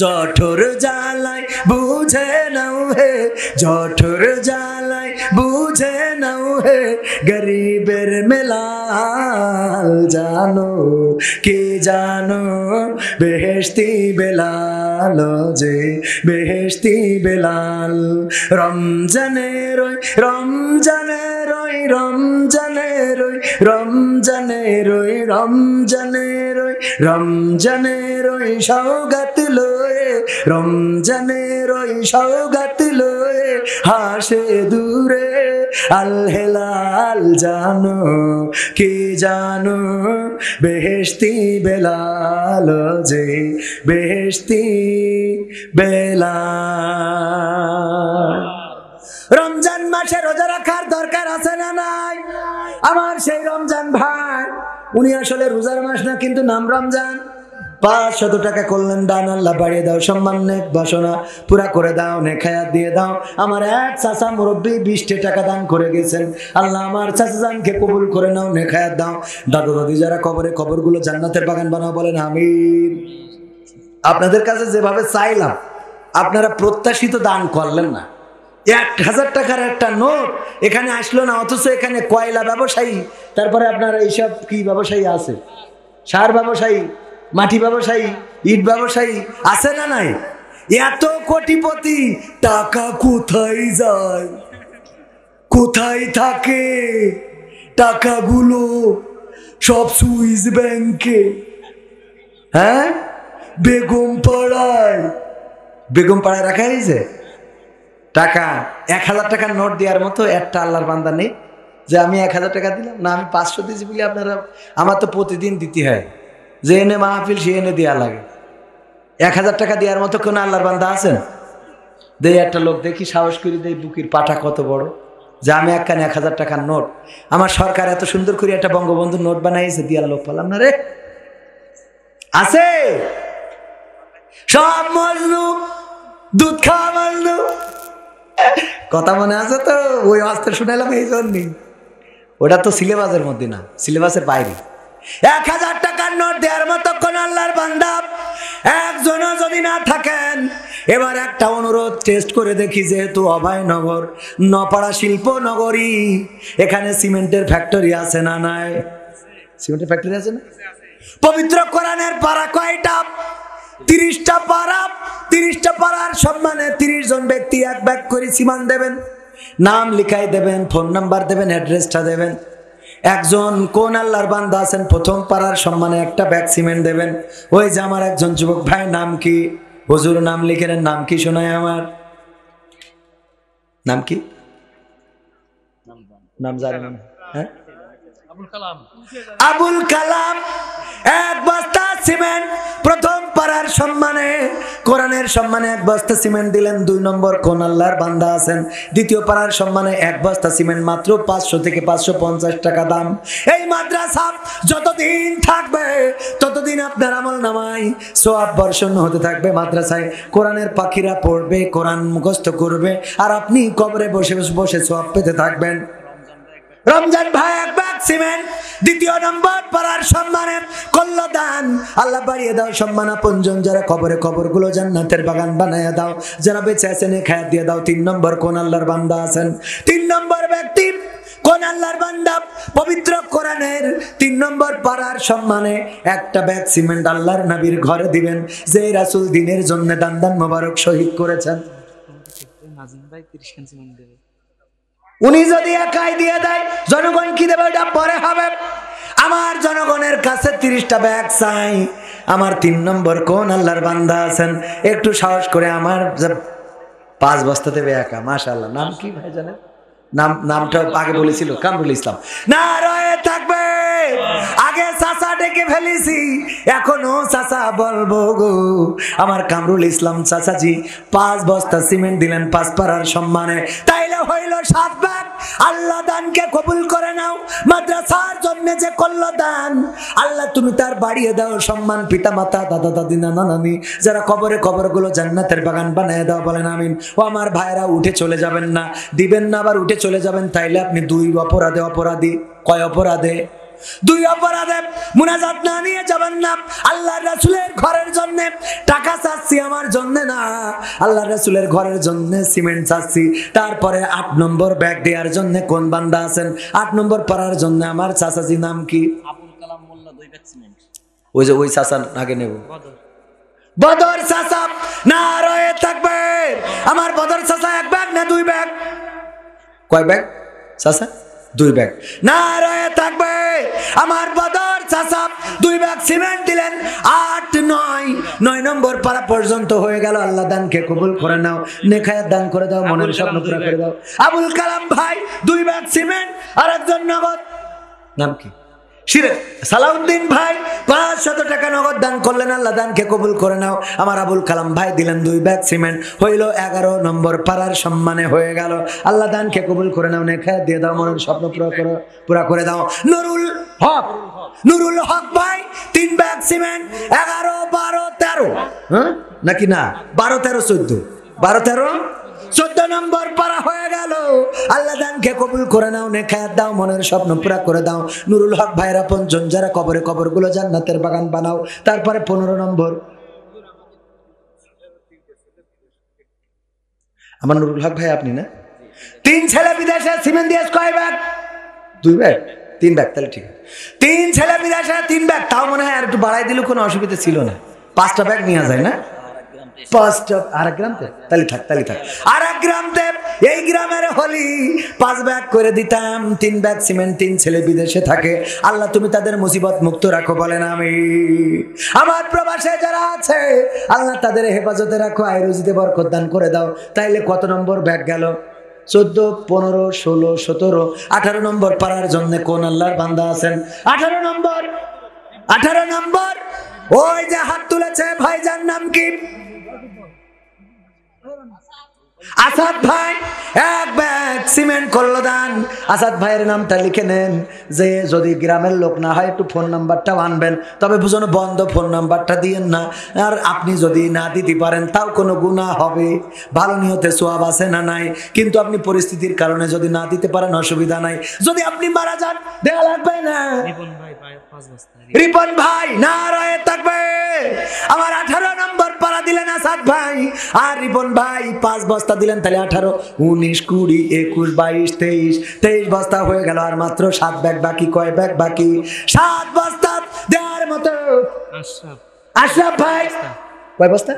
জঠর জ্বালায় বুঝে নাও হে, জঠর জ্বালায় বুঝে বুঝে নাও হে গরিবের মেলাল, জানো কে জানো বেহেশতি বেলাল, যে বেহেশতি বেলাল। রমজানের ওই রমজানের ওই রমজানের ওই রমজানের ওই রমজানের ওই রমজানের ওই সওগাত লয়ে, রমজানের ওই সওগাত লয়ে হাসে দূরে আল হেলাল, জানো কি জানো বেহেশতি বেলাল, যে বেহেশতি বেলাল। রমজান মাসে রোজা রাখার দরকার আছে না নাই? আমার সেই রমজান ভাই, উনি আসলে রোজার মাস না, কিন্তু নাম রমজান। 500 টাকা করলেন দান, আল্লাহ বাড়িয়ে দাও, সম্মান নেক বাসনা পুরা করে দাও, নেখায়াত দিয়ে দাও। আমার এক চাচা মুরব্বী 20 টাকা দান করে গেছেন, আল্লাহ আমার চাচা জানকে কবুল করে নাও, নেখায়াত দাও। দাদু দাদি যারা কবরে, কবরগুলো জান্নাতের বাগান বানাও, বলেন আমিন। আপনাদের কাছে যেভাবে চাইলাম, আপনারা প্রত্যাশিত দান করলেন না। 1000 টাকার একটা নোট এখানে আসলো না, অথচ এখানে কয়লা ব্যবসায়ী, তারপরে আপনার এইসব কি ব্যবসায়ী আছে, সার ব্যবসায়ী, মাটি ব্যবসায়ী, ইট ব্যবসায়ী আছে না নাই? এত কোটিপতি, টাকা কোথায় যায়, কোথায় থাকে টাকাগুলো? সব সুইস ব্যাংকে, হ্যাঁ, বেগম পাড়ায় রাখা হয়েছে টাকা। 1000 টাকার নোট দেওয়ার মতো একটা আল্লাহর বান্দা নেই যে আমি 1000 টাকা দিলাম না, আমি 500 দিয়েছি বলে আপনারা, আমার তো প্রতিদিন দিতে হয়, যে এনে মাহফিল সে এনে দেওয়া লাগে। 1000 টাকা দেওয়ার মতো কোনো আল্লাহর বান্দা আছেন? দেই একটা লোক, দেখি সাহস করি, দেই বুকির পাটা কত বড়, যে আমি একখানে 1000 টাকার নোট, আমার সরকার এত সুন্দর করে একটা বঙ্গবন্ধু নোট বানাইছে, দেওয়ার লোক পেলাম না রে। আছে সব মজনু, দুধ খাওয়া মজনু। কথা মনে আছে তো? ওই অস্ত্র শুনাইলাম এই জন্যই, ওটা তো সিলেবাসের মধ্যে না, সিলেবাসের বাইরে। 1000 টাকার নোট দেওয়ার মতো কোন আল্লাহর বান্দা একজনও যদি না থাকেন, এবার একটা অনুরোধ, টেস্ট করে দেখি, যেহেতু অভয়নগর নপাড়া শিল্প নগরী, এখানে সিমেন্টের ফ্যাক্টরি আছে না নাই? সিমেন্টের ফ্যাক্টরি আছে না? পবিত্র কোরআনের পারা কয়টা? 30টা পারা। 30টা পারার সম্মানে 30 জন ব্যক্তি এক ব্যাগ করে সিমেন্ট দেবেন, নাম লিখাই দেবেন, ফোন নাম্বার দেবেন, অ্যাড্রেসটা দেবেন। একজন কোন আল্লাহর বান্দা আছেন, প্রথম পারার সম্মানে একটা ব্যাগ সিমেন্ট দেবেন। ওই যে আমার একজন যুবক ভাই, নাম কি? হুজুর নাম লিখে নেন। নাম কি শোনায় আমার? নাম কি? নাম জানেন? হ্যাঁ, আবুল কালাম। 1 বস্তা সিমেন্ট প্রথম পারার সম্মানে, কোরআনের সম্মানে 1 বস্তা সিমেন্ট দিলেন। 2 নম্বর কোন আল্লাহর বান্দা আছেন, দ্বিতীয় পারার সম্মানে 1 বস্তা সিমেন্ট মাত্র 500 থেকে 550 টাকা দাম। এই মাদ্রাসা যতদিন থাকবে ততদিন আপনার আমল নামায় সওয়াব বর্ষণ হতে থাকবে। মাদ্রাসায় কোরআনের পাখিরা পড়বে, কোরআন মুখস্থ করবে, আর আপনি কবরে বসে বসে সওয়াব পেতে থাকবেন। রমজান ভাই 1 ব্যাগ সিমেন্ট। দ্বিতীয় নম্বর পারার সম্মানে কল্যাণ, আল্লাহ বাড়িয়ে দাও সম্মান। আপনজন যারা কবরে, কবরগুলো জান্নাতের বাগান বানায় দাও। যারা বেঁচে আছেন খায়াত দিয়ে দাও। 3 নম্বর কোন আল্লাহর বান্দা আছেন? 3 নম্বর ব্যক্তি কোন আল্লাহর বান্দা? পবিত্র কোরআনের 3 নম্বর পারার সম্মানে একটা ব্যাগ সিমেন্ট আল্লাহর নবীর ঘরে দিবেন, যে রাসূল দ্বীনের জন্য দান মোবারক শহীদ করেছেন। উনি যদি একাই দিয়ে দেয়, জনগণ কি দেবে ওটা পরে হবে। আমার জনগণের কাছে 30টা ব্যাগ চাই। আমার 3 নম্বর কোন আল্লাহর বান্দা আছেন? একটু সাহস করে আমার 5 বস্তা দেবে একা। মাশাআল্লাহ। নাম কি ভাই জানেন? নামটা আগে বলেছিল কামরুল ইসলাম। না রয়ে থাকবে, আগে চাচা ডেকে ফেলেছি, এখনো চাচা বলবো গো। আমার কামরুল ইসলাম চাচাজি 5 বস্তা সিমেন্ট দিলেন 5 পারার সম্মানে। তাইলে হইল 7 ব্যাগ। আল্লাহ দানকে কবুল করে নাও। মাদ্রাসার জন্য যে করল দান, আল্লাহ তুমি তার বাড়িয়ে দাও সম্মান। পিতা মাতা, দাদা দাদি, নানা নানি যারা কবরে, কবরগুলো জান্নাতের বাগান বানিয়ে দাও। বলেন আমিন। ও আমার ভাইরা, উঠে চলে যাবেন না, দিবেন না আবার উঠে চলে যাবেন, তাইলে আপনি 2 অপরাধী। কয় অপরাধে? দুই অপরাধে মুনাজাত না নিয়ে যাবেন না। আল্লাহ রাসূলের ঘরের জন্য টাকা চাচ্ছি, আমার জন্য না, আল্লাহ রাসূলের ঘরের জন্য সিমেন্ট চাচ্ছি। তারপরে 8 নম্বর ব্যাগ দেওয়ার জন্য কোন বান্দা আছেন? 8 নম্বর পাড়ার জন্য আমার চাচাজি নাম কি? আবুল কালাম মোল্লা 2 ব্যাগ সিমেন্ট। ওই যে ওই চাচা আগে নেব, বদর চাচা নারায়ে তাকবীর। আমার বদর চাচা 1 ব্যাগ না 2 ব্যাগ? কয় ব্যাগ চাচা? 2 ব্যাগ। নারায়ে তাকবীর। আমার বদর চাচা 2 ব্যাগ সিমেন্ট দিলেন। 8 9 নম্বর পারা পর্যন্ত হয়ে গেল। আল্লাহ দানকে কবুল করে নাও, নেখায়াত দান করে দাও, মনের স্বপ্ন পুরো করে দাও। আবুল কালাম ভাই 2 ব্যাগ সিমেন্ট, আর একজন নগদ, নাম কি? সালাউদ্দিন ভাই 500 টাকা নগদ দান করলেন। আল্লাহ দানকে কবুল করে নাও। আমার আবুল কালাম ভাই দিলেন 2 ব্যাগ সিমেন্ট, হইল 11 নম্বর পাড়ার সম্মানে হয়ে গেল। আল্লাহ দানকে কবুল করে নাও, নেখায়াত দিয়ে দাও, মনের স্বপ্ন পুরা করে দাও। নুরুল হক ভাই 3 ব্যাগ সিমেন্ট, 11 12 13, হ্যাঁ নাকি না? 12 13 14 14 নম্বর পারা হয়ে গেল। আল্লাহ দানকে কবুল করে নাও, নেখায়াত দাও, মনের স্বপ্ন পুরা করে দাও। নুরুল হক ভাইরা 5 যারা কবরগুলো জান্নাতের বাগান বানাও। তারপরে 15 নম্বর আমার নুরুল হক ভাই, আপনি না? 3 ছেলে বিদেশে, সিমেন্ট দিয়ে কয় ব্যাগ? 2 ব্যাগ 3 ব্যাগ, তাহলে ঠিক আছে। 3 ছেলে বিদেশে 3 ব্যাগ, তাও মনে হয় আর একটু বাড়াই দিলে কোনো অসুবিধা ছিল না। 5টা ব্যাগ নেওয়া যায় না? 5টা। আর এক গ্রাম তাহলে থাক। আর এক গ্রাম এই গ্রামের হলি 5 ব্যাগ করে দিতাম। 3 ব্যাগ সিমেন্ট, 3 ছেলে বিদেশে থাকে। আল্লাহ তুমি তাদের মুসিবত মুক্ত রাখো, বলেন আমি। আমার প্রবাসে যারা আছে আল্লাহ তাদের হেফাজতে রাখো, আয় রুজিতে বরকত দান করে দাও। তাইলে কত নম্বর ব্যাগ গেল? 14 15 16 17 18 নম্বর পারার জন্য কোন আল্লাহর বান্দা আছেন? 18 নম্বর ওই যে হাত তুলেছে ভাইজান, নাম কি? আসাদ ভাই 1 ব্যাগ সিমেন্ট করলো দান। আসাদ ভাইয়ের নামটা লিখে নেন, যে যদি গ্রামের লোক না হয় একটু ফোন নাম্বারটাও আনবেন, তবে বুঝুন বন্ধ, ফোন নাম্বারটা দিয়েন না। আর আপনি যদি না দিতে পারেন তাও কোনো গুনাহ হবে, ভালো নিয়তে সওয়াব আছে না নাই, কিন্তু আপনি পরিস্থিতির কারণে যদি না দিতে পারেন অসুবিধা নাই। যদি আপনি মারা যান দেয়া লাগবে না। রিপন ভাই নারায়ে তাকবীর। আমার 18 নম্বর পারা দিলেন আসাদ ভাই, আর রিপন ভাই 5 বস্তা দিলেন। তাহলে 18 19 20 21 22 23 বস্তা হয়ে গেল। আর মাত্র 7 ব্যাগ বাকি। কয় ব্যাগ বাকি? 7 বস্তা দেওয়ার মতো। আশরাফ ভাই কয় বস্তা?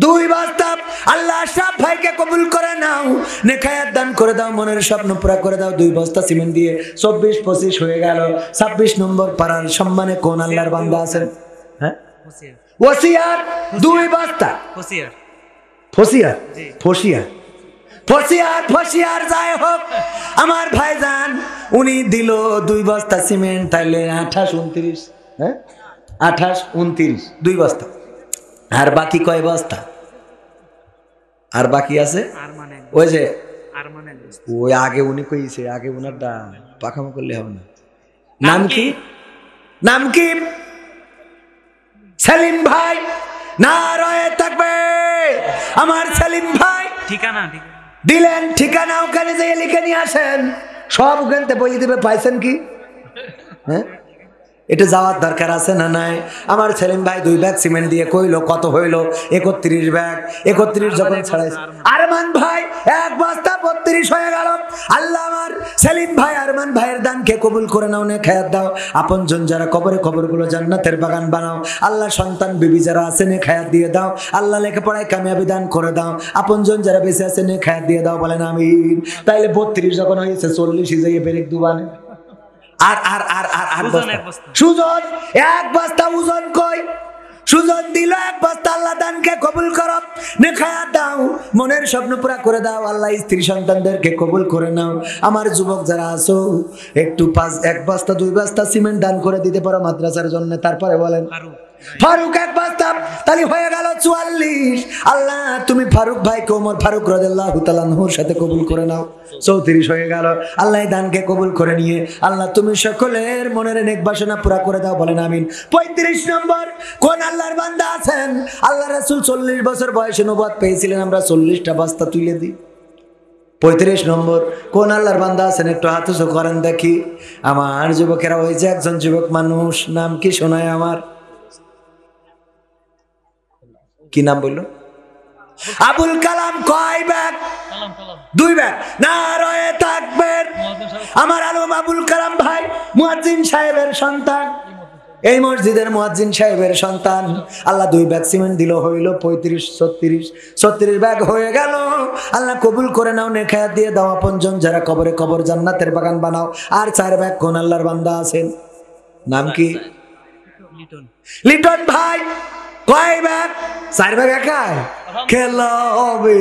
2 বস্তা। আল্লাহ আশরাফ ভাইকে কবুল করে নাও, নেখায়াত দান করে দাও, মনের স্বপ্ন পুরা করে দাও। 2 বস্তা সিমেন্ট দিয়ে 24 25 হয়ে গেল। 26 নম্বর পাড়ার সম্মানে কোন আল্লাহর বান্দা আছেন? হ্যাঁ, ওসিয়ার 2 বস্তা। ফসিয়ার যাই হোক, আমার ভাইজান উনি দিল 2 বস্তা সিমেন্ট। তাইলে 28 29, হ্যাঁ 28 29 2 বস্তা। আর বাকি কয় বস্তা? আর বাকি আছে ওই যে ওই আগে উনি কইছে, আগে উনার পাখামো করলে হবে না। নাম কি? সেলিম ভাই নারায়ে তাকবীর। আমার সেলিম ভাই ঠিকানা দিলেন। ঠিকানা ওখানে যেয়ে লিখে নিয়ে আসেন, সব ওখানে বই দিবে। পাইছেন কি? হ্যাঁ, এটা যাওয়ার দরকার আছে না নাই? আমার সেলিম ভাই 2 ব্যাগ সিমেন্ট দিয়ে কইলো কত হইল? 31 ব্যাগ। 31 যখন ছাড়াইছে আরমান ভাই 1 বস্তা 32 হয়ে গেল। আল্লাহ আমার সেলিম ভাই আরমান ভাইয়ের দানকে কবুল করে নাও, নেখায়াত দাও। আপনজন যারা কবরগুলো জান্নাতের বাগান বানাও। আল্লাহ সন্তান বিবি যারা আছে নেখায়াত দিয়ে দাও। আল্লাহ লেখাপড়ায় কামিয়াবি দান করে দাও। আপনজন যারা বেঁচে আছে নেখায়াত দিয়ে দাও, বলেন আমিন। তাইলে 32 যখন হয়েছে 40 যাইয়ে ব্রেক দুবানে। আর সুজন 1 বস্তা ওজন কই? সুজন দিল 1 বস্তা। আল্লাহ দানকে কবুল করো, নেখায়াত দাও, মনের স্বপ্ন পুরা করে দাও। আল্লাহ স্ত্রী সন্তানদেরকে কবুল করে নাও। আমার যুবক যারা আছো একটু 1 বস্তা 2 বস্তা সিমেন্ট দান করে দিতে পারো মাদ্রাসার জন্য। তারপরে বলেন ফারুক 1 বস্তা, তাহলে হয়ে গেল 44। আল্লাহ তুমি ফারুক ভাইকে ওমর ফারুক রাদিয়াল্লাহু তাআলা আনহুর সাথে কবুল করে নাও। 34 হয়ে গেল। আল্লাহ দানকে কবুল করে নিয়ে আল্লাহ তুমি সকলের মনের নেক বাসনা পুরা করে দাও, বলেন আমিন। 35 নম্বর কোন আল্লাহর বান্দা আছেন? আল্লাহ রাসূল 40 বছর বয়সে নবুয়ত পেয়েছিলেন। আমরা 40টা বস্তা তুলে দিই। 35 নম্বর। কোন আল্লাহর বান্দা আছেন একটু হাত উঁচু করেন দেখি। আমার যুবকেরা, ওই যে একজন যুবক মানুষ, নাম কি শোনায় আমার? কি নাম বললো? আবুল কালাম। কয় ব্যাগ? 2 ব্যাগ। নারায়ে তাকবীর। আমার আলম আবুল কালাম ভাই মুয়াজ্জিন সাহেবের সন্তান, এই মসজিদের মুয়াজ্জিন সাহেবের সন্তান। আল্লাহ 2 ব্যাগ সিমেন্ট দিল, হইল 35-36 ব্যাগ হয়ে গেল। আল্লাহ কবুল করে নাও, নেখায়াত দিয়ে দাও আপনজন যারা কবরে কবর জান্নাতের বাগান বানাও। আর 4 ব্যাগ কোন আল্লাহর বান্দা আছেন? নাম কি? লিটন ভাই। কয় ব্যাগ? 4 ব্যাগ একাই খেলা হবে।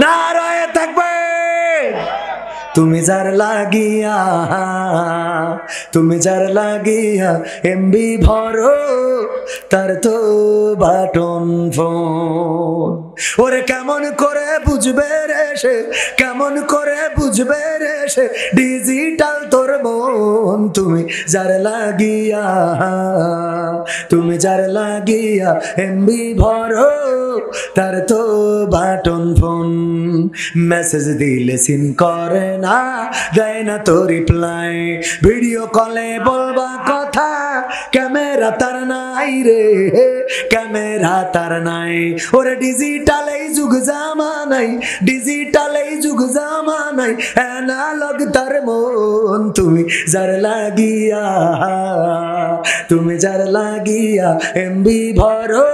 নারায়ে তাকবীর। তুমি যার লাগিয়া এমবি ভরো, তার তো বাটন ফোন। ওরে কেমন করে বুঝবে রে সে, কেমন করে বুঝবে রে সে ডিজিটাল তোর মন। তুমি যার লাগিয়া এমবি ভরো, তার তো বাটন ফোন। মেসেজ দিলে সিন করে না, দেয় না তো রিপ্লাই। ভিডিও কলে বলবা কথা, ক্যামেরা তার নাই রে, ক্যামেরা তার নাই। ওরে ডিজিটাল এই যুগ জামানাই, ডিজিটাল এই যুগ জামানাই অ্যানালগ তার মন। তুমি যার লাগিয়া এমবি ভরো,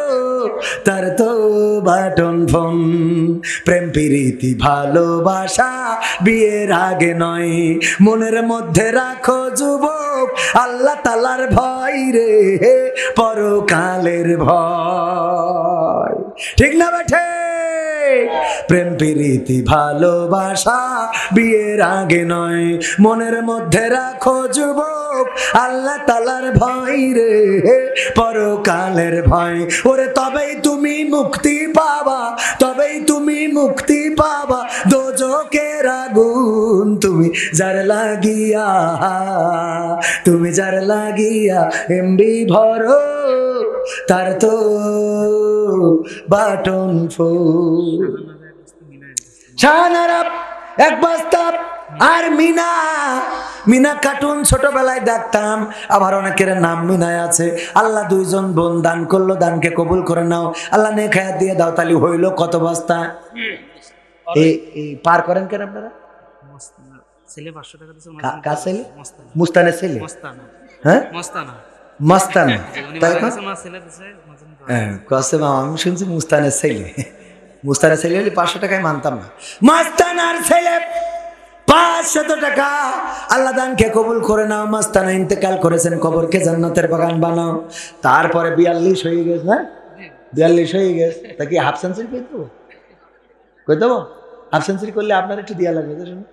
তার তো বাটন ফোন। প্রেম প্রীতি ভালোবাসা বিয়ের আগে নয়, মনের মধ্যে রাখো যুবক আল্লাহ তাআলার ভয় রে, পরকালের ভয়। ঠিক না বেঠে? প্রেম প্রীতি ভালোবাসা বিয়ের আগে নয়, মনের মধ্যে রাখো যুবক আল্লাহ তাআলার ভয় রে, পরকালের ভয়। ওরে তবেই তুমি মুক্তি পাবা, তবেই তুমি মুক্তি পাবা দোজখের আগুন। তুমি যার লাগিয়া এমবি ভরো, তার তো বাটন ফোন। শাহনারা এক বস্তা। আর মিনা কার্টুন ছোটবেলায় দেখতাম, আবার অনেকের নাম মিনায় আছে। আল্লাহ 2 জন বোন দান করলো, দানকে কবুল করে নাও। আল্লাহ নেখায়াত দিয়ে দাও। তালি হইল কত বস্তা? এই পার করেন কেন আপনারা? ছেলে 500 টাকা দিয়েছে। কার ছেলে? মুস্তানের ছেলে। হ্যাঁ, মস্তানা। তাই কসে মামা, আমি শুনছি মুস্তানের ছেলে। মুস্তানের ছেলে হলে 500 টাকায় মানতাম না। মস্তানার ছেলে 500 টাকা। আল্লাহ দানকে কবুল করে নাও। মস্তানা ইন্তেকাল করেছেন, কবরকে জান্নাতের বাগান বানাও। তারপরে 42 হয়ে গেছে। না 42 হয়ে গেছে, তা কি হাফ সেঞ্চুরি কই দেবো? হাফ সেঞ্চুরি করলে আপনার একটু দেওয়া লাগবে। তো শুনুন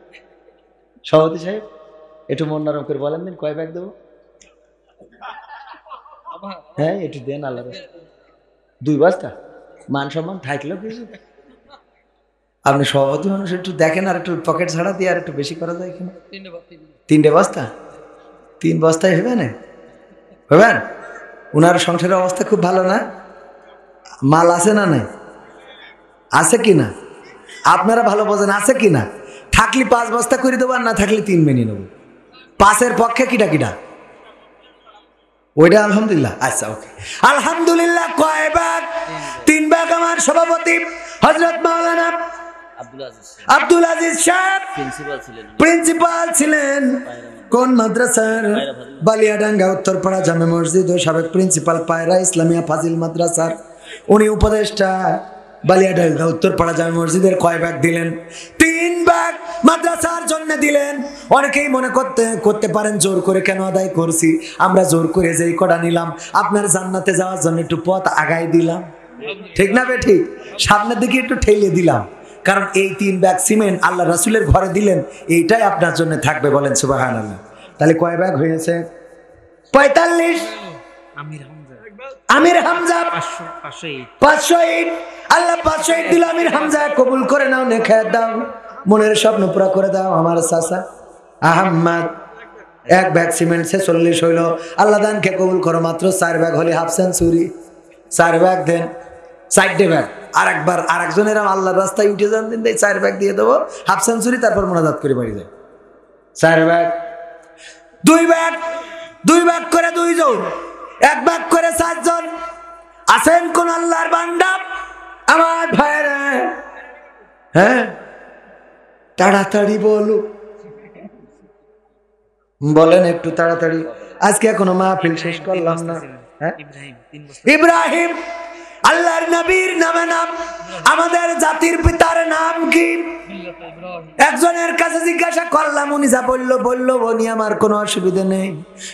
সভাপতি সাহেব, একটু মন নরম করে বলেন দিন, কয় ব্যাগ দেবো? হ্যাঁ একটু দেন। আল্লাহ 2 বস্তা। মান সম্মান থাকলেও কিছু। আপনি সভাপতি মানুষ, একটু দেখেন আর একটু পকেট ছাড়া দিয়ে আর একটু বেশি করা যায় কিনা। 3 বস্তা। 3 বস্তায় হবে না? হবেন? ওনার সংসারের অবস্থা খুব ভালো না? মাল আছে না? নাই আছে কিনা আপনারা ভালো বোঝেন, আছে কিনা? থাকলে 5 বস্তা করে দেবো, আর না থাকলে 3 মেনে নেবো। 5-এর পক্ষে কিটা ওইটা? আলহামদুলিল্লাহ। আচ্ছা ওকে, আলহামদুলিল্লাহ। কয় ব্যাগ? 3 ব্যাগ। আমার সভাপতি হযরত মাওলানা আব্দুল আজিজ সাহেব প্রিন্সিপাল ছিলেন। কোন মাদ্রাসার? বালিয়াডাঙ্গা উত্তরপাড়া জামে মসজিদ ও সাবেক প্রিন্সিপাল পায়রা ইসলামিয়া ফাজিল মাদ্রাসার। উনি উপদেষ্টা বালিয়াডাঙ্গা উত্তরপাড়া জামে মসজিদের। কয় ব্যাগ দিলেন? 3 ব্যাগ মাদ্রাসার জন্য দিলেন। অনেকেই মনে করতে পারেন জোর করে কেন আদায় করছি। আমরা জোর করে যেই কটা নিলাম, আপনার জান্নাতে যাওয়ার জন্য একটু পথ আগাই দিলাম। ঠিক না বে ঠিক? সামনের দিকে একটু ঠেলে দিলাম, কারণ এই 3 ব্যাগ সিমেন্ট আল্লাহ রাসূলের ঘরে দিলেন, এইটাই আপনার জন্য থাকবে। বলেন সুবহানাল্লাহ। তাহলে কয় ব্যাগ হয়েছে? 45। আমির হামজা 500 ইট। আল্লাহ 500 ইট দিল আমির হামজা। কবুল করে নাও, নেখায়াত দাও, মনের স্বপ্ন পুরা করে দাও। আমার চাচা আহমদ 1 ব্যাগ সিমেন্ট 46 হইল। আল্লাহ দানকে কবুল করো। মাত্র 4 ব্যাগ হলে হাফ সেঞ্চুরি। 4 ব্যাগ দেন, 4 ব্যাগ আরেকবার আরেকজনের আল্লাহর রাস্তায় উঠে যান দিন 4 ব্যাগ দিয়ে দেবো, হাফ সেঞ্চুরি, তারপর মোনাজাত করে বাড়ি যায়। 4 ব্যাগ, 2 ব্যাগ করে 2 জন, 1 ব্যাগ করে 7 জন। আছেন কোন আল্লাহর বান্দা আমার ভাইরা? হ্যাঁ, তাড়াতাড়ি বলো, বলেন একটু তাড়াতাড়ি। আজকে এখনো মাহফিল শেষ করলাম না। হ্যাঁ, ইব্রাহিম আল্লাহর নবীর নামে নাম। আমাদের জাতির পিতার নাম কি? একজনের কাছে জিজ্ঞাসা করলাম, উনি যা বললো উনি আমার কোনো অসুবিধা নেই,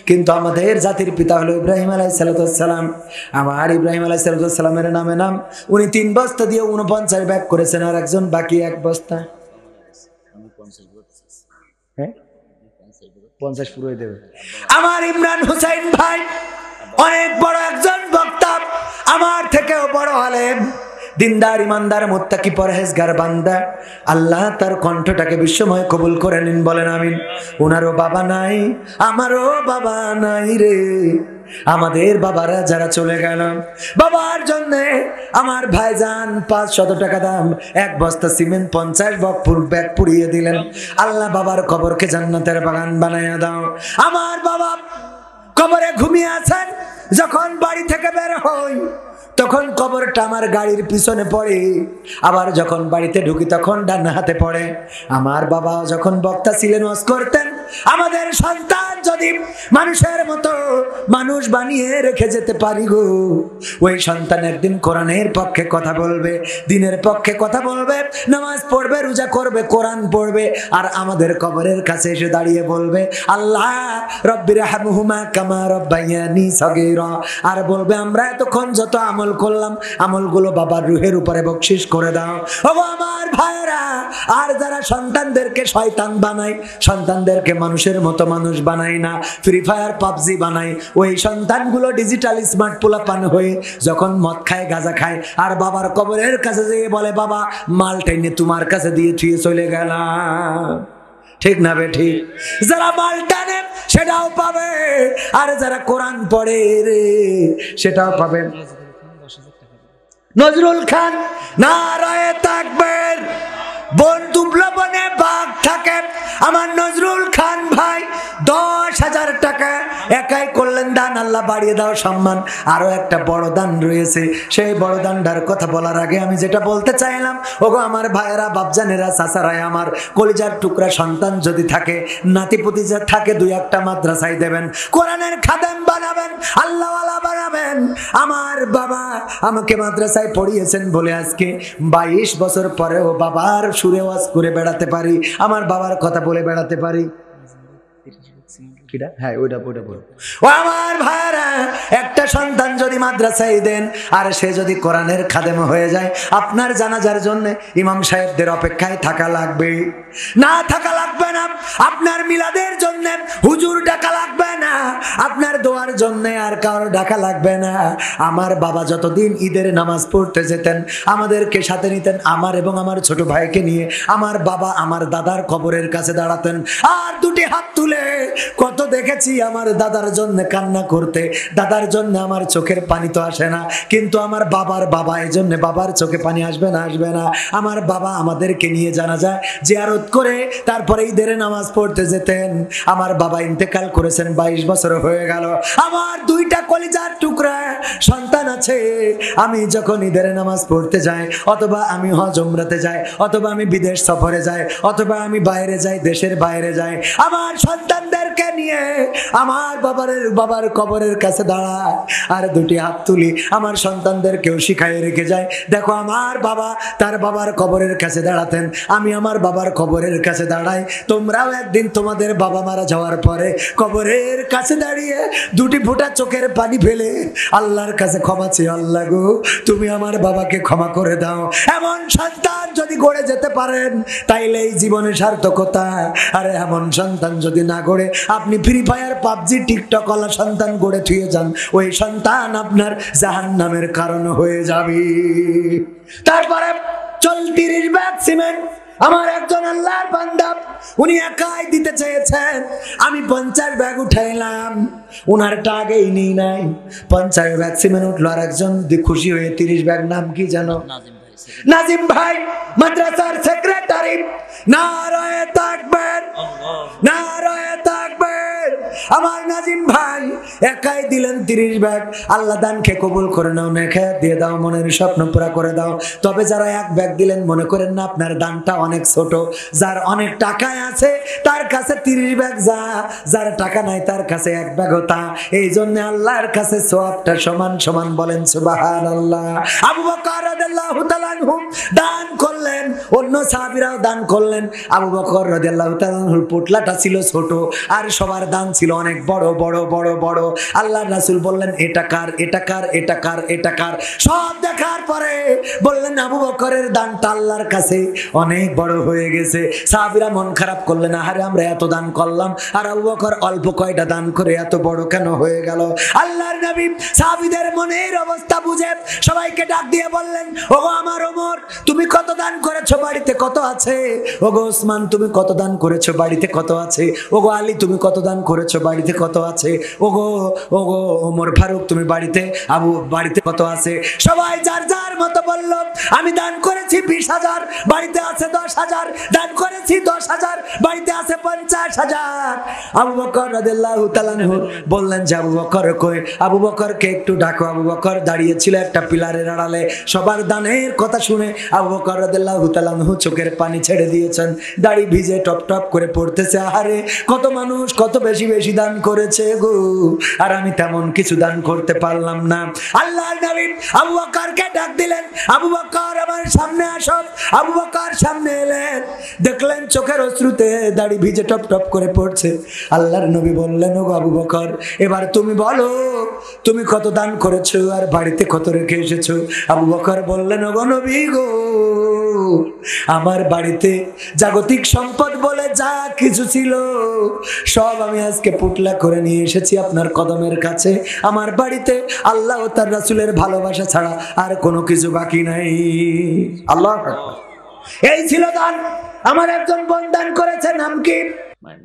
কিন্তু আমাদের জাতির পিতা হলো ইব্রাহিম আলাইহিস সালাম। আমার ইব্রাহিম আলাইহিস সালামের নামে নাম। উনি 3 বস্তা দিয়ে 49 ব্যাগ করেছেন, আর একজন বাকি 1 বস্তা। হ্যাঁ, 50 পুরো দেবে। আমার ইমরান হুসাইন ভাই অনেক বড় একজন বক্তা, আমার থেকেও বড় আলেম, দিনদার, ইমানদার, মুত্তাকি, পরহেজগার বান্দা। আল্লাহ তার কণ্ঠটাকে বিশ্বময় কবুল করে নিন, বলেন আমিন। ওনারও বাবা নাই, আমারও বাবা নাই রে। আমাদের বাবারা যারা চলে গেল, বাবার জন্য আমার ভাইজান 500 টাকা দাম 1 বস্তা সিমেন্ট 50 ব্যাগ পুড়িয়ে দিলেন। আল্লাহ বাবার কবরকে জান্নাতের বাগান বানাইয়া দাও। আমার বাবা কবরে ঘুমিয়ে আছেন, যখন বাড়ি থেকে বের হই তখন কবরটা আমার গাড়ির পিছনে পড়ে, আবার যখন বাড়িতে ঢুকি তখন ডান হাতে পড়ে। আমার বাবা যখন বক্তা ছিলেন, ওয়াজ করতেন, আমাদের সন্তান যদি মানুষের মতো মানুষ বানিয়ে রেখে যেতে পারি গো, ওই সন্তান একদিন কোরআনের পক্ষে কথা বলবে, দিনের পক্ষে কথা বলবে, নামাজ পড়বে, রোজা করবে, কোরআন পড়বে, আর আমাদের কবরের কাছে এসে দাঁড়িয়ে বলবে, আল্লাহ রব্বির হামহুমা কামা রব্বায়ানি সগীরা, আর বলবে আমরা এতক্ষণ যত আমল করলাম আমলগুলো বাবার রুহের উপরে বকশিশ করে দাও। ও আমার ভাইরা, আর যারা সন্তানদেরকে শয়তান বানায়, সন্তানদেরকে মানুষের মতো মানুষ বানায় না, ফ্রি ফায়ার পাবজি বানায়, ওই সন্তানগুলো ডিজিটাল স্মার্ট পোলাপান হয়ে যখন মদ খায়, গাঁজা খায়, আর বাবার কবরের কাছে যেয়ে বলে, বাবা মালটা এনে তোমার কাছে দিয়ে ছুঁয়ে চলে গেলাম। ঠিক না বেঠি? যারা মাল টানে সেটাও পাবে, আর যারা কোরআন পড়ে রে সেটাও পাবে। নজরুল খান নারায়ে তাকবীর, বন্ধু লবণে বাঘ থাকে। আমার নজরুল খান ভাই 10,000 টাকা একাই করলেন দান, আল্লাহ বাড়িয়ে দাও সম্মান। আরো একটা বড় দান রয়েছে, সেই বড় দানটার কথা বলার আগে আমি যেটা বলতে চাইলাম, ওগো আমার ভাইয়েরা, বাপজানেরা, চাচারাই, আমার কলিজার টুকরা সন্তান যদি থাকে, নাতিপুতি যা থাকে, 2-1টা মাদ্রাসায় দেবেন, কোরআনের খাদেম বানাবেন, আল্লাহওয়ালা বানাবেন। আমার বাবা আমাকে মাদ্রাসায় পড়িয়েছেন বলে আজকে 22 বছর পরেও বাবার সুরে ওয়াজ করে বেড়াতে পারি, আমার বাবার কথা বলে বেড়াতে পারি। হ্যাঁ, ওইটা বল। ও আমার ভাইরা, একটা সন্তান যদি মাদ্রাসায় দেন আর সে যদি কোরআনের খাদেম হয়ে যায়, আপনার জানাজার জন্য ইমাম সাহেবদের অপেক্ষায় থাকা লাগবে না? থাকা লাগবে না। আপনার মিলাদের জন্য হুজুর ডাকা লাগবে না, আপনার দোয়ার জন্য আর কারো ডাকা লাগবে না। আমার বাবা যতদিন ঈদের নামাজ পড়তে যেতেন, আমাদেরকে সাথে নিতেন, আমার এবং আমার ছোট ভাইকে নিয়ে আমার বাবা আমার দাদার কবরের কাছে দাঁড়াতেন, আর 2টি হাত তুলে কত দেখেছি আমার দাদার জন্য কান্না করতে। দাদার জন্য আমার চোখের পানি তো আসে না, কিন্তু আমার বাবার বাবা, এই জন্য বাবার চোখে পানি আসবে না, আসবে না। আমার বাবা আমাদেরকে নিয়ে জানাজা জিয়ারত করে তারপরে ঈদের নামাজ পড়তে যেতেন। আমার বাবা ইন্তেকাল করেছেন, 22 বছর হয়ে গেল। আমার 2টা কলিজার টুকরা সন্তান আছে। আমি যখন ঈদের নামাজ পড়তে যাই, অথবা আমি হজ উমরাতে যাই, অথবা আমি বিদেশ সফরে যাই, অথবা আমি বাইরে যাই, দেশের বাইরে যাই, আমার সন্তানদেরকে নিয়ে আমার বাবার কবরের কাছে দাঁড়ায় আর 2টি হাত তুলি, আমার সন্তানদেরকেও শিখাই রেখে যায়। দেখো আমার বাবা তার বাবার কবরের কাছে দাঁড়াতেন, আমি আমার বাবার কবরের কাছে দাঁড়াই। তোমরাও একদিন তোমাদের বাবা মারা যাওয়ার পরে কবরের কাছে দাঁড়িয়ে 2টি ফোঁটা চোখের পানি ফেলে আল্লাহর কাছে ক্ষমা চেয়ে, আল্লাহ গো তুমি আমার বাবাকে ক্ষমা করে দাও। এমন সন্তান যদি গড়ে যেতে পারেন তাইলে এই জীবনে সার্থকতা। আরে এমন সন্তান যদি না গড়ে আপনি ফ্রি ফায়ার পাবজি টিকটক ওয়ালা সন্তান গড়ে থুয়ে যান, ওই সন্তান আপনার জাহান্নামের কারণ হয়ে যাবে। তারপরে 30 ব্যাগ সিমেন্ট আমার একজন আল্লাহর বান্দা উনি একাই দিতে চেয়েছেন, আমি 50 ব্যাগ উঠাইলাম, উনারটা আগেই নেই নাই। 50 ব্যাগ সিমেন্ট উঠলো, আর একজন খুশি হয়ে 30 ব্যাগ, নাম কি জানো? নাজিম ভাই মাদ্রাসার সেক্রেটারি, নারায়ে তাকবীর, নারায়ে তাকবীর। আমার নাজিম ভাই একাই দিলেন 30 ব্যাগ। আল্লাহ দানকে কবুল করে নাও, নেখে দিয়ে দাও, মনের স্বপ্ন পুরা করে দাও। তবে যারা 1 ব্যাগ দিলেন মনে করেন না আপনার দানটা অনেক ছোট। যার অনেক টাকায় আছে তার কাছে 30 ব্যাগ যা, যার টাকা নাই তার কাছে 1 ব্যাগ তা। এই জন্য আল্লাহর কাছে সওয়াবটা সমান সমান, বলেন সুবহানাল্লাহ। আবু বকর রাদিয়াল্লাহু তাআলা আনহু দান করলেন, অন্য সাহাবীরাও দান করলেন। আবু বকর রাদিয়াল্লাহু তাআলা আনহুর পোটলাটা ছিল ছোট, আর সবার দান ছিল অনেক বড় বড় বড় বড়। আল্লাহর রাসূল বললেন এটা কার, এটা কার, এটা কার, এটা কার। সব দেখার পরে বললেন আবু বকরের দানটা আল্লাহর কাছে অনেক বড় হয়ে গেছে। সাহাবীরা মন খারাপ করলেন, আরে আমরা এত দান করলাম আর আবু বকর অল্প কয়টা দান করে এত বড় কেন হয়ে গেল। আল্লাহর নবী সাহাবীদের মনের অবস্থা বুঝে সবাইকে ডাক দিয়ে বললেন, ওগো আমার ওমর তুমি কত দান করেছো, বাড়িতে কত আছে? ওগো ওসমান তুমি কত দান করেছো, বাড়িতে কত আছে? ওগো আলী তুমি কত দান করেছো, বাড়িতে কত আছে? ওগো ওগো ওমর ফারুক তুমি বাড়িতে কত আছে? সবাই যার যার মতো বলল, আমি দান করেছি 20,000, বাড়িতে আছে 10,000, দান করেছি 10,000, বাড়িতে আছে 50,000। আবু বকর রাদিয়াল্লাহু তাআলা আনহু বললেন যে আবু বকর কই? আবু বকরকে একটু ডাকো। আবু বকর দাঁড়িয়ে ছিল একটা পিলারের আড়ালে। সবার দানের কথা শুনে আবু বকর রাদিয়াল্লাহু তাআলা আনহু চোখের পানি ছেড়ে দিয়েছেন, দাড়ি ভিজে টপ টপ করে পড়তেছে। আহারে কত মানুষ কত বেশি বেশি দান করেছে গো, আর আমি তেমন কিছু দান করতে পারলাম না। আল্লাহর নবী আবু বকরকে ডাক দিলেন, আবু বকর আমার সামনে আসো। আবু বকর সামনে এলেন, দেখলেন চোখের অশ্রুতে দাড়ি ভিজে টপ টপ করে পড়ছে। আল্লাহর নবী বললেন, ও আবু বকর এবার তুমি বলো তুমি কত দান করেছো আর বাড়িতে কত রেখে এসেছো? আবু বকর বললেন, ও নবী গো আমার বাড়িতে জাগতিক সম্পদ বলে যা কিছু ছিল সব আমি আজকে পুটলা করে নিয়ে এসেছি আপনার কদমের কাছে। আমার বাড়িতে আল্লাহ ও তার রাসূলের ভালোবাসা ছাড়া আর কোনো কিছু বাকি নাই। আল্লাহু আকবার। এই ছিল দান। আমার একজন বোন দান করেছে, নাম কি?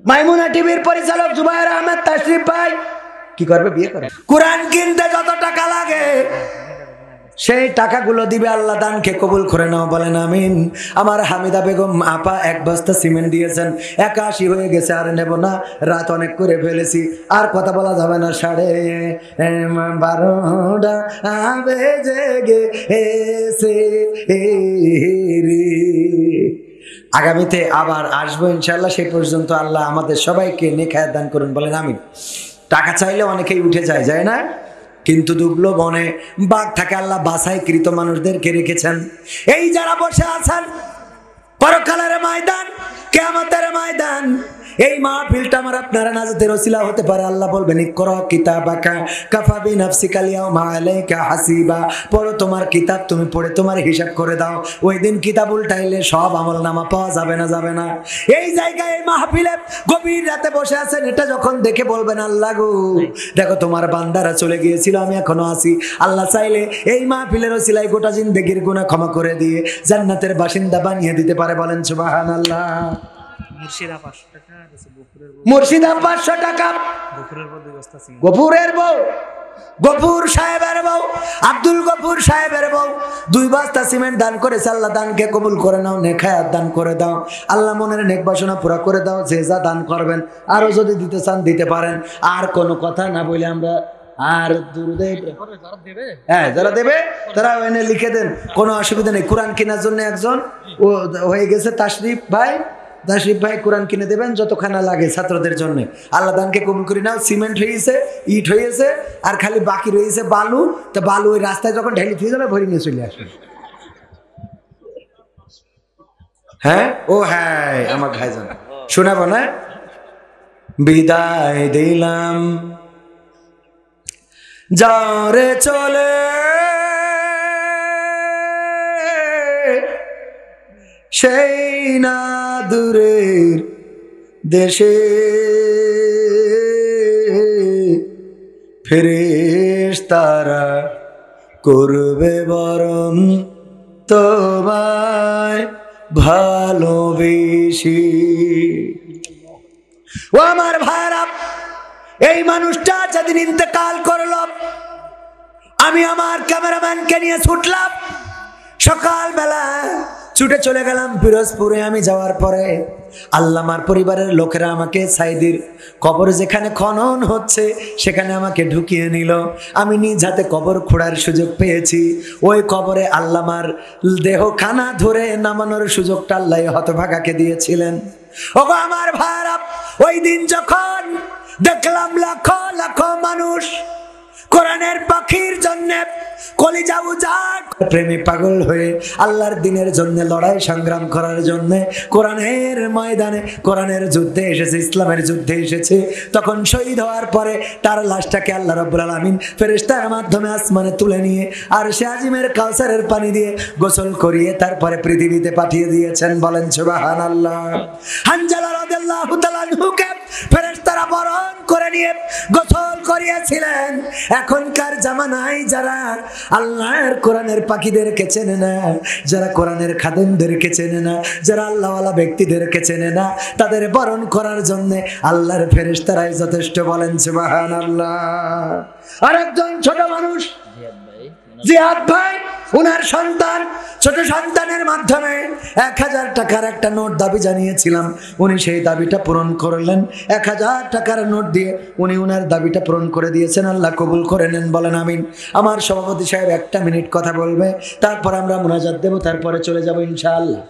মাইমুনা টিভির পরিচালক জুবায়ের আহমেদ তাশরিফ ভাই। কি করবে? বিয়ে করে। কোরআন কিনতে যত টাকা লাগে সেই টাকাগুলো দিবে, আল্লাহ দানকে কবুল করে নাও, বলেন আমিন। আমার হামিদা বেগম আপা 1 বস্তা সিমেন্ট দিয়েছেন, 81 হয়ে গেছে, আর নেব না, রাত অনেক করে ফেলেছি, আর কথা বলা যাবে না। 12:30 বেজে গেছে রে। আগামীতে আবার আসবো ইনশাআল্লাহ, সেই পর্যন্ত আল্লাহ আমাদের সবাইকে নেখায়াত দান করুন, বলেন আমিন। টাকা চাইলে অনেকেই উঠে যায়, যায় না? কিন্তু দুবলো বনে বাঘ থাকে, আল্লাহ বাছাইকৃত মানুষদেরকে রেখেছেন। এই যারা বসে আছেন পরকালের ময়দান, কিয়ামতের ময়দান, এই মাহফিলটা আমার আপনারা নাজাতের ওসিলা হতে পারে। আল্লাহ বলবেন, ইকরা কিতাবাকা কাফা বিনাফসিকা আল-ইয়াওমা আলাইকা হাসিবা। পড়ো তোমার কিতাব, তুমি পড়ে তোমার হিসাব করে দাও। ওই দিন কিতাব উল্টাইলে সব আমলনামা পাওয়া যাবে না, যাবে না। এই জায়গায় এই মাহফিলে গভীর রাতে বসে আছেন, এটা যখন দেখে বলবেন, আল্লাহ গো দেখো তোমার বান্দারা চলে গিয়েছিল, আমি এখনো আছি। আল্লাহ চাইলে এই মাহফিলের ওসিলায় গোটা জিন্দেগির গুনাহ ক্ষমা করে দিয়ে জান্নাতের বাসিন্দা বানিয়ে দিতে পারে, বলেন সুবহানাল্লাহ। মুর্শিদা 500 টাকা, মুর্শিদা 500 টাকা, গফুরের বউ, গফুর সাহেবের বউ, আব্দুল গফুর সাহেবের বউ 2 বস্তা সিমেন্ট দান করেছে। আল্লাহ দানকে কবুল করে নাও, নেখায়াত দান করে দাও। আল্লাহ মনের নেক বাসনা পুরা করে দাও। যে যা দান করবেন আরো যদি দিতে চান দিতে পারেন। আর কোনো কথা না বলে আমরা আর যারা দেবে তারা এনে লিখে দেন, কোনো অসুবিধা নেই। কোরআন কেনার জন্য একজন ও হয়ে গেছে তাশরিফ ভাই, তাশরিফ ভাই কোরআন কিনে দেবেন যতখানা লাগে ছাত্রদের জন্য। আল্লাহ দানকে কবুল করে নাও। সিমেন্ট হয়েছে, ইট হয়েছে, আর খালি বাকি রয়েছে বালু। তো বালু ওই রাস্তায় যখন ঢেলে দিয়ে যাবে ভরে নিয়ে চলে আসবে। হ্যাঁ ও হ্যাঁ আমার ভাইজান শোনাবো না? বিদায় দিলাম যারে চলে সেই না দূরের দেশে, ফেরেশতারা করবে বরণ তোমায় ভালোবেসে। ও আমার ভাইরা, এই মানুষটা যেদিন ইন্তেকাল করল, আমি আমার ক্যামেরাম্যানকে নিয়ে ছুটলাম সকালবেলা ছুটে চলে গেলাম পিরোজপুরে। আমি যাওয়ার পরে আল্লামার পরিবারের লোকেরা আমাকে সাইদির কবর যেখানে খনন হচ্ছে সেখানে আমাকে ঢুকিয়ে নিল। আমি নিজ হাতে কবর খোঁড়ার সুযোগ পেয়েছি। ওই কবরে আল্লামার দেহ খানা ধরে নামানোর সুযোগটা আল্লাহ হতভাগাকে দিয়েছিলেন। ওগো আমার ভাইরা, ওই দিন যখন দেখলাম লাখো লাখো মানুষ কোরআনের পাখির জন্য কলিজা উজাড় প্রেমে পাগল হয়ে আল্লাহর দিনের জন্য লড়াই সংগ্রাম করার জন্য কোরআনের ময়দানে কোরআনের যুদ্ধে এসেছে, ইসলামের যুদ্ধে এসেছে, তখন শহীদ হওয়ার পরে তার লাশটাকে আল্লাহ রাব্বুল আলামিন ফেরেশতার মাধ্যমে আসমানে তুলে নিয়ে আর সে আজিমের কাউসারের পানি দিয়ে গোসল করিয়ে তারপরে পৃথিবীতে পাঠিয়ে দিয়েছেন। বলেন সুবহানাল্লাহ। হানজালা রাদিয়াল্লাহু তাআলা আনহুকে ফেরেশতারা বরণ করে নিয়ে গোসল করিয়েছিলেন। এখনকার জামানায় যারা আল্লাহর কোরআনের পাখিদেরকে চেনে না, যারা কোরআনের খাদেমদেরকে চেনে না, যারা আল্লাহওয়ালা ব্যক্তিদেরকে চেনে না, তাদের বরণ করার জন্য আল্লাহর ফেরেশতারাই যথেষ্ট। বলেন সুবহানাল্লাহ। আরেকজন ছোট মানুষ জিয়াদ ভাই, উনার সন্তান, ছোট সন্তানের মাধ্যমে 1000 টাকার একটা নোট দাবি জানিয়েছিলাম, উনি সেই দাবিটা পূরণ করলেন। 1000 টাকার নোট দিয়ে উনি উনার দাবিটা পূরণ করে দিয়েছেন। আল্লাহ কবুল করে নেন, বলেন আমিন। আমার সভাপতি সাহেব 1 মিনিট কথা বলবে, তারপর আমরা মুনাজাত দেব, তারপরে চলে যাব ইনশাআল্লাহ।